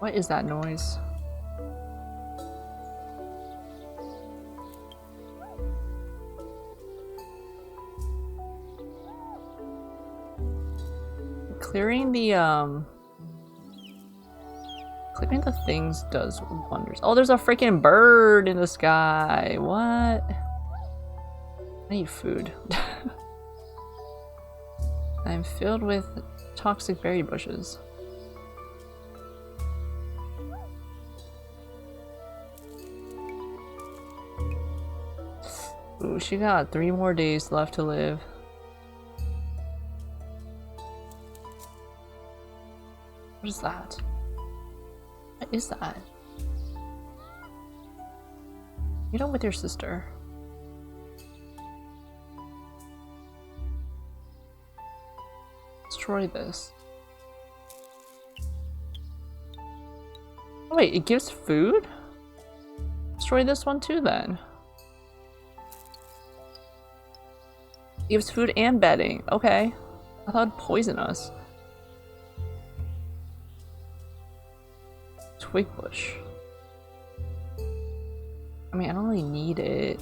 What is that noise? Clearing the things does wonders. Oh, there's a freaking bird in the sky. What? I need food. I'm filled with toxic berry bushes. Ooh, she got 3 more days left to live. What is that? What is that? Meet up with your sister. Destroy this. Oh, wait, it gives food? Destroy this one too then. It gives food and bedding. Okay. I thought it'd poison us. Twig bush. I mean, I don't really need it.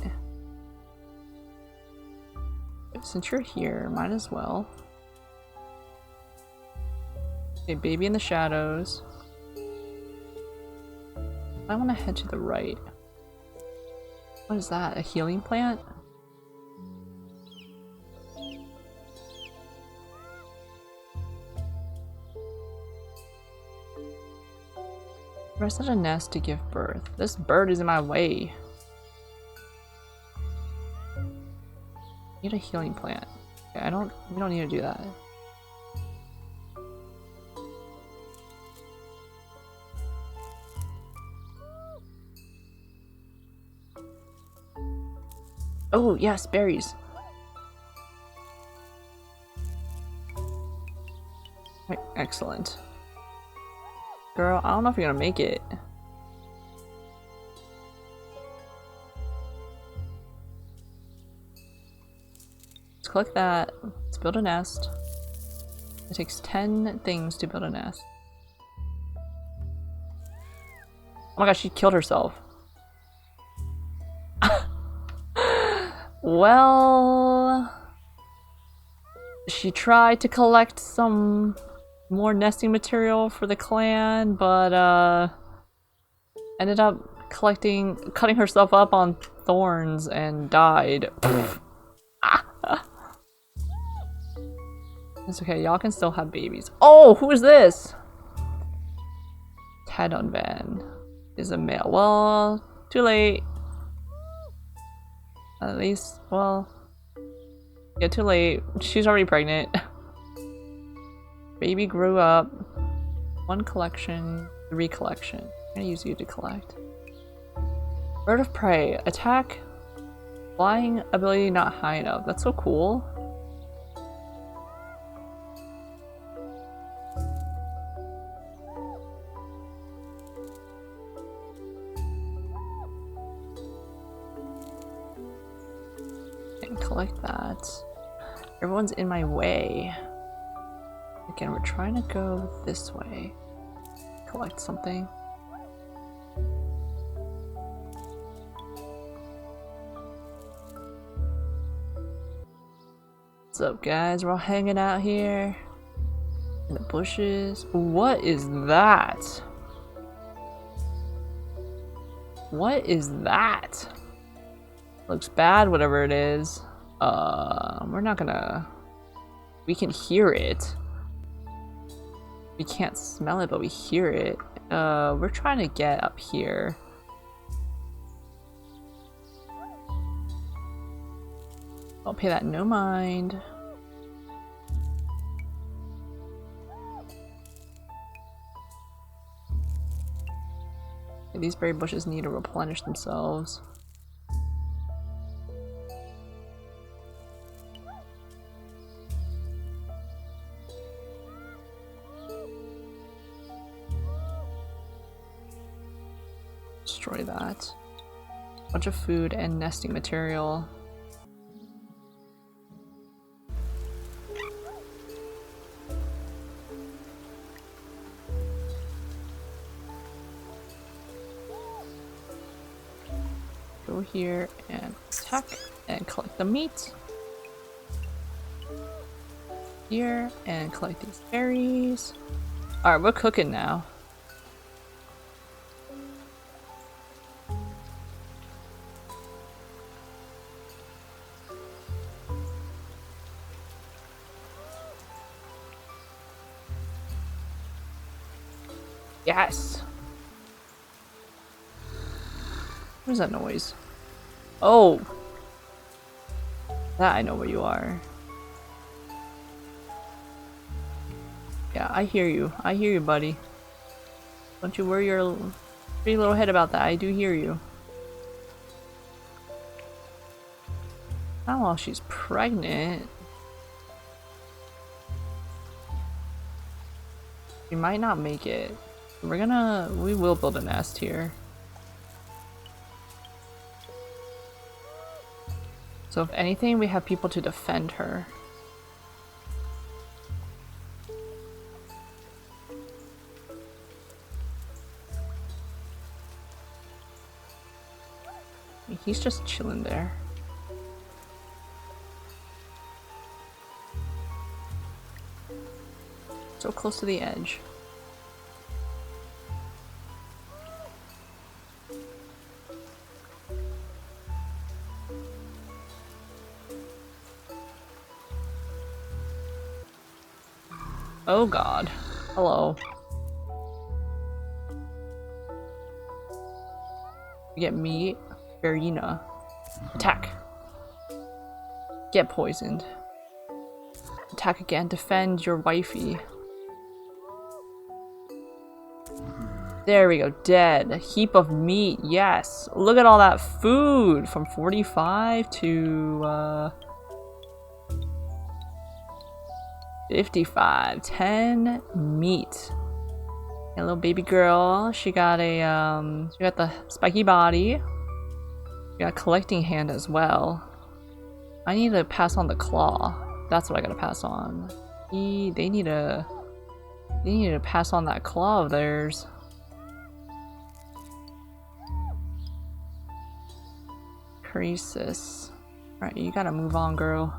Since you're here, might as well. Okay, baby in the shadows. I want to head to the right. What is that? A healing plant? Rest at a nest to give birth. This bird is in my way. Need a healing plant. Okay, we don't need to do that. Oh, yes, berries. Right, excellent. Girl, I don't know if you're gonna make it. Let's collect that. Let's build a nest. It takes 10 things to build a nest. Oh my gosh, she killed herself. Well, she tried to collect some more nesting material for the clan, but ended up cutting herself up on thorns and died. It's okay, y'all can still have babies. Oh, who is this? Tadonvan is a male. Well, too late. At least, well, yeah, too late. She's already pregnant. Baby grew up. 1 collection, 3 collection. I'm gonna use you to collect. Bird of prey. Attack. Flying ability not high enough. That's so cool. And collect that. Everyone's in my way. Again, we're trying to go this way. Collect something. What's up, guys? We're all hanging out here in the bushes. What is that? What is that? Looks bad, whatever it is. We're not gonna... We can hear it. We can't smell it, but we hear it. We're trying to get up here. I'll pay that no mind. Okay, these berry bushes need to replenish themselves. Destroy that. Bunch of food and nesting material. Go here and attack and collect the meat. Here and collect these berries. Alright, we're cooking now. Yes! What is that noise? Oh! That I know where you are. Yeah, I hear you. I hear you, buddy. Don't you worry your pretty little head about that. I do hear you. Not while she's pregnant. She might not make it. We will build a nest here. So if anything, we have people to defend her. He's just chilling there. So close to the edge. Oh god. Hello. We get meat. Farina. Attack. Get poisoned. Attack again. Defend your wifey. There we go. Dead. A heap of meat. Yes. Look at all that food. From 45 to 55. 10 meat. A little baby girl. She got a she got the spiky body. She got a collecting hand as well. I need to pass on the claw. That's what I gotta pass on. They need to pass on that claw of theirs. Crisis. Alright, you gotta move on, girl.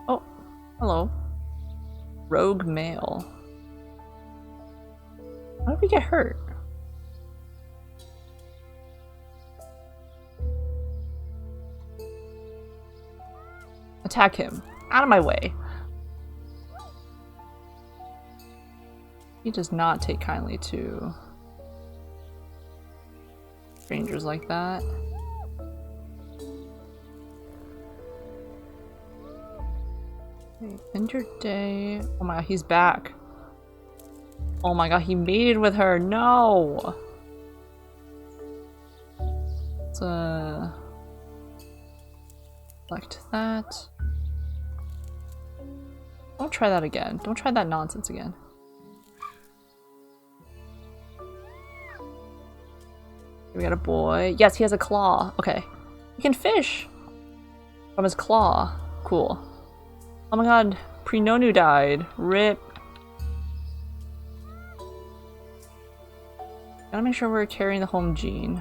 Oh, hello. Rogue male. How did we get hurt? Attack him. Out of my way. He does not take kindly to strangers like that. Okay, end your day. Oh my god, he's back. Oh my god, he mated with her. No! Let's select that. Don't try that again. Don't try that nonsense again. We got a boy. Yes, he has a claw. Okay. He can fish from his claw. Cool. Oh my god. Prenonu died. RIP. Gotta make sure we're carrying the home gene.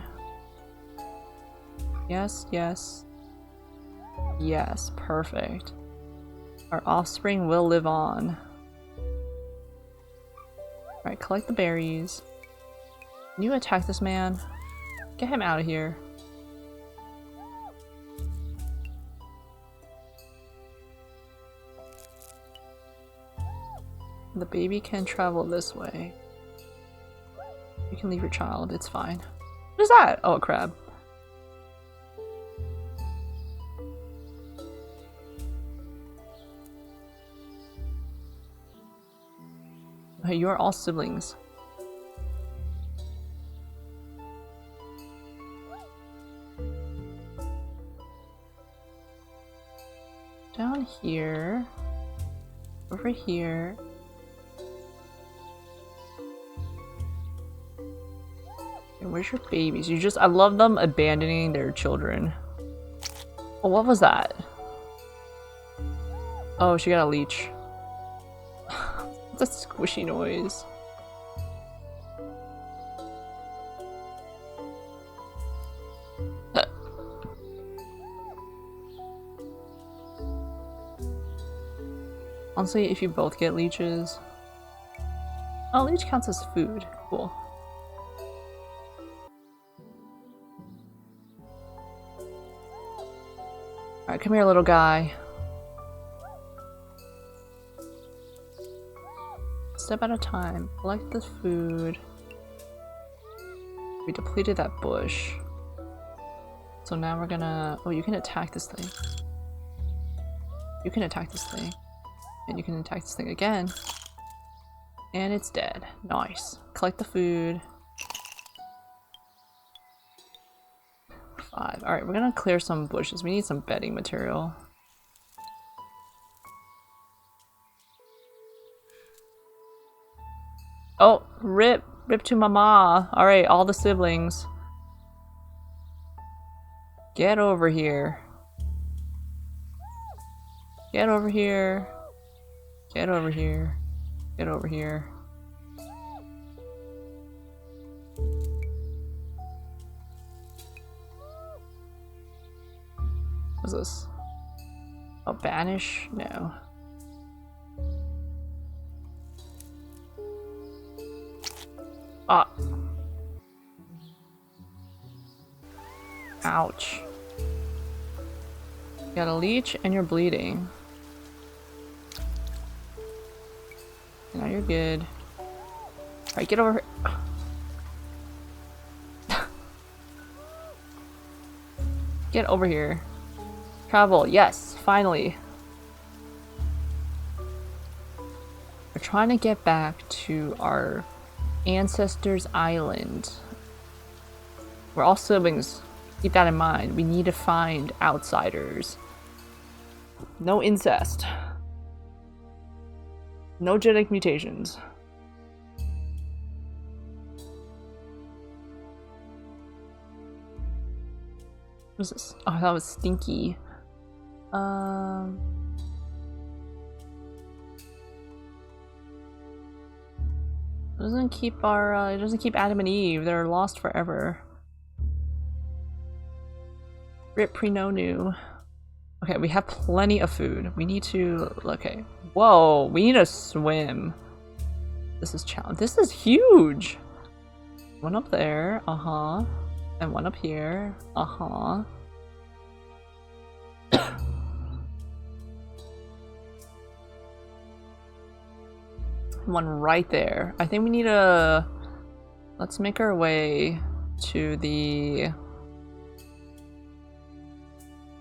Yes, yes. Yes, perfect. Our offspring will live on. Alright, collect the berries. Can you attack this man? Get him out of here. The baby can travel this way. You can leave your child, it's fine. What is that? Oh, a crab. You are all siblings. here. Over here. And where's your babies? I love them abandoning their children. Oh, what was that? Oh, she got a leech. That's a squishy noise. Honestly, if you both get leeches... Oh, leech counts as food. Cool. Alright, come here, little guy. Step at a time. Collect the food. We depleted that bush. So now we're gonna... Oh, you can attack this thing. You can attack this thing. And you can attack this thing again. And it's dead. Nice. Collect the food. 5. Alright, we're gonna clear some bushes. We need some bedding material. Oh, rip! Rip to mama! Alright, all the siblings. Get over here. Get over here. Get over here. Get over here. What's this? Oh, banish? No. Ah. Ouch. You got a leech and you're bleeding. Now you're good. Alright, get over here. Get over here. Travel, yes, finally. We're trying to get back to our ancestors' island. We're all siblings. Keep that in mind. We need to find outsiders. No incest. No genetic mutations. What is this? Oh, that was stinky. It doesn't keep our, it doesn't keep Adam and Eve. They're lost forever. Rip Prenonu. Okay, we have plenty of food. We need to, okay. Whoa, we need to swim. This is challenge. This is huge. One up there, uh-huh. And one up here, uh-huh. One right there. I think we need to... Let's make our way to the...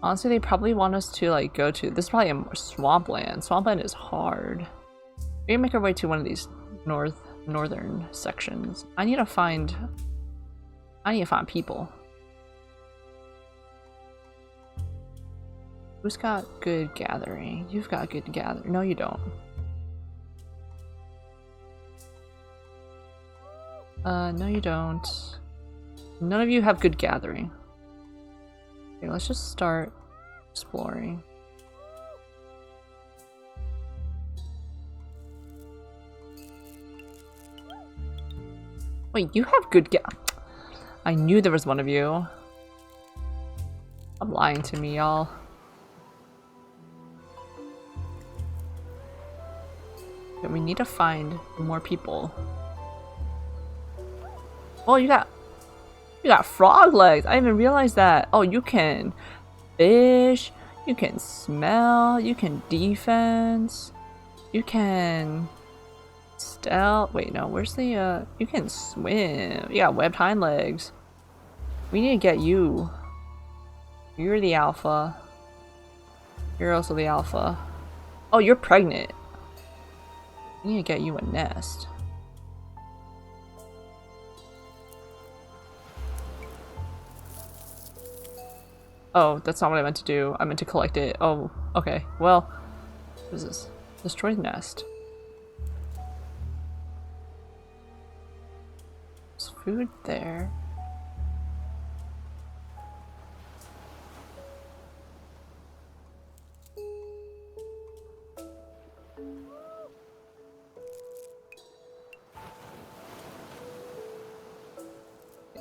Honestly, they probably want us to like go to... This is probably a swampland. Swampland is hard. We're gonna make our way to one of these northern sections. I need to find people. Who's got good gathering? You've got good gathering. No, you don't. No you don't. None of you have good gathering. Okay, let's just start exploring. Wait, you have good I knew there was one of you. I'm lying to me, y'all. Okay, we need to find more people. Oh, you got frog legs. I didn't even realized that. Oh, you can fish, you can smell, you can defense, you can stealth. Wait, no, where's the you can swim. You got webbed hind legs. We need to get you. You're the alpha. You're also the alpha. Oh, you're pregnant. We need to get you a nest. Oh, that's not what I meant to do. I meant to collect it. Oh, Okay, well, what is this? Destroy the nest. There's food there.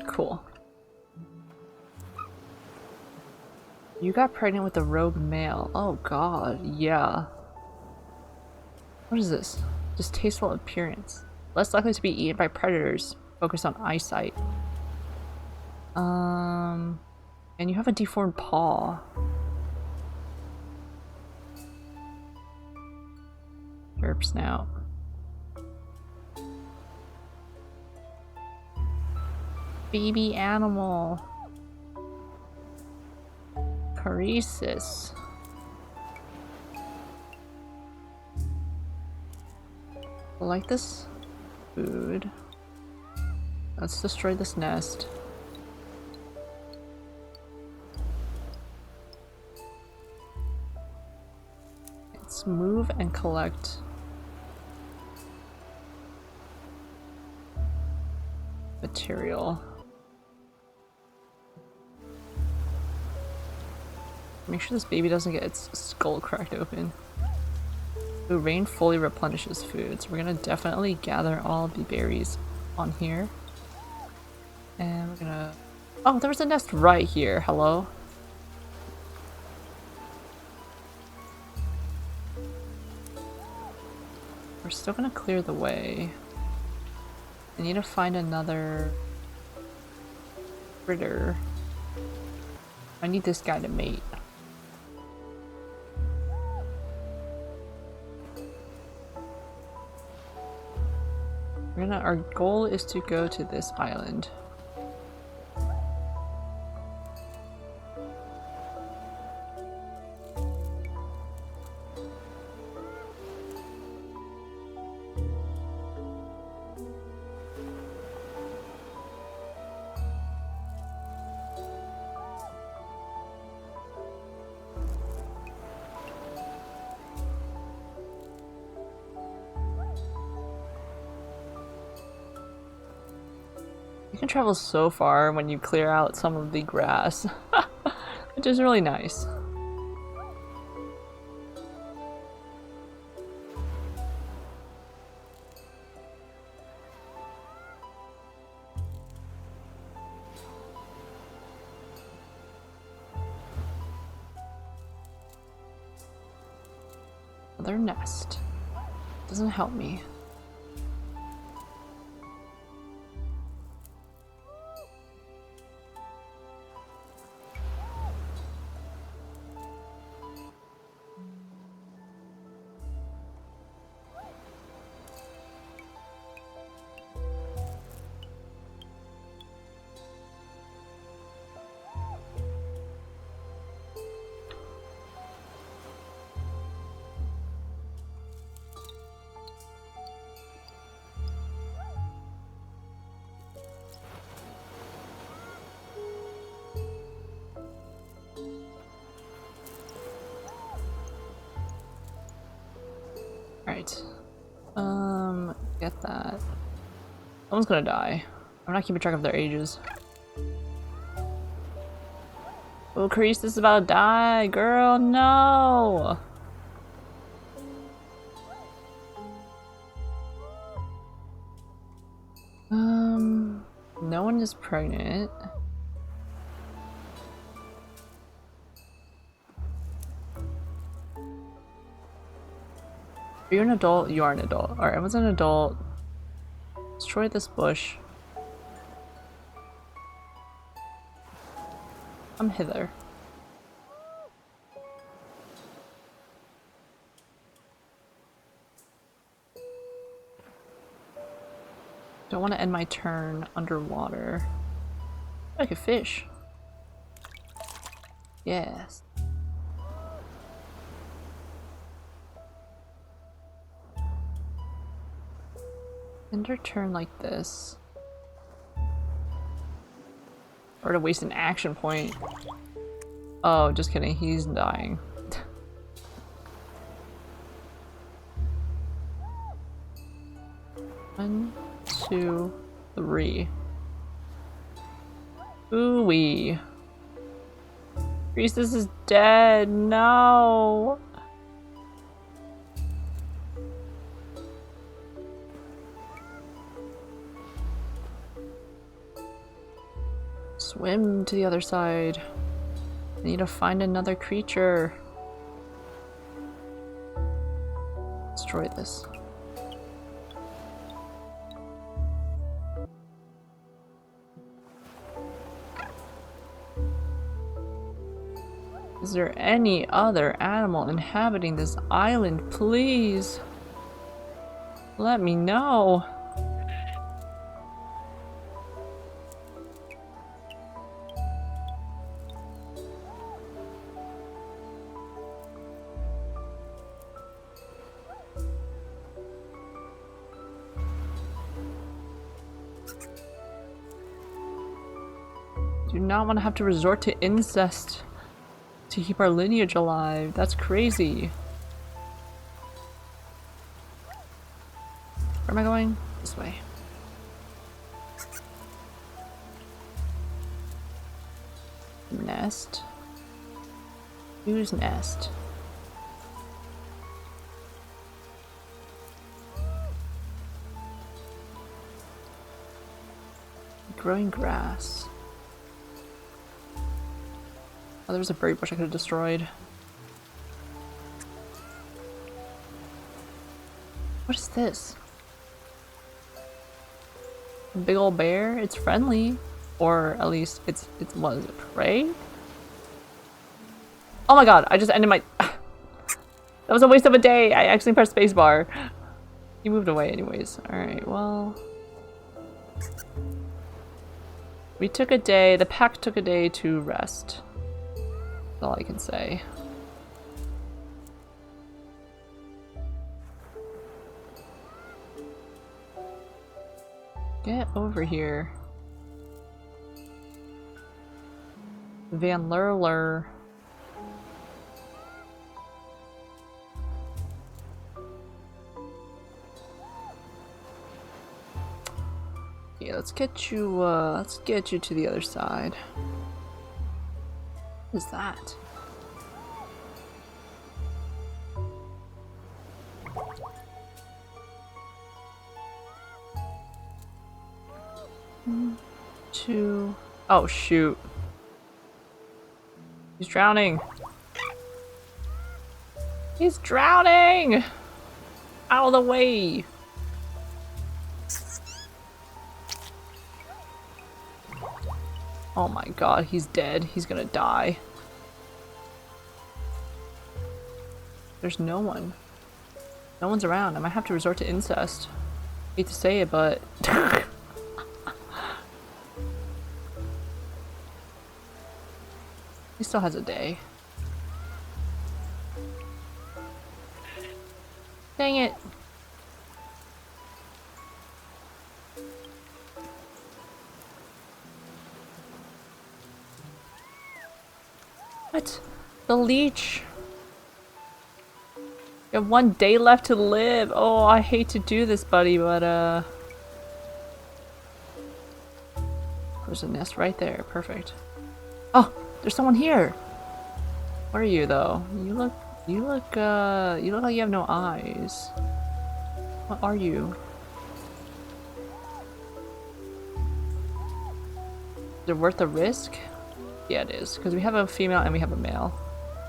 Cool. You got pregnant with a rogue male. Oh god, yeah. What is this? Distasteful appearance. Less likely to be eaten by predators. Focus on eyesight. And you have a deformed paw. Derp snout. Baby animal. Paresis. I like this food. Let's destroy this nest. Let's move and collect. Material. Make sure this baby doesn't get its skull cracked open. The rain fully replenishes food, so we're gonna definitely gather all of the berries on here. And we're gonna... Oh, there was a nest right here. Hello? We're still gonna clear the way. I need to find another critter. I need this guy to mate. Our goal is to go to this island. You can travel so far when you clear out some of the grass, which is really nice. Another nest. Doesn't help me. Alright. Get that. Someone's gonna die. I'm not keeping track of their ages. Oh, Carice is about to die, girl, no! No one is pregnant. Are you an adult? You are an adult. Alright, I was an adult. Destroy this bush. Come hither. Don't want to end my turn underwater. Like a fish. Yes. End her turn like this. Or to waste an action point. Oh, just kidding. He's dying. 1, 2, 3. Ooh-wee. Priestess is dead. No. Swim to the other side. I need to find another creature. Destroy this. Is there any other animal inhabiting this island? Please let me know. Do not want to have to resort to incest to keep our lineage alive. That's crazy. Where am I going? This way. Nest. Use nest. Growing grass. Oh, there was a berry bush I could have destroyed. What is this? A big old bear? It's friendly. Or at least it's what is it, prey? Oh my god, I just ended my that was a waste of a day. I actually pressed spacebar. He moved away anyways. Alright, well. We took a day, the pack took a day to rest. That's all I can say. Get over here. Van Lurler. Yeah, let's get you to the other side. What is that? Two. Oh shoot. He's drowning. He's drowning! Out of the way! Oh my god, he's dead. He's gonna die. There's no one. No one's around. I might have to resort to incest. Hate to say it, but... He still has a day. Dang it! What? The leech! You have 1 day left to live! Oh, I hate to do this, buddy, but there's a nest right there. Perfect. Oh! There's someone here! Where are you, though? You look like you have no eyes. What are you? Is it worth the risk? Yeah, it is, because we have a female and we have a male.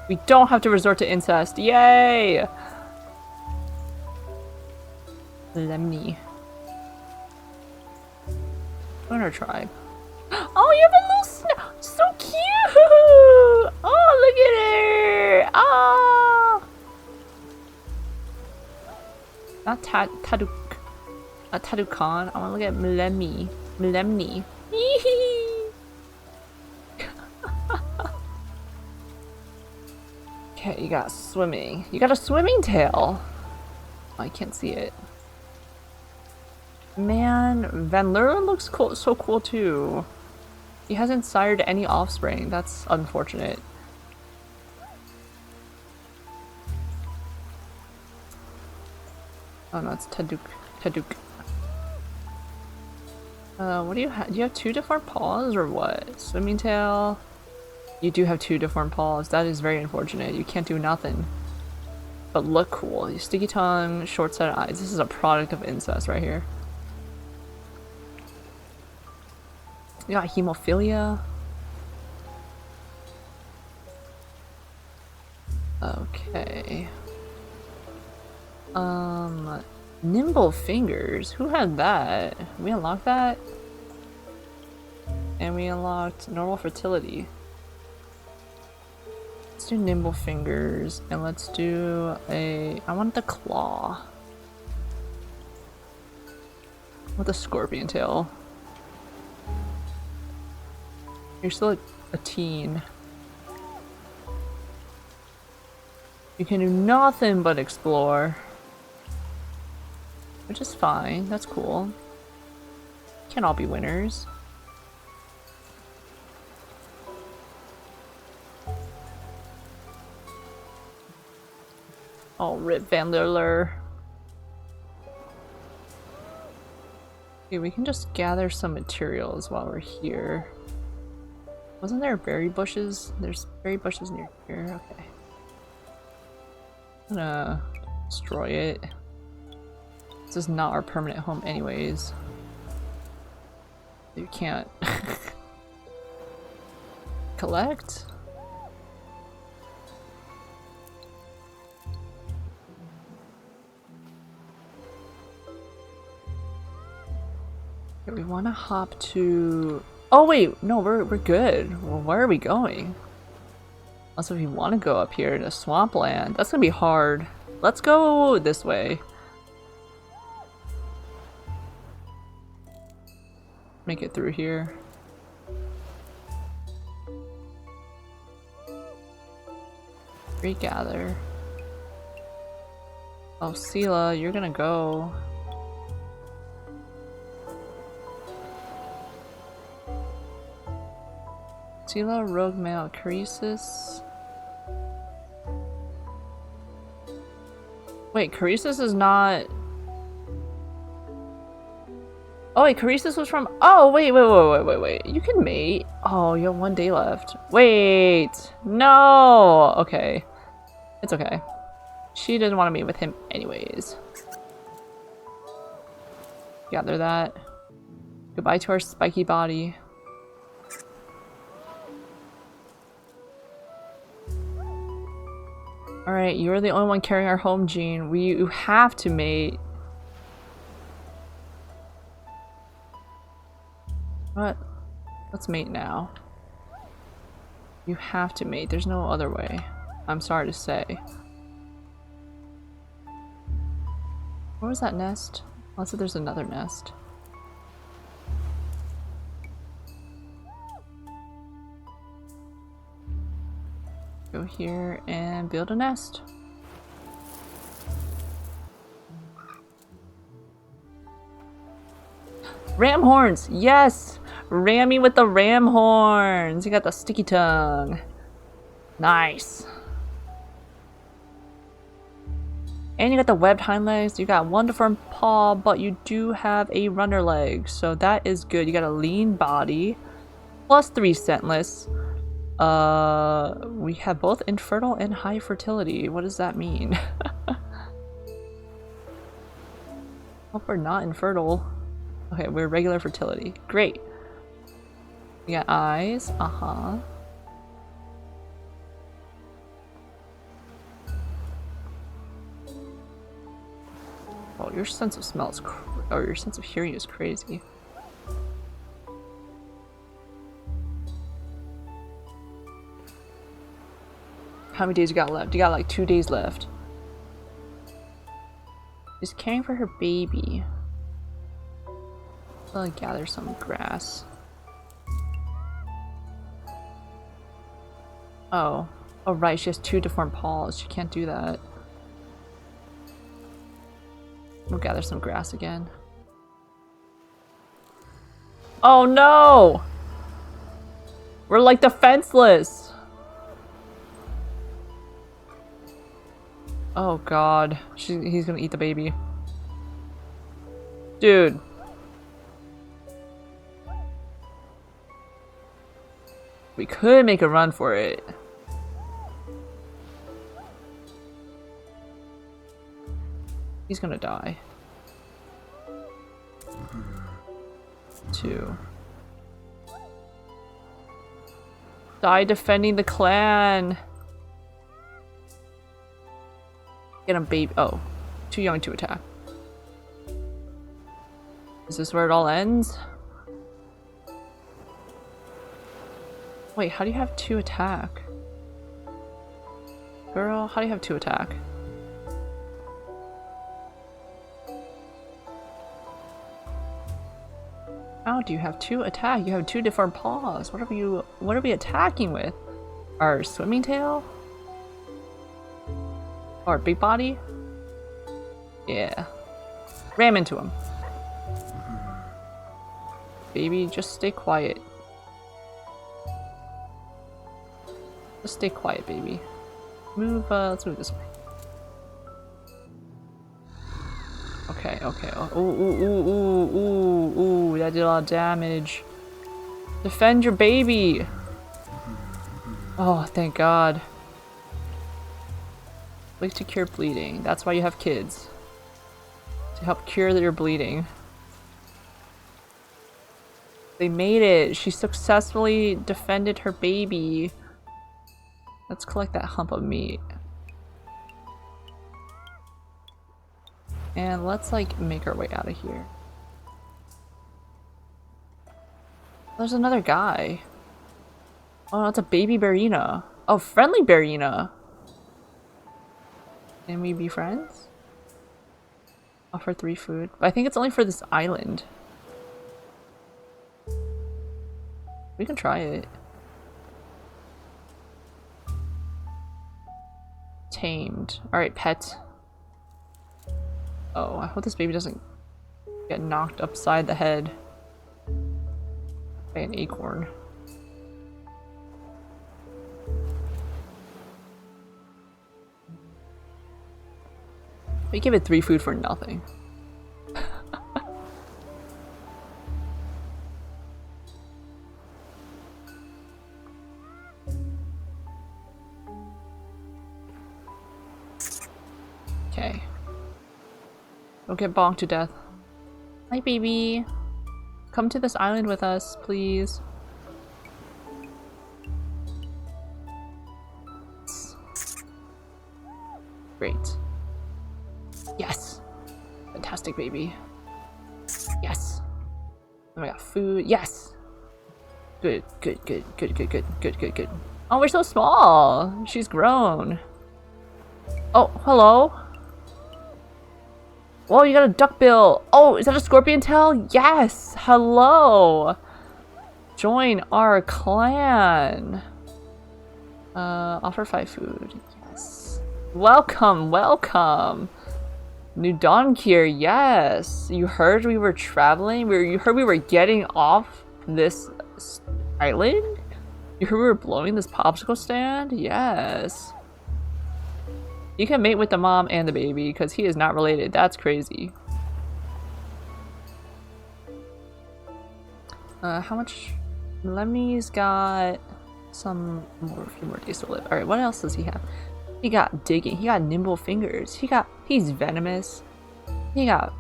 We don't have to resort to incest. Yay! Lemny. Join our tribe. Oh, you have a little snow! So cute! Oh, look at her! Ah! Not Taduk. Not Tadukan. I want to look at Mlemmy. Mlemny. Okay, you got swimming. You got a swimming tail. Oh, I can't see it. Man, Van Leeuwen looks cool, so cool too. He hasn't sired any offspring. That's unfortunate. Oh no, it's Taduk. Taduk. What do you have? Do you have two deformed paws or what? Swimming tail? You do have two deformed paws. That is very unfortunate. You can't do nothing. But look cool. Sticky tongue, short set of eyes. This is a product of incest right here. You got hemophilia. Okay. Nimble fingers. Who had that? We unlocked that? And we unlocked normal fertility. Let's do nimble fingers and let's do a... I want the claw. With a scorpion tail. You're still a teen. You can do nothing but explore. Which is fine, that's cool. Can't all be winners. Oh, Rip Van Liller. Okay, we can just gather some materials while we're here. Wasn't there berry bushes? There's berry bushes near here, okay. I'm gonna destroy it. This is not our permanent home anyways. You can't collect? Okay, we want to hop to... Oh wait, no, we're good. Well, where are we going? Also, if you want to go up here to Swampland, that's gonna be hard. Let's go this way. Make it through here. Regather. Oh, Sela, you're gonna go. Sela, Rogue Male, Caresis. Wait, Caresis is not... Oh wait, Caresis was from... Oh, wait. You can mate. Oh, you have 1 day left. Wait. No. Okay. It's okay. She doesn't want to meet with him anyways. Gather that. Goodbye to our spiky body. Alright, you're the only one carrying our home gene. You have to mate. What? Let's mate now. You have to mate. There's no other way. I'm sorry to say. Where was that nest? Also, there's another nest. Go here and build a nest. Ram horns! Yes! Ram me with the ram horns! You got the sticky tongue. Nice. And you got the webbed hind legs. You got one deformed paw, but you do have a runner leg. So that is good. You got a lean body. Plus 3 scentless. We have both infertile and high fertility. What does that mean? Hope we're not infertile. Okay, we're regular fertility. Great. We got eyes. Uh-huh. Oh, your sense of smell is or your sense of hearing is crazy. How many days you got left? You got like 2 days left. She's caring for her baby. I'll gather some grass. Oh. Oh right, she has 2 deformed paws. She can't do that. We'll gather some grass again. Oh no! We're like defenseless! Oh god. He's gonna eat the baby. Dude. We could make a run for it. He's gonna die. 2. Die defending the clan. Get him, baby. Oh, too young to attack. Is this where it all ends? Wait, how do you have 2 attack? Girl, how do you have 2 attack? How do you have 2 attack? You have 2 different paws. What are we attacking with? Our swimming tail? Or big body? Yeah. Ram into him. Baby, just stay quiet. Just stay quiet, baby. Move, let's move this way. Okay, okay. Oh, ooh, that did a lot of damage. Defend your baby! Oh, thank God. Wait to cure bleeding. That's why you have kids. To help cure your bleeding. They made it! She successfully defended her baby. Let's collect that hump of meat. And let's like make our way out of here. There's another guy. Oh, that's a baby Barina. Oh, friendly Barina. Can we be friends? Offer 3 food. But I think it's only for this island. We can try it. Tamed. Alright, pet. Oh, I hope this baby doesn't get knocked upside the head by an acorn. We give it 3 food for nothing. Okay. Don't get bonked to death. Hi, baby. Come to this island with us, please. Great. Yes. Fantastic, baby. Yes. Oh, we got food. Yes. Good, good, good, good, good, good, good, good, good. Oh, we're so small. She's grown. Oh, hello. Whoa, you got a duckbill. Oh, is that a scorpion tail? Yes. Hello. Join our clan. Offer 5 food. Yes. Welcome, welcome. New Donkir, yes. You heard we were traveling? You heard we were getting off this island? You heard we were blowing this popsicle stand? Yes. You can mate with the mom and the baby because he is not related. That's crazy. How much? Lemmy's got a few more days to live. Alright, what else does he have? He got digging. He got nimble fingers. He's venomous. He got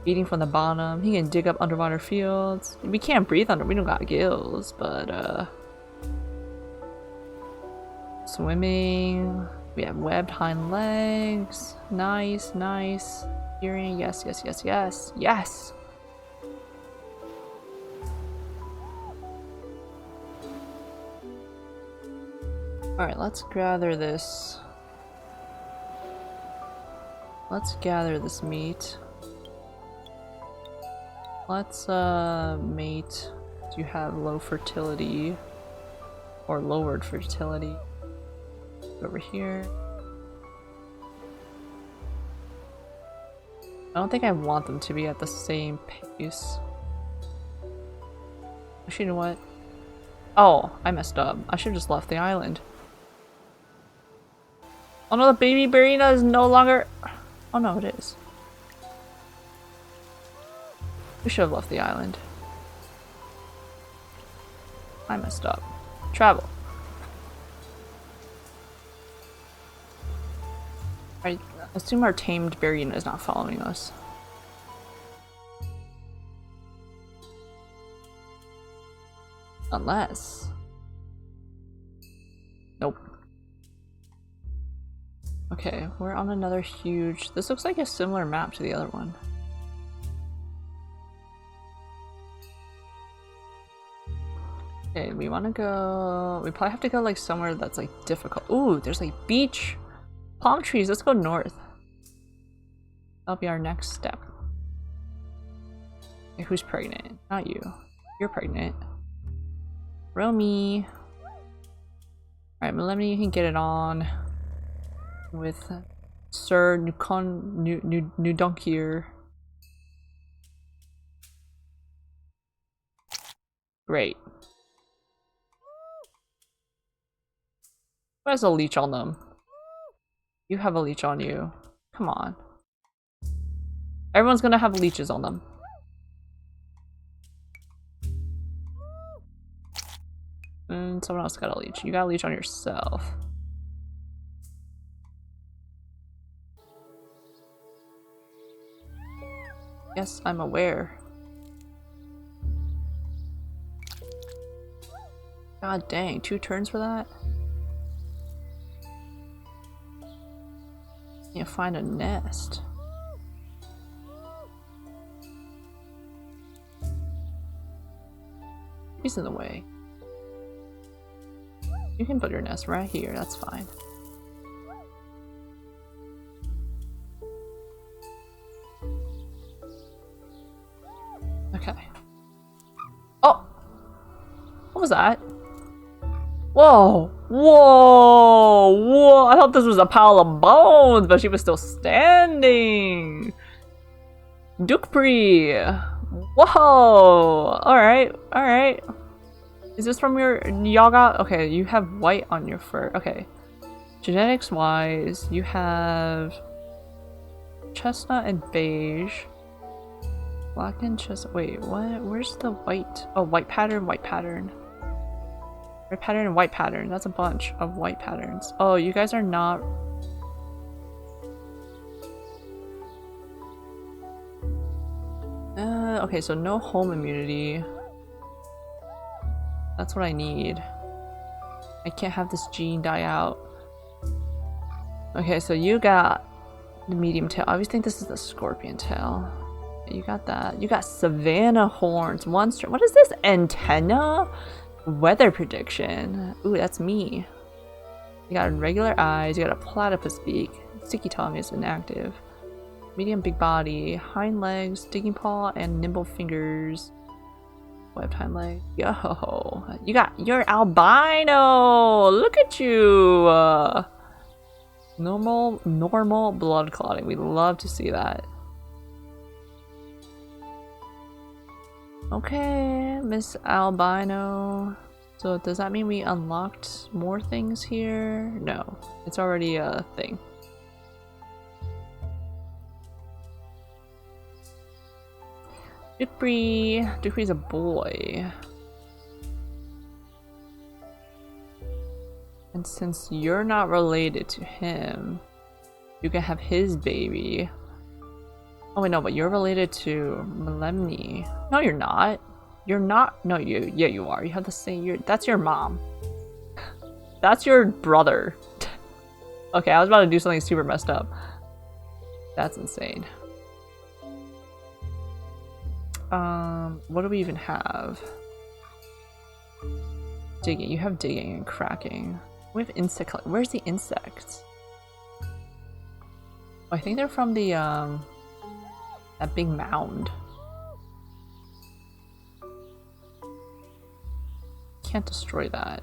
feeding from the bottom. He can dig up underwater fields. We can't breathe under. We don't got gills, but swimming. We have webbed hind legs. Nice, nice. Hearing. Yes, yes, yes, yes, yes. Alright, let's gather this. Let's gather this meat. Let's mate. Do you have low fertility? Or lowered fertility? Over here. I don't think I want them to be at the same pace. Actually, you know what? Oh, I messed up. I should have just left the island. Oh no, the baby Barina is no longer... Oh no, it is. We should have left the island. I messed up. Travel. I assume our tamed Berrien is not following us. Unless... Nope. Okay, we're on another huge... This looks like a similar map to the other one. Okay, we want to go... We probably have to go like somewhere that's like difficult. Ooh, there's like beach, palm trees. Let's go north. That'll be our next step. Okay, who's pregnant? Not you. You're pregnant. Romy. Alright, Melemony, you can get it on with Sir Nudonkir. Great. Who has a leech on them? You have a leech on you. Come on. Everyone's gonna have leeches on them. And someone else got a leech. You got a leech on yourself. Yes, I'm aware. God dang, 2 turns for that? Can't find a nest. He's in the way. You can put your nest right here, that's fine. Okay. Oh! What was that? Whoa! Whoa! Whoa! I thought this was a pile of bones, but she was still standing! Dukepri! Whoa! Alright, alright. Is this from your Yaga? Okay, you have white on your fur. Okay. Genetics wise, you have chestnut and beige. Black and chestnut. Wait, what? Where's the white? Oh, white pattern, white pattern. Red pattern and white pattern. That's a bunch of white patterns. Oh, you guys are not... okay, so no home immunity. That's what I need. I can't have this gene die out. Okay, so you got the medium tail. I always think this is the scorpion tail. You got that. You got savannah horns. One string. What is this? Antenna? Weather prediction. Ooh, that's me. You got regular eyes. You got a platypus beak. Sticky tongue is inactive. Medium big body. Hind legs, digging paw, and nimble fingers. Webbed hind leg. Yo, you're albino. Look at you. Normal blood clotting. We love to see that. Okay, Miss Albino. So does that mean we unlocked more things here? No, it's already a thing. Dupree's a boy. And since you're not related to him, you can have his baby. Oh wait, no, but you're related to Melemony. No, you're not. You're not. No, yeah, you are. You have the same. That's your mom. That's your brother. Okay, I was about to do something super messed up. That's insane. What do we even have? Digging. You have digging and cracking. We have insect. Where's the insects? Oh, I think they're from the that big mound. Can't destroy that.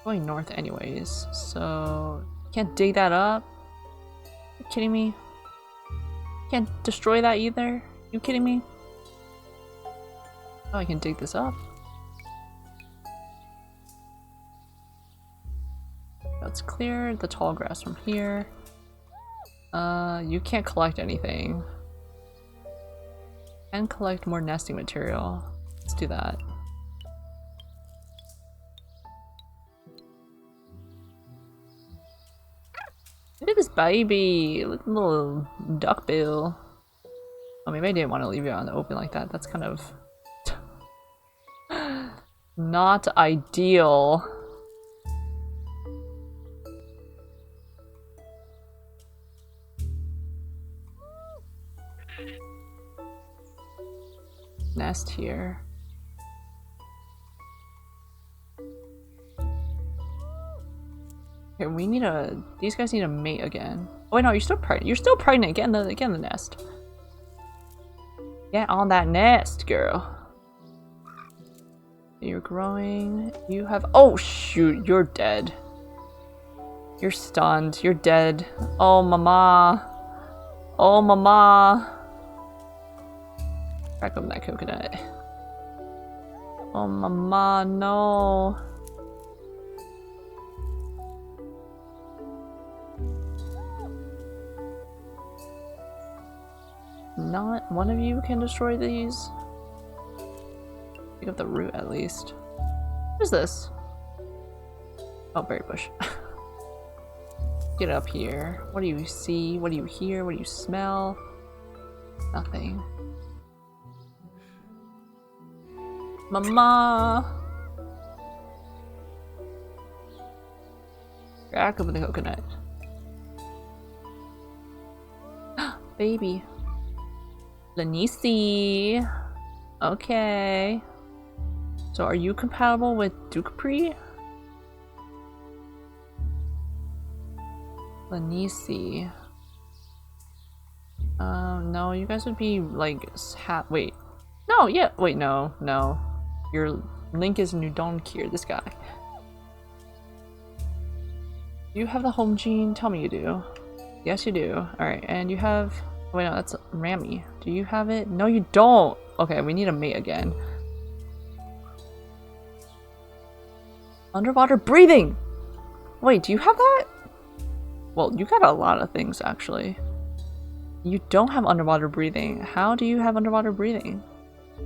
Going north anyways, so can't dig that up. Are you kidding me? Can't destroy that either. You kidding me? Oh, I can dig this up. Let's clear the tall grass from here. You can't collect anything. And collect more nesting material. Let's do that. baby! Little duckbill. Oh, maybe I didn't want to leave you out in the open like that. That's kind of... not ideal. Nest here. Here, we need a... These guys need a mate again. Oh wait, no, you're still pregnant. You're still pregnant. Get in the nest. Get on that nest, girl. You're growing. You have... Oh shoot, you're dead. You're stunned. You're dead. Oh mama. Oh mama. Crack open that coconut. Oh mama, no. Not one of you can destroy these. Pick up the root at least. What is this? Oh, berry bush. Get up here. What do you see? What do you hear? What do you smell? Nothing. Mama! Crack open the coconut. Baby. Lanisi. Okay. So are you compatible with Dukepri? Lanisi. No, you guys would be like wait. No, yeah, wait, no. Your link is Nudonkir, this guy. You have the home gene? Tell me you do. Yes, you do. Alright, and you have... Wait, no, that's Rami. Do you have it? No, you don't! Okay, we need a mate again. Underwater breathing! Wait, do you have that? Well, you got a lot of things, actually. You don't have underwater breathing. How do you have underwater breathing?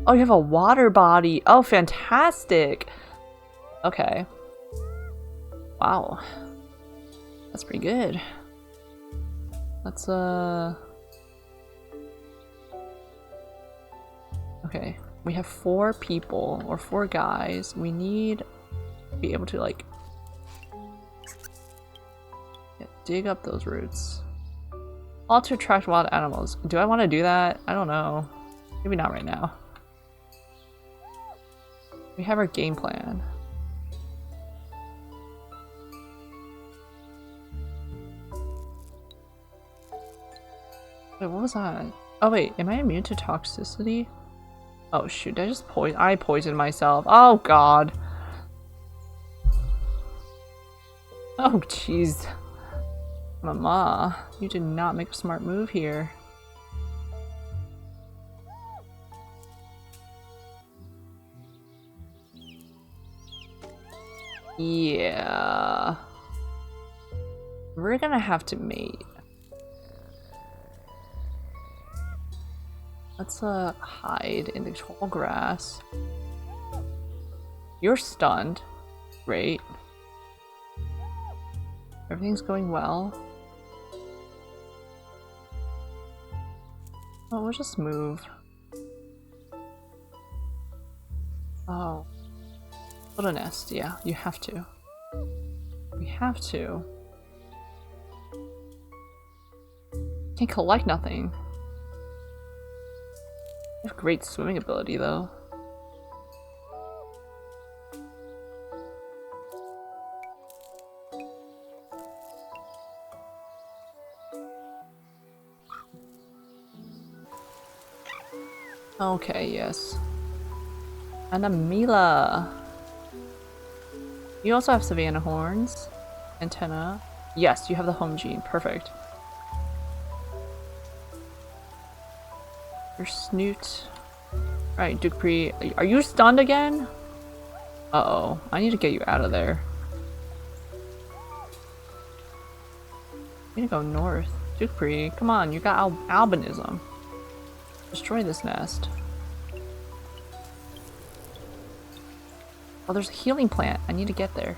Oh, you have a water body! Oh, fantastic! Okay. Wow. That's pretty good. Let's, okay, we have 4 people, or 4 guys. We need to be able to, like... Yeah, dig up those roots. All to attract wild animals. Do I want to do that? I don't know. Maybe not right now. We have our game plan. Wait, what was that? Oh wait, am I immune to toxicity? Oh shoot, I just I poisoned myself. Oh god. Oh jeez. Mama, you did not make a smart move here. Yeah. We're gonna have to mate. Let's hide in the tall grass. You're stunned. Great. Everything's going well. Oh, we'll just move. Oh. Build a nest, yeah, you have to. We have to. Can't collect nothing. You have great swimming ability, though. Okay, yes. And a Mila. You also have Savannah horns. Antenna. Yes, you have the home gene. Perfect. Your snoot. Alright, Dukepri. Are you stunned again? Uh-oh. I need to get you out of there. You need to go north. Dukepri, come on. You got albinism. Destroy this nest. Oh, there's a healing plant. I need to get there.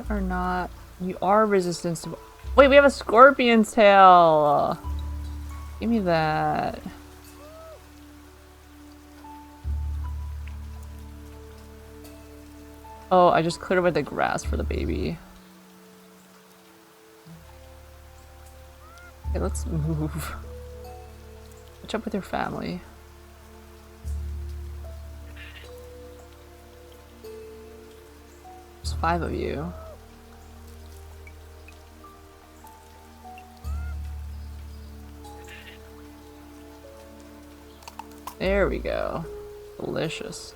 You are not. You are resistant to. Wait, we have a scorpion's tail! Give me that. Oh, I just cleared away the grass for the baby. Okay, let's move. Catch up with your family. There's 5 of you. There we go. Delicious.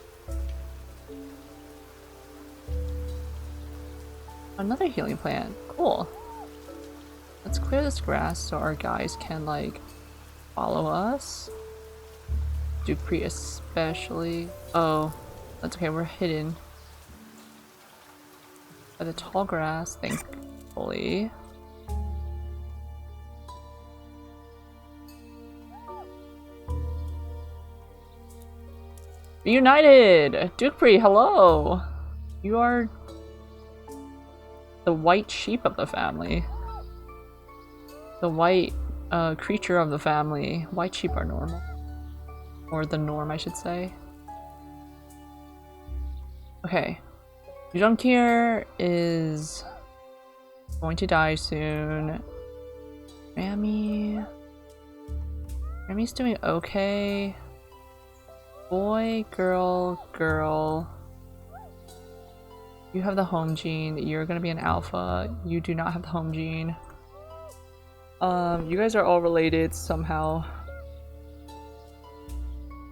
Another healing plant. Cool. Let's clear this grass so our guys can, like, follow us. Dupree especially. Oh, that's okay. We're hidden by the tall grass, thankfully. Reunited! Dupree, hello! You are the white sheep of the family. The white creature of the family. White sheep are normal. Or the norm, I should say. Okay. Junkir is going to die soon. Rami's doing okay. Boy, girl, girl. You have the home gene. You're gonna be an alpha. You do not have the home gene. You guys are all related somehow.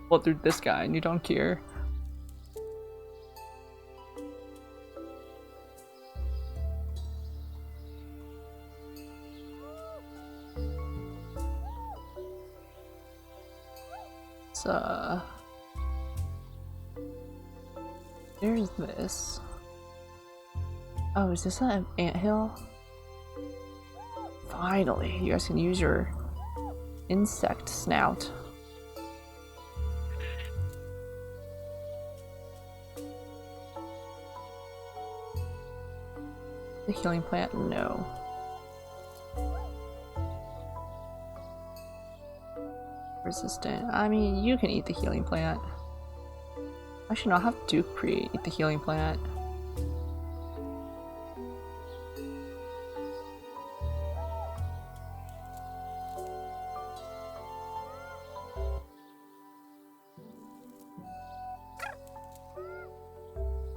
Well, through this guy, and you don't care. So, there's this. Oh, is this an anthill? Finally, you guys can use your insect snout. The healing plant? No. Resistant. I mean, you can eat the healing plant. Actually, no, I'll have Dupree eat the healing plant.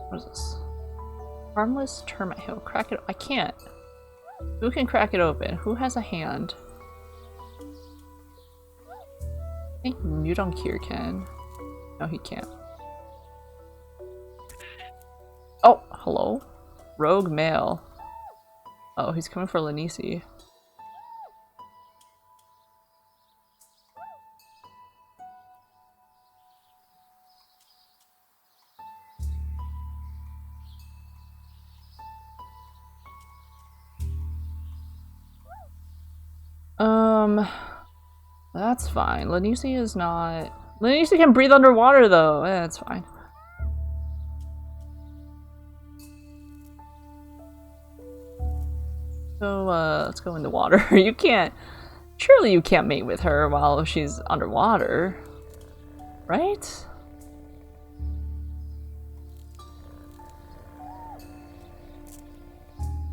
What is this? Harmless termite hill. Crack it. I can't. Who can crack it open? Who has a hand? I think Mudonkir can. No, he can't. Oh, hello? Rogue male. Oh, he's coming for Lanisi. That's fine. Lanisi is not... Lanisi can breathe underwater though. That's fine. So, let's go in the water. You can't... Surely you can't mate with her while she's underwater. Right?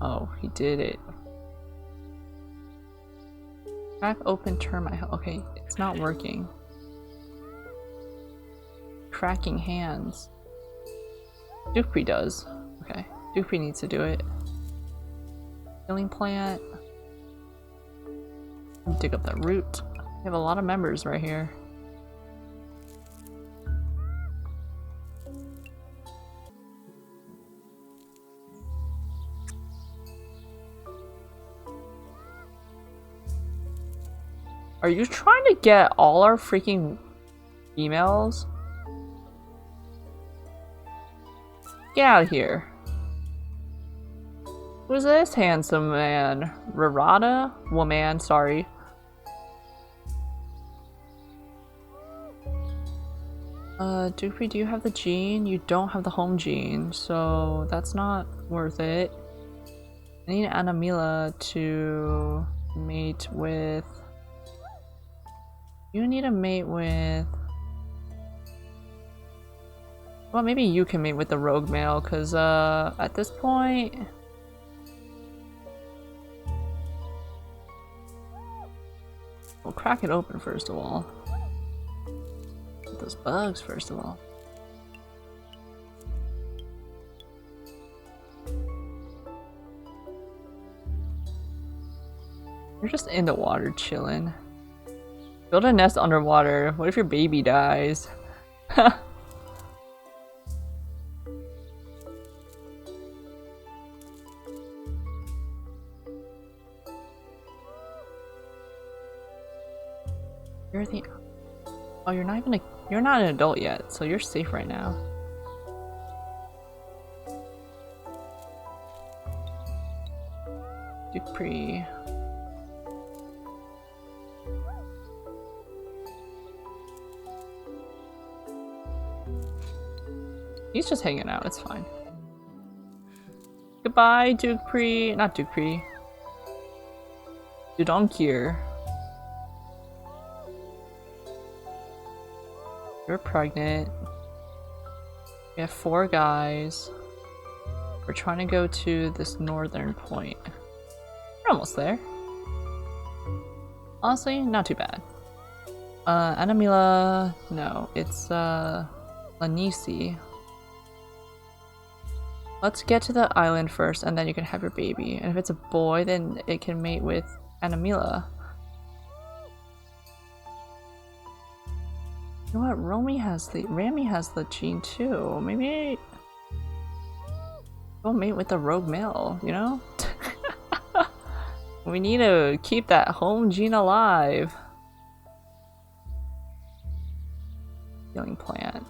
Oh, he did it. Crack open termite. Okay, it's not working. Cracking hands. Dupree does. Okay, Dupree needs to do it. Healing plant. Dig up that root. We have a lot of members right here. Are you trying to get all our freaking emails? Get out of here. Who's this handsome man? Rarada? Woman, sorry. Dupree, do you have the gene? You don't have the home gene, so that's not worth it. I need Anamila to mate with... You need to mate with... Well, maybe you can mate with the rogue male, because at this point... We'll crack it open first of all. Get those bugs first of all. You're just in the water chilling. Build a nest underwater. What if your baby dies? You're the... Oh, you're not even a... You're not an adult yet, so you're safe right now. Dupree. He's just hanging out, it's fine. Goodbye, Dupree. Not Dupree. Dudonkier. You're pregnant. We have 4 guys. We're trying to go to this northern point. We're almost there. Honestly, not too bad. Anamila, no, it's Lanisi. Let's get to the island first, and then you can have your baby. And if it's a boy, then it can mate with Anamila. You know what? Rami has the gene too. Maybe go mate with the rogue male, you know? We need to keep that home gene alive. Healing plant.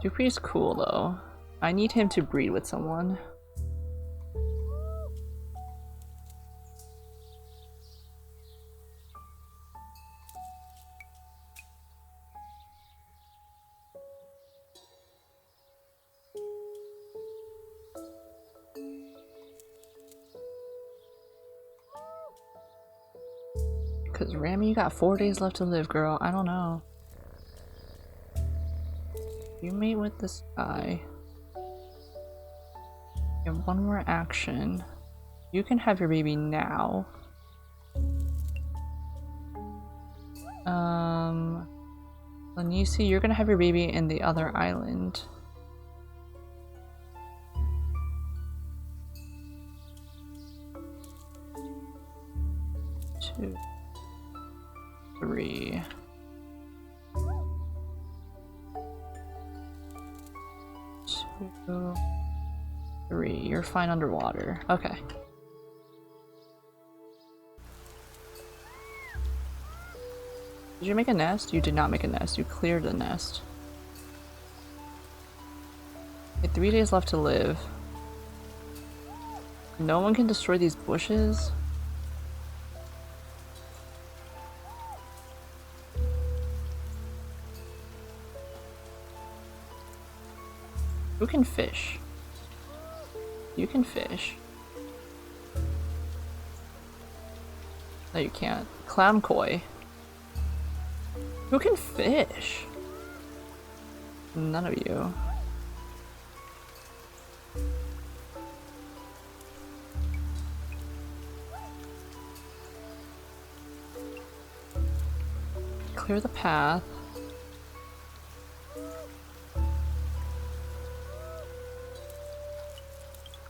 Dupree's cool though. I need him to breed with someone. Cause Rami, you got 4 days left to live, girl. I don't know. You mate with this guy. You have 1 more action. You can have your baby now. Lanisi, you're gonna have your baby in the other island. Two. 3. 2, 3. You're fine underwater. Okay. Did you make a nest? You did not make a nest. You cleared the nest. You have 3 days left to live. No one can destroy these bushes? Who can fish? You can fish. No, you can't. Clown koi. Who can fish? None of you. Clear the path.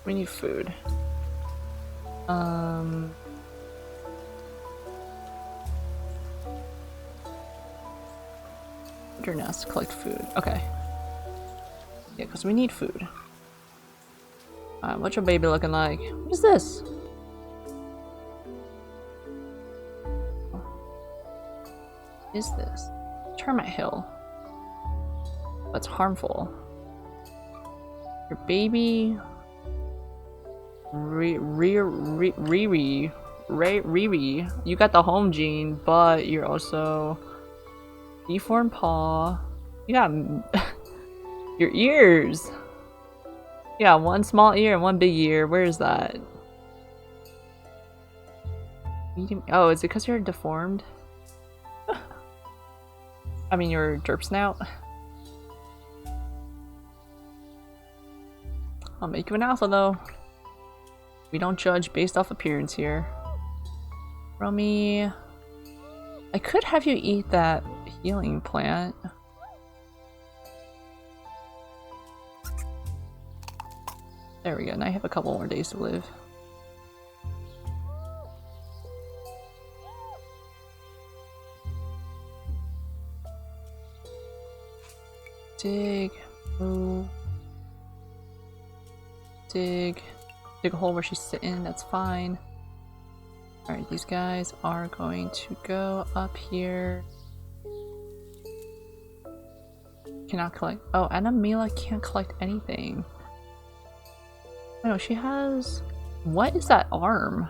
We need food. Your nest, collect food. Okay. Yeah, because we need food. What's your baby looking like? What is this? What is this? Termite hill. What's harmful? Your baby. Riri, you got the home gene, but you're also deformed paw. You got your ears. Yeah, one small ear and one big ear. Where is that? Oh, is it because you're deformed? I mean, your derp snout. I'll make you an alpha though. We don't judge based off appearance here. Romy, I could have you eat that healing plant. There we go. Now I have a couple more days to live. Dig. Move. Dig. Dig a hole where she's sitting. That's fine. Alright, these guys are going to go up here. Cannot collect. Oh, Anna Mila can't collect anything. Oh no, she has. What is that arm?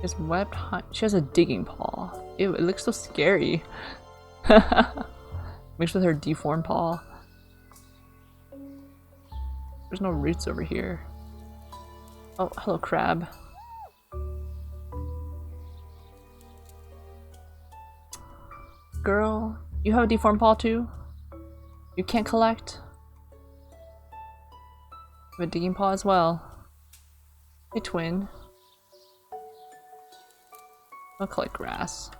It's webbed. She has a digging paw. Ew, it looks so scary. Mixed with her deformed paw. There's no roots over here. Oh, hello, crab. Girl, you have a deformed paw too? You can't collect? You have a digging paw as well. Hey, twin. I'll collect grass.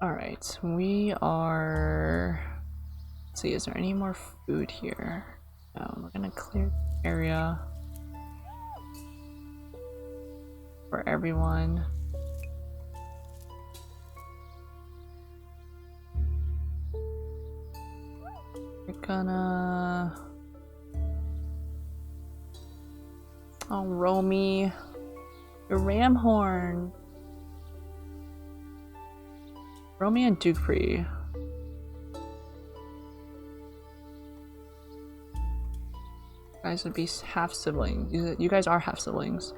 Alright, we are... Let's see, is there any more food here? No, we're gonna clear the area for everyone. We're gonna... Oh, Romy, your ram horn. Romy and Dupree. Guys would be half siblings. You guys are half siblings.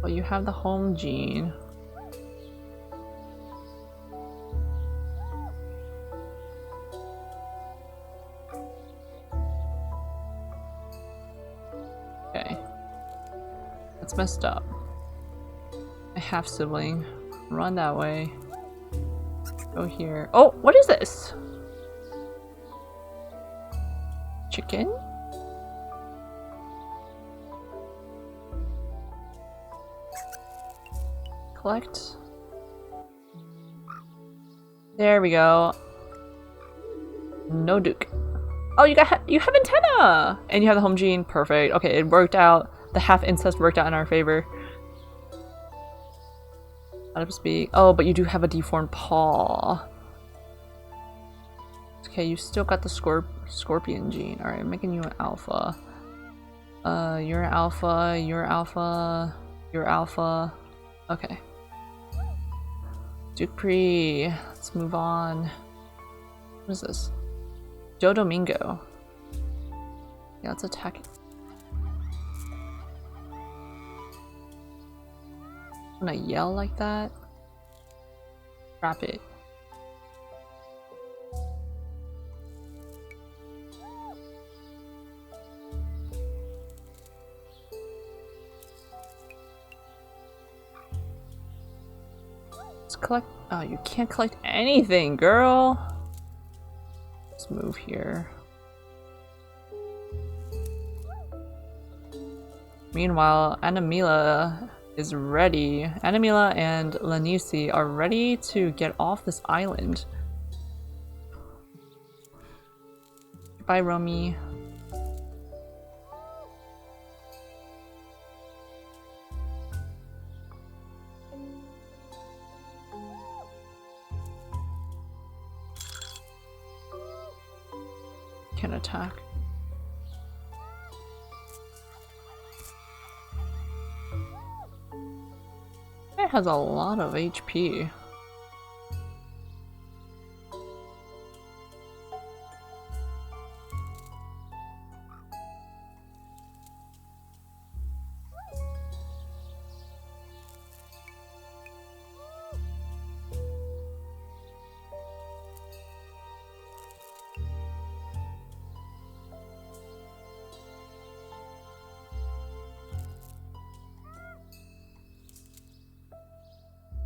Well, you have the home gene. Okay. That's messed up. A half sibling. Run that way. Go here. Oh, what is this? Chicken? Collect. There we go. No Duke. Oh, you have antenna! And you have the home gene. Perfect. Okay, it worked out. The half incest worked out in our favor. Out of speak. Oh, but you do have a deformed paw. Okay, you still got the scorpion gene. Alright, I'm making you an alpha. You're an alpha, you're alpha, you're alpha. Okay. Dupree. Let's move on. What is this? Joe Domingo. Yeah, let's attack it. When I yell like that, trap it. Let's collect. Oh, you can't collect anything, girl. Let's move here. Meanwhile, Anamila is ready. Anamila and Lanisi are ready to get off this island. Bye, Romy. Can attack. It has a lot of HP.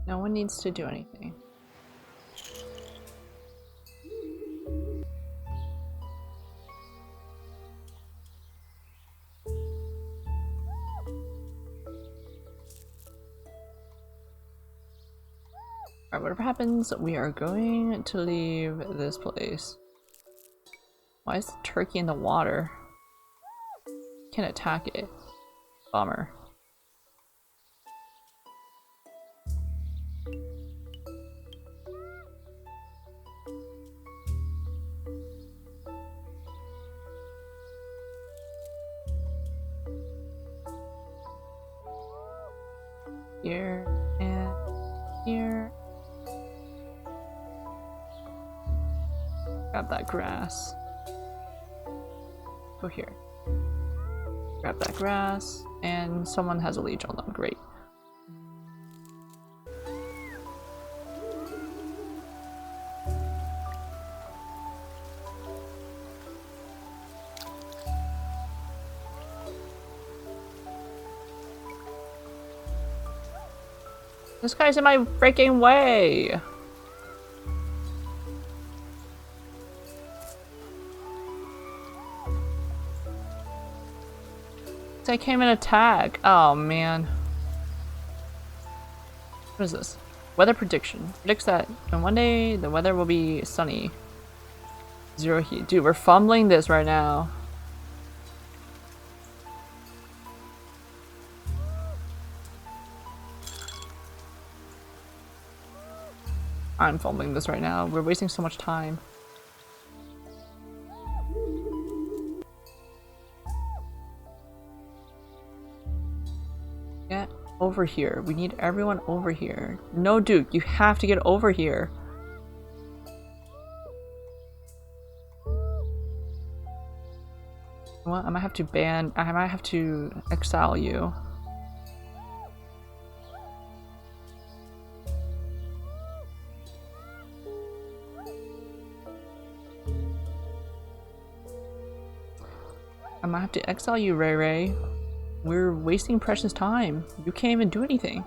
No one needs to do anything. Alright, whatever happens, we are going to leave this place. Why is the turkey in the water? Can't attack it. Bummer. Here and here. Grab that grass. Go here. Grab that grass, and someone has a leech on them. Great. This guy's in my freaking way! I came in attack. Oh man. What is this? Weather prediction. Predicts that on one day the weather will be sunny. 0 heat. Dude, we're fumbling this right now. I'm fumbling this right now. We're wasting so much time. Get over here. We need everyone over here. No, Duke, you have to get over here. What? I might have to exile you. I might have to exile you, Ray Ray. We're wasting precious time. You can't even do anything.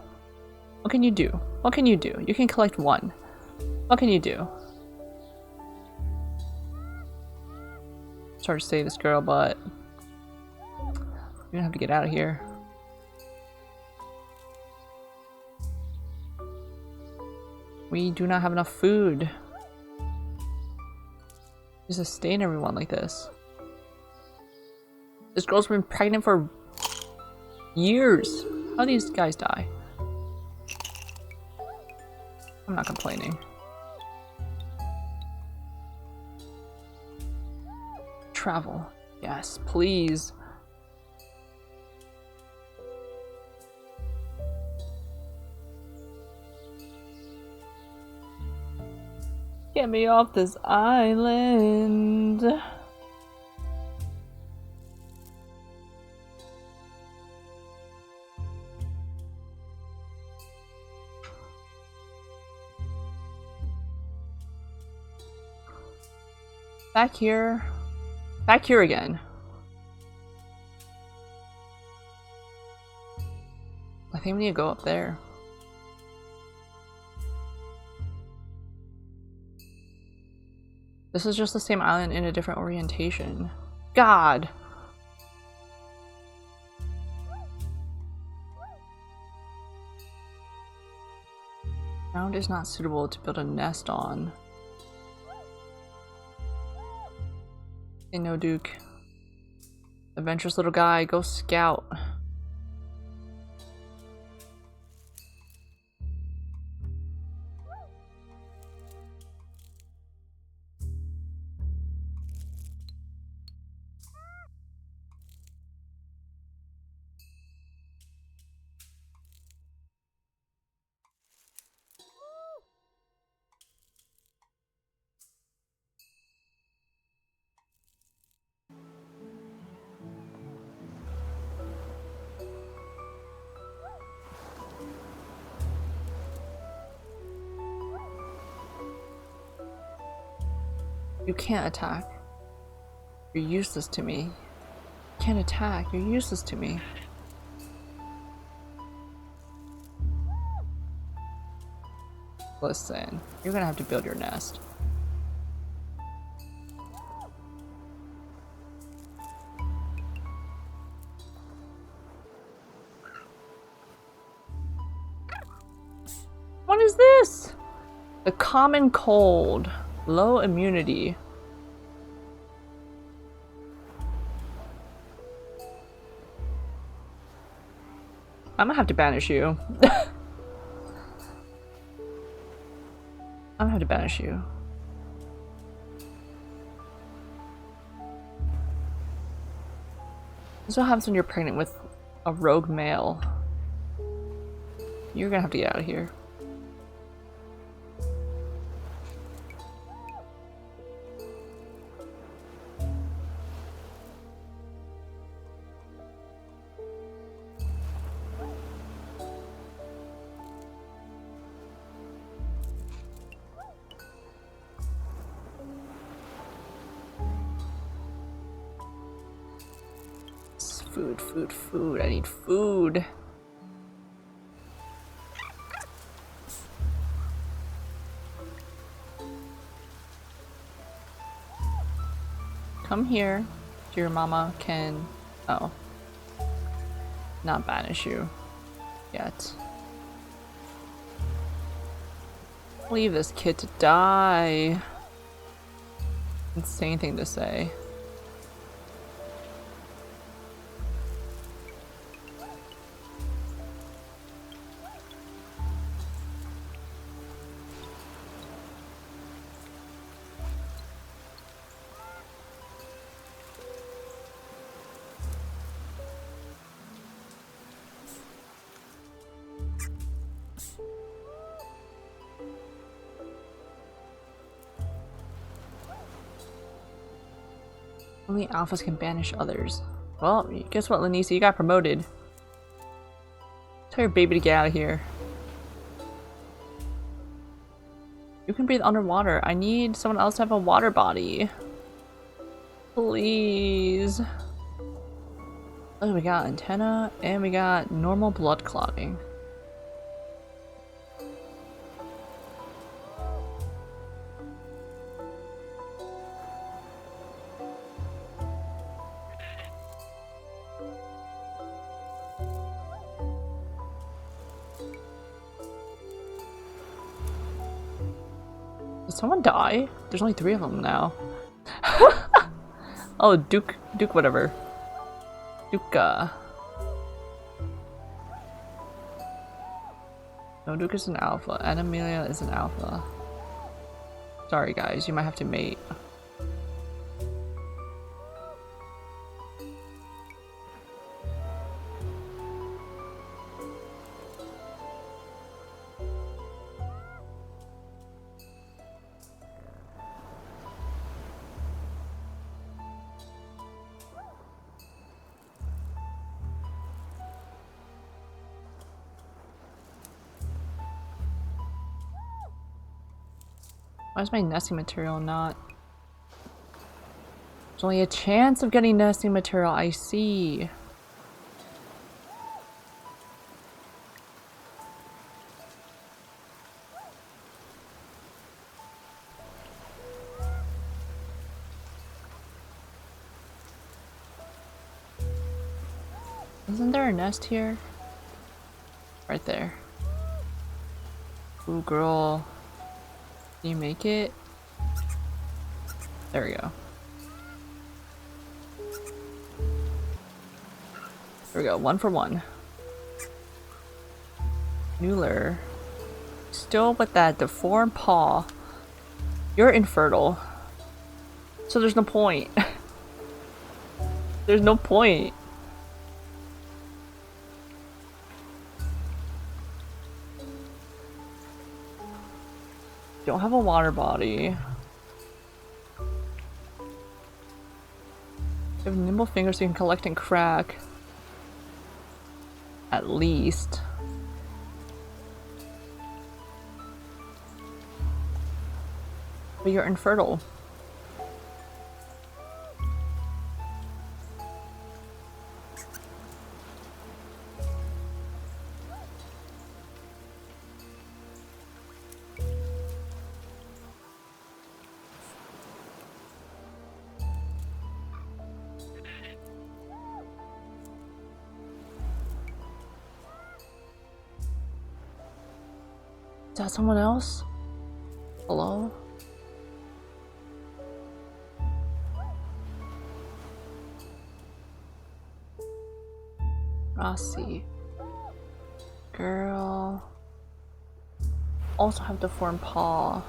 What can you do? What can you do? You can collect 1. What can you do? Sorry to say this, girl, but you're gonna have to get out of here. We do not have enough food to sustain everyone like this. This girl's been pregnant for years. How do these guys die? I'm not complaining. Travel. Yes, please. Get me off this island. Back here. Back here again. I think we need to go up there. This is just the same island in a different orientation. God! Ground is not suitable to build a nest on. Hey, no, Duke. Adventurous little guy, go scout. You can't attack. You're useless to me. You can't attack. You're useless to me. Listen, you're gonna have to build your nest. What is this? The common cold. Low immunity. I'm gonna have to banish you. I'm gonna have to banish you. This is what happens when you're pregnant with a rogue male. You're gonna have to get out of here. Food, food, food. I need food. Come here. Your mama can... Oh. Not banish you. Yet. Leave this kid to die. Insane thing to say. Only alphas can banish others. Well, guess what, Lanisa? You got promoted. Tell your baby to get out of here. You can breathe underwater. I need someone else to have a water body. Please. Oh, we got antenna and we got normal blood clotting. Did someone die? There's only 3 of them now. Oh, Duke whatever. Duke, No, Duke is an alpha. And Amelia is an alpha. Sorry guys, you might have to mate. Why is my nesting material not? There's only a chance of getting nesting material, I see. Isn't there a nest here? Right there. Ooh, girl. Can you make it? There we go. There we go, 1 for 1. Mueller. Still with that deformed paw. You're infertile. So there's no point. There's no point. Don't have a water body. You have nimble fingers so you can collect and crack. At least. But you're infertile. that someone else? Hello? Rossi. Girl. Also have to form paw.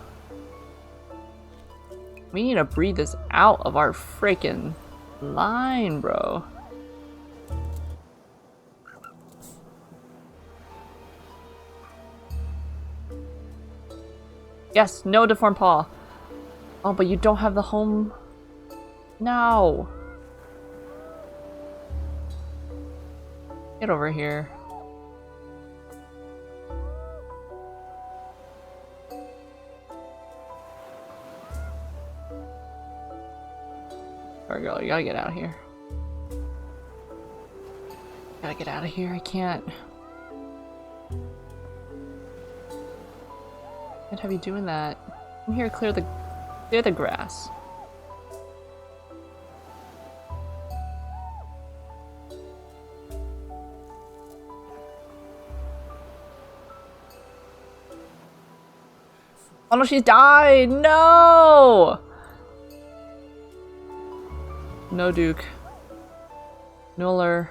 We need to breathe this out of our freaking line, bro. Yes, no deformed paw. Oh, but you don't have the home. No. Get over here. Alright, girl, you gotta get out of here. Gotta get out of here. I can't have you doing that. Come here, clear the grass. Oh no, she's died! No! No, Duke. Nuller.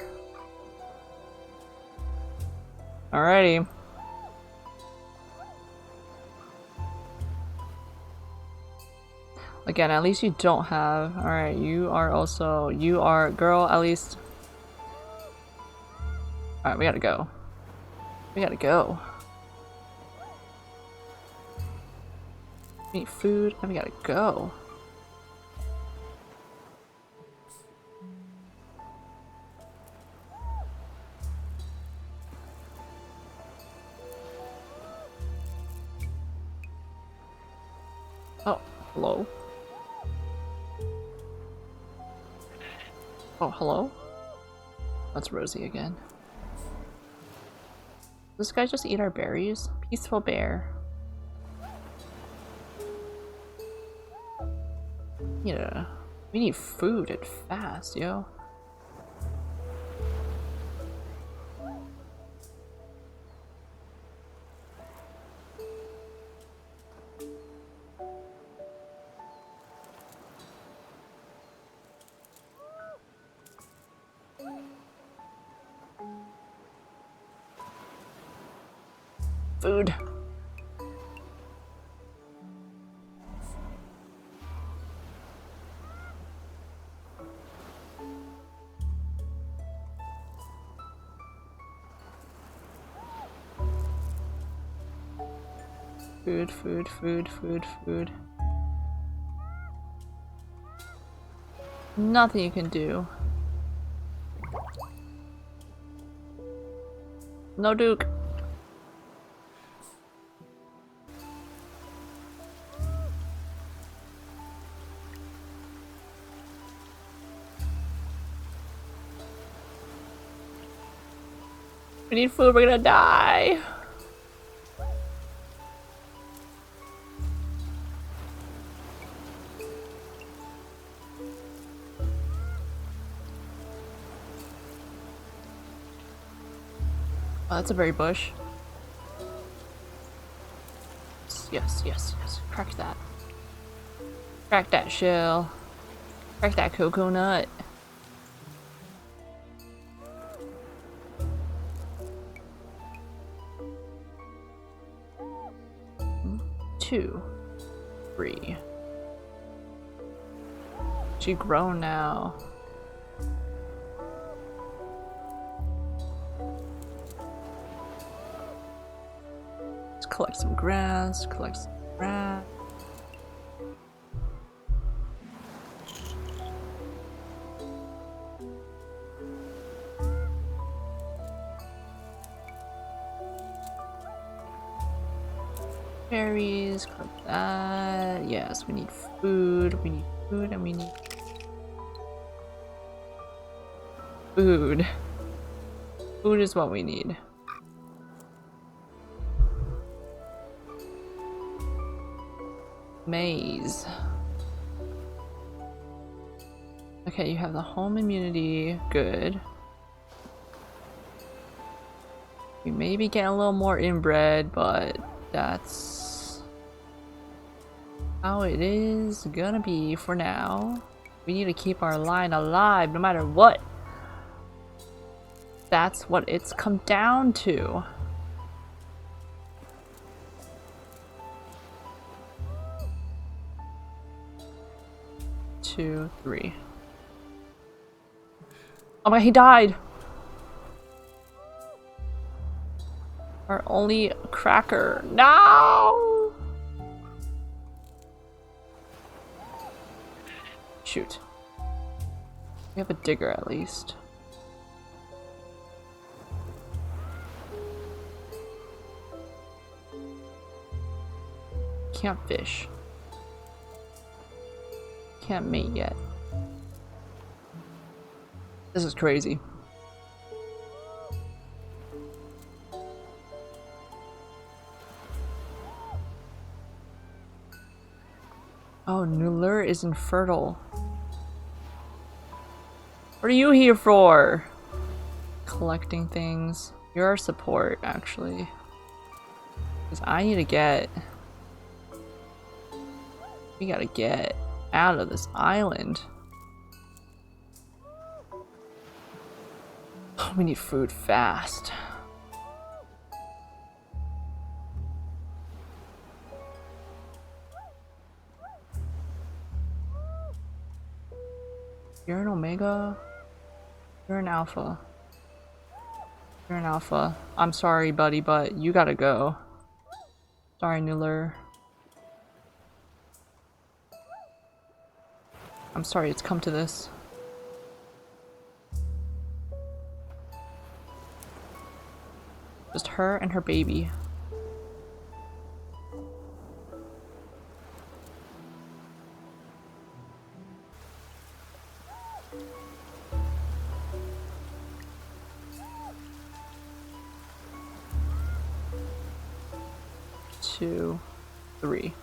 Alrighty. Again, at least you don't have. Alright, you are, girl, at least. Alright, we gotta go. We gotta go. We need food, and we gotta go. Oh, hello? Oh, hello? That's Rosie again. Does this guy just eat our berries? Peaceful bear. Yeah, we need food and fast, yo. Food. Food. Nothing you can do. No, Duke. We need food, we're gonna die. Oh, that's a berry bush. Yes. Crack that. Crack that shell. Crack that coconut. Two. 3. She grown now. Let's collect some grass, berries, collect that. Yes, we need food, and we need food. Food is what we need. Maize. Okay, you have the home immunity. Good. We may be getting a little more inbred, but That's how it is gonna be for now. We need to keep our line alive no matter what. That's what it's come down to. Two, three. Oh my, he died! Our only cracker. No! Shoot. We have a digger at least. Can't fish. Can't mate yet. This is crazy. Oh, Nuller is infertile. What are you here for? Collecting things. You're our support, actually. Because I need to get... We gotta get out of this island. We need food fast. You're an Omega. You're an Alpha. You're an Alpha. I'm sorry, buddy, but you gotta go. Sorry, Nuller. I'm sorry it's come to this. Just her and her baby. Two, three.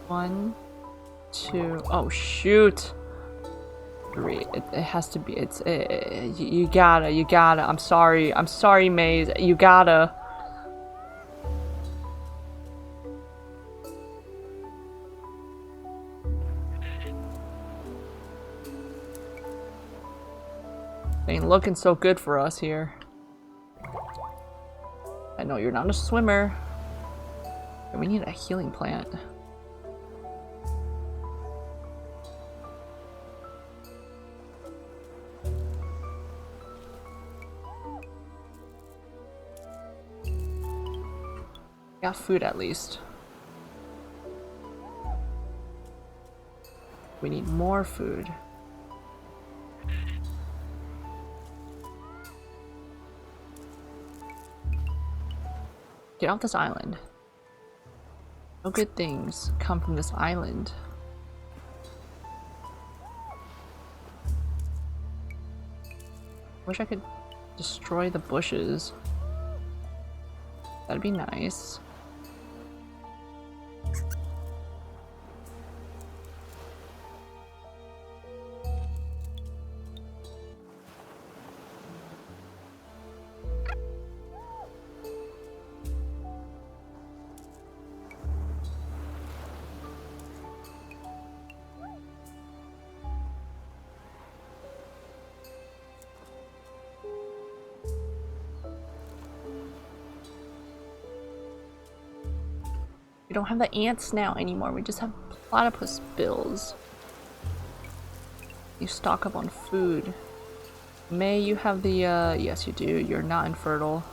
One, two, oh shoot! Three. It has to be. It's. You gotta. I'm sorry, Maze. You gotta. Ain't looking so good for us here. I know you're not a swimmer. We need a healing plant. Got food at least. We need more food. Get off this island. No good things come from this island. Wish I could destroy the bushes. That'd be nice. We don't have the ants now anymore. We just have platypus bills. You stock up on food. May, you have the, yes you do. You're not infertile.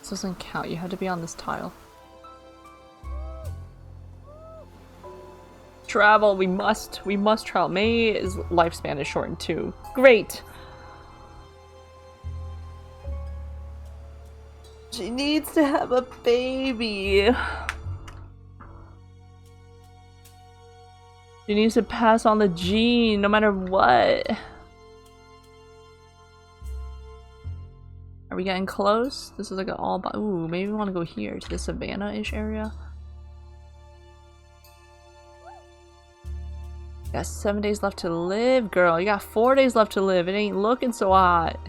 Doesn't count. You have to be on this tile. Travel. We must travel. May's lifespan is shortened too. Great. She needs to have a baby. She needs to pass on the gene no matter what. Are we getting close? This is like an all ooh, maybe we want to go here to the savannah-ish area. You got 7 days left to live, girl. You got 4 days left to live. It ain't looking so hot.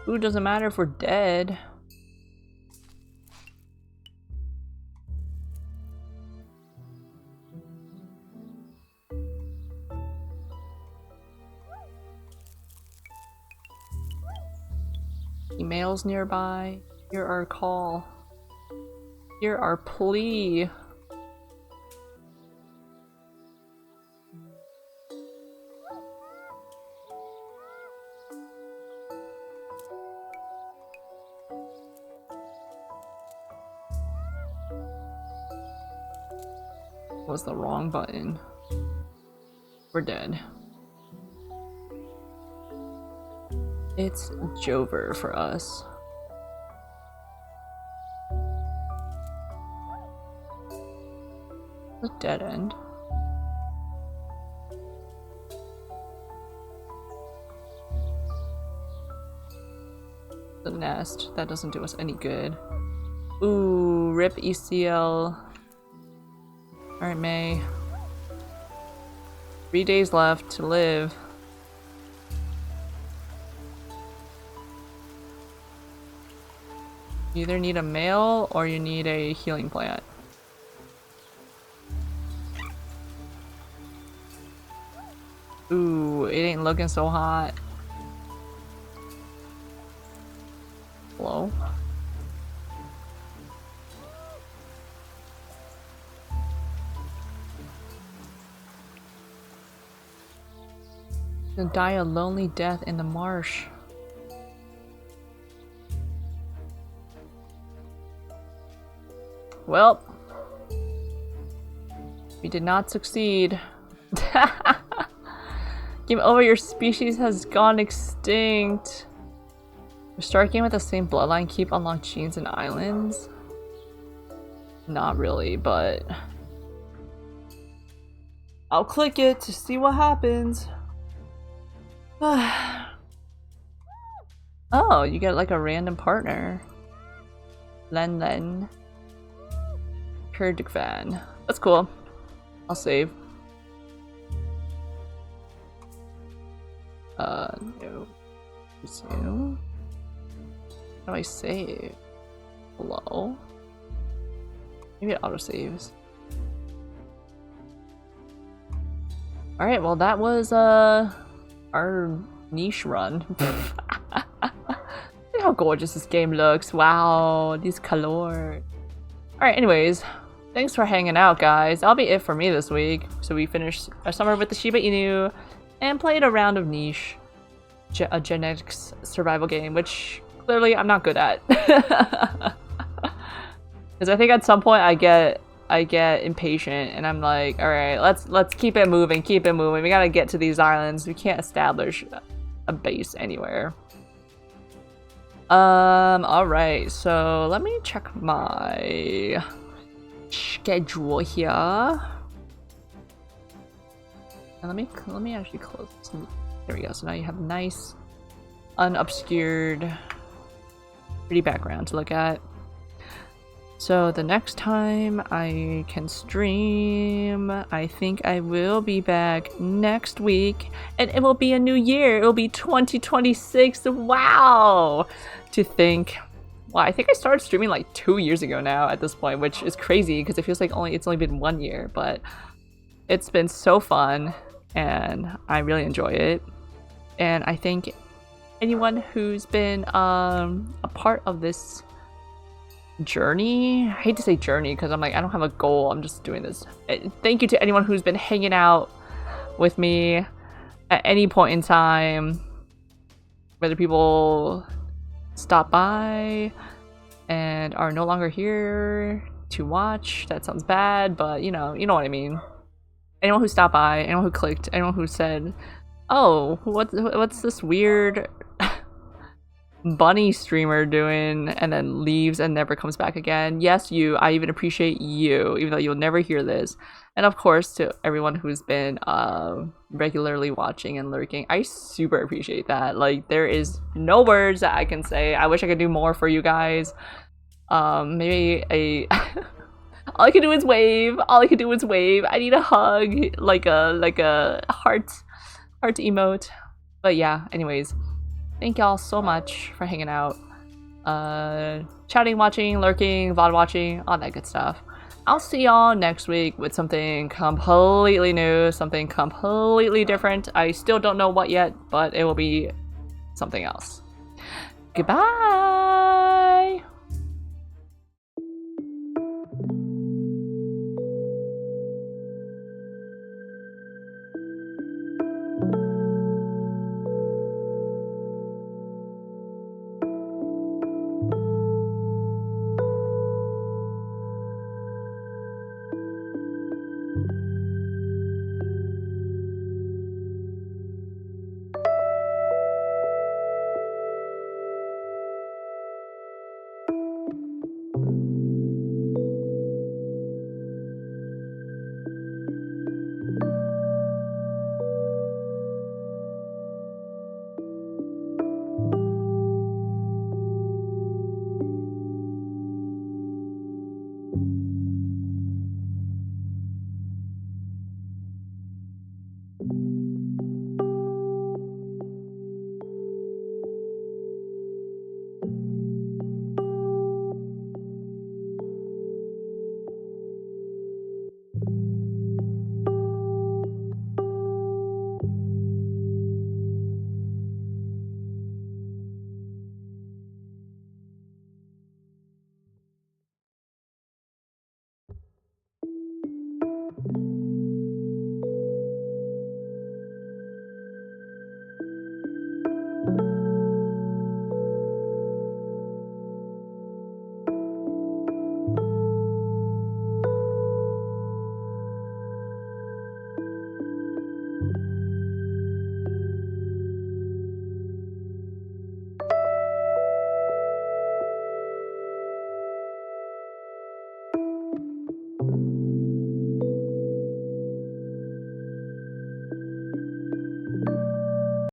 Food doesn't matter if we're dead. Emails nearby. Hear our call. Hear our plea. Was the wrong button. We're dead. It's Jover for us. A dead end. The nest. That doesn't do us any good. Ooh, rip ECL. Alright, May. 3 days left to live. You either need a male or you need a healing plant. Ooh, it ain't looking so hot. Hello? Gonna die a lonely death in the marsh. Well, we did not succeed. Game over, your species has gone extinct. Start game with the same bloodline, keep unlocked genes and islands? Not really, but I'll click it to see what happens. Oh, you get like a random partner. Len. Kurdikvan. That's cool. I'll save. No. Resume. How do I save? Hello? Maybe it autosaves. Alright, well that was our niche run. Look how gorgeous this game looks. Wow, these colors. Alright, anyways. Thanks for hanging out, guys. That'll be it for me this week. So we finished our summer with the Shiba Inu and played a round of niche. A genetics survival game, which clearly I'm not good at. Because I think at some point I get impatient and I'm like, all right, let's keep it moving. We gotta get to these islands. We can't establish a base anywhere. All right. So let me check my schedule here. And let me actually close this. There we go. So now you have a nice, unobscured, pretty background to look at. So the next time I can stream, I think I will be back next week, and it will be a new year. It will be 2026. Wow! To think. Wow, I think I started streaming like 2 years ago now at this point, which is crazy because it feels like it's only been 1 year, but it's been so fun and I really enjoy it. And I think anyone who's been a part of this journey, I hate to say journey because I'm like, I don't have a goal, I'm just doing this. Thank you to anyone who's been hanging out with me at any point in time, whether people stop by and are no longer here to watch. That sounds bad, but you know what I mean. Anyone who stopped by, anyone who clicked, anyone who said Oh, what's this weird bunny streamer doing and then leaves and never comes back again? Yes, you. I even appreciate you, even though you'll never hear this. And of course, to everyone who's been regularly watching and lurking, I super appreciate that. Like, there is no words that I can say. I wish I could do more for you guys. Maybe a all I can do is wave. All I can do is wave. I need a hug, like a heart emote. But yeah, anyways, thank y'all so much for hanging out, chatting, watching, lurking, VOD watching, all that good stuff. I'll see y'all next week with something completely new, something completely different. I still don't know what yet, but it will be something else. Goodbye!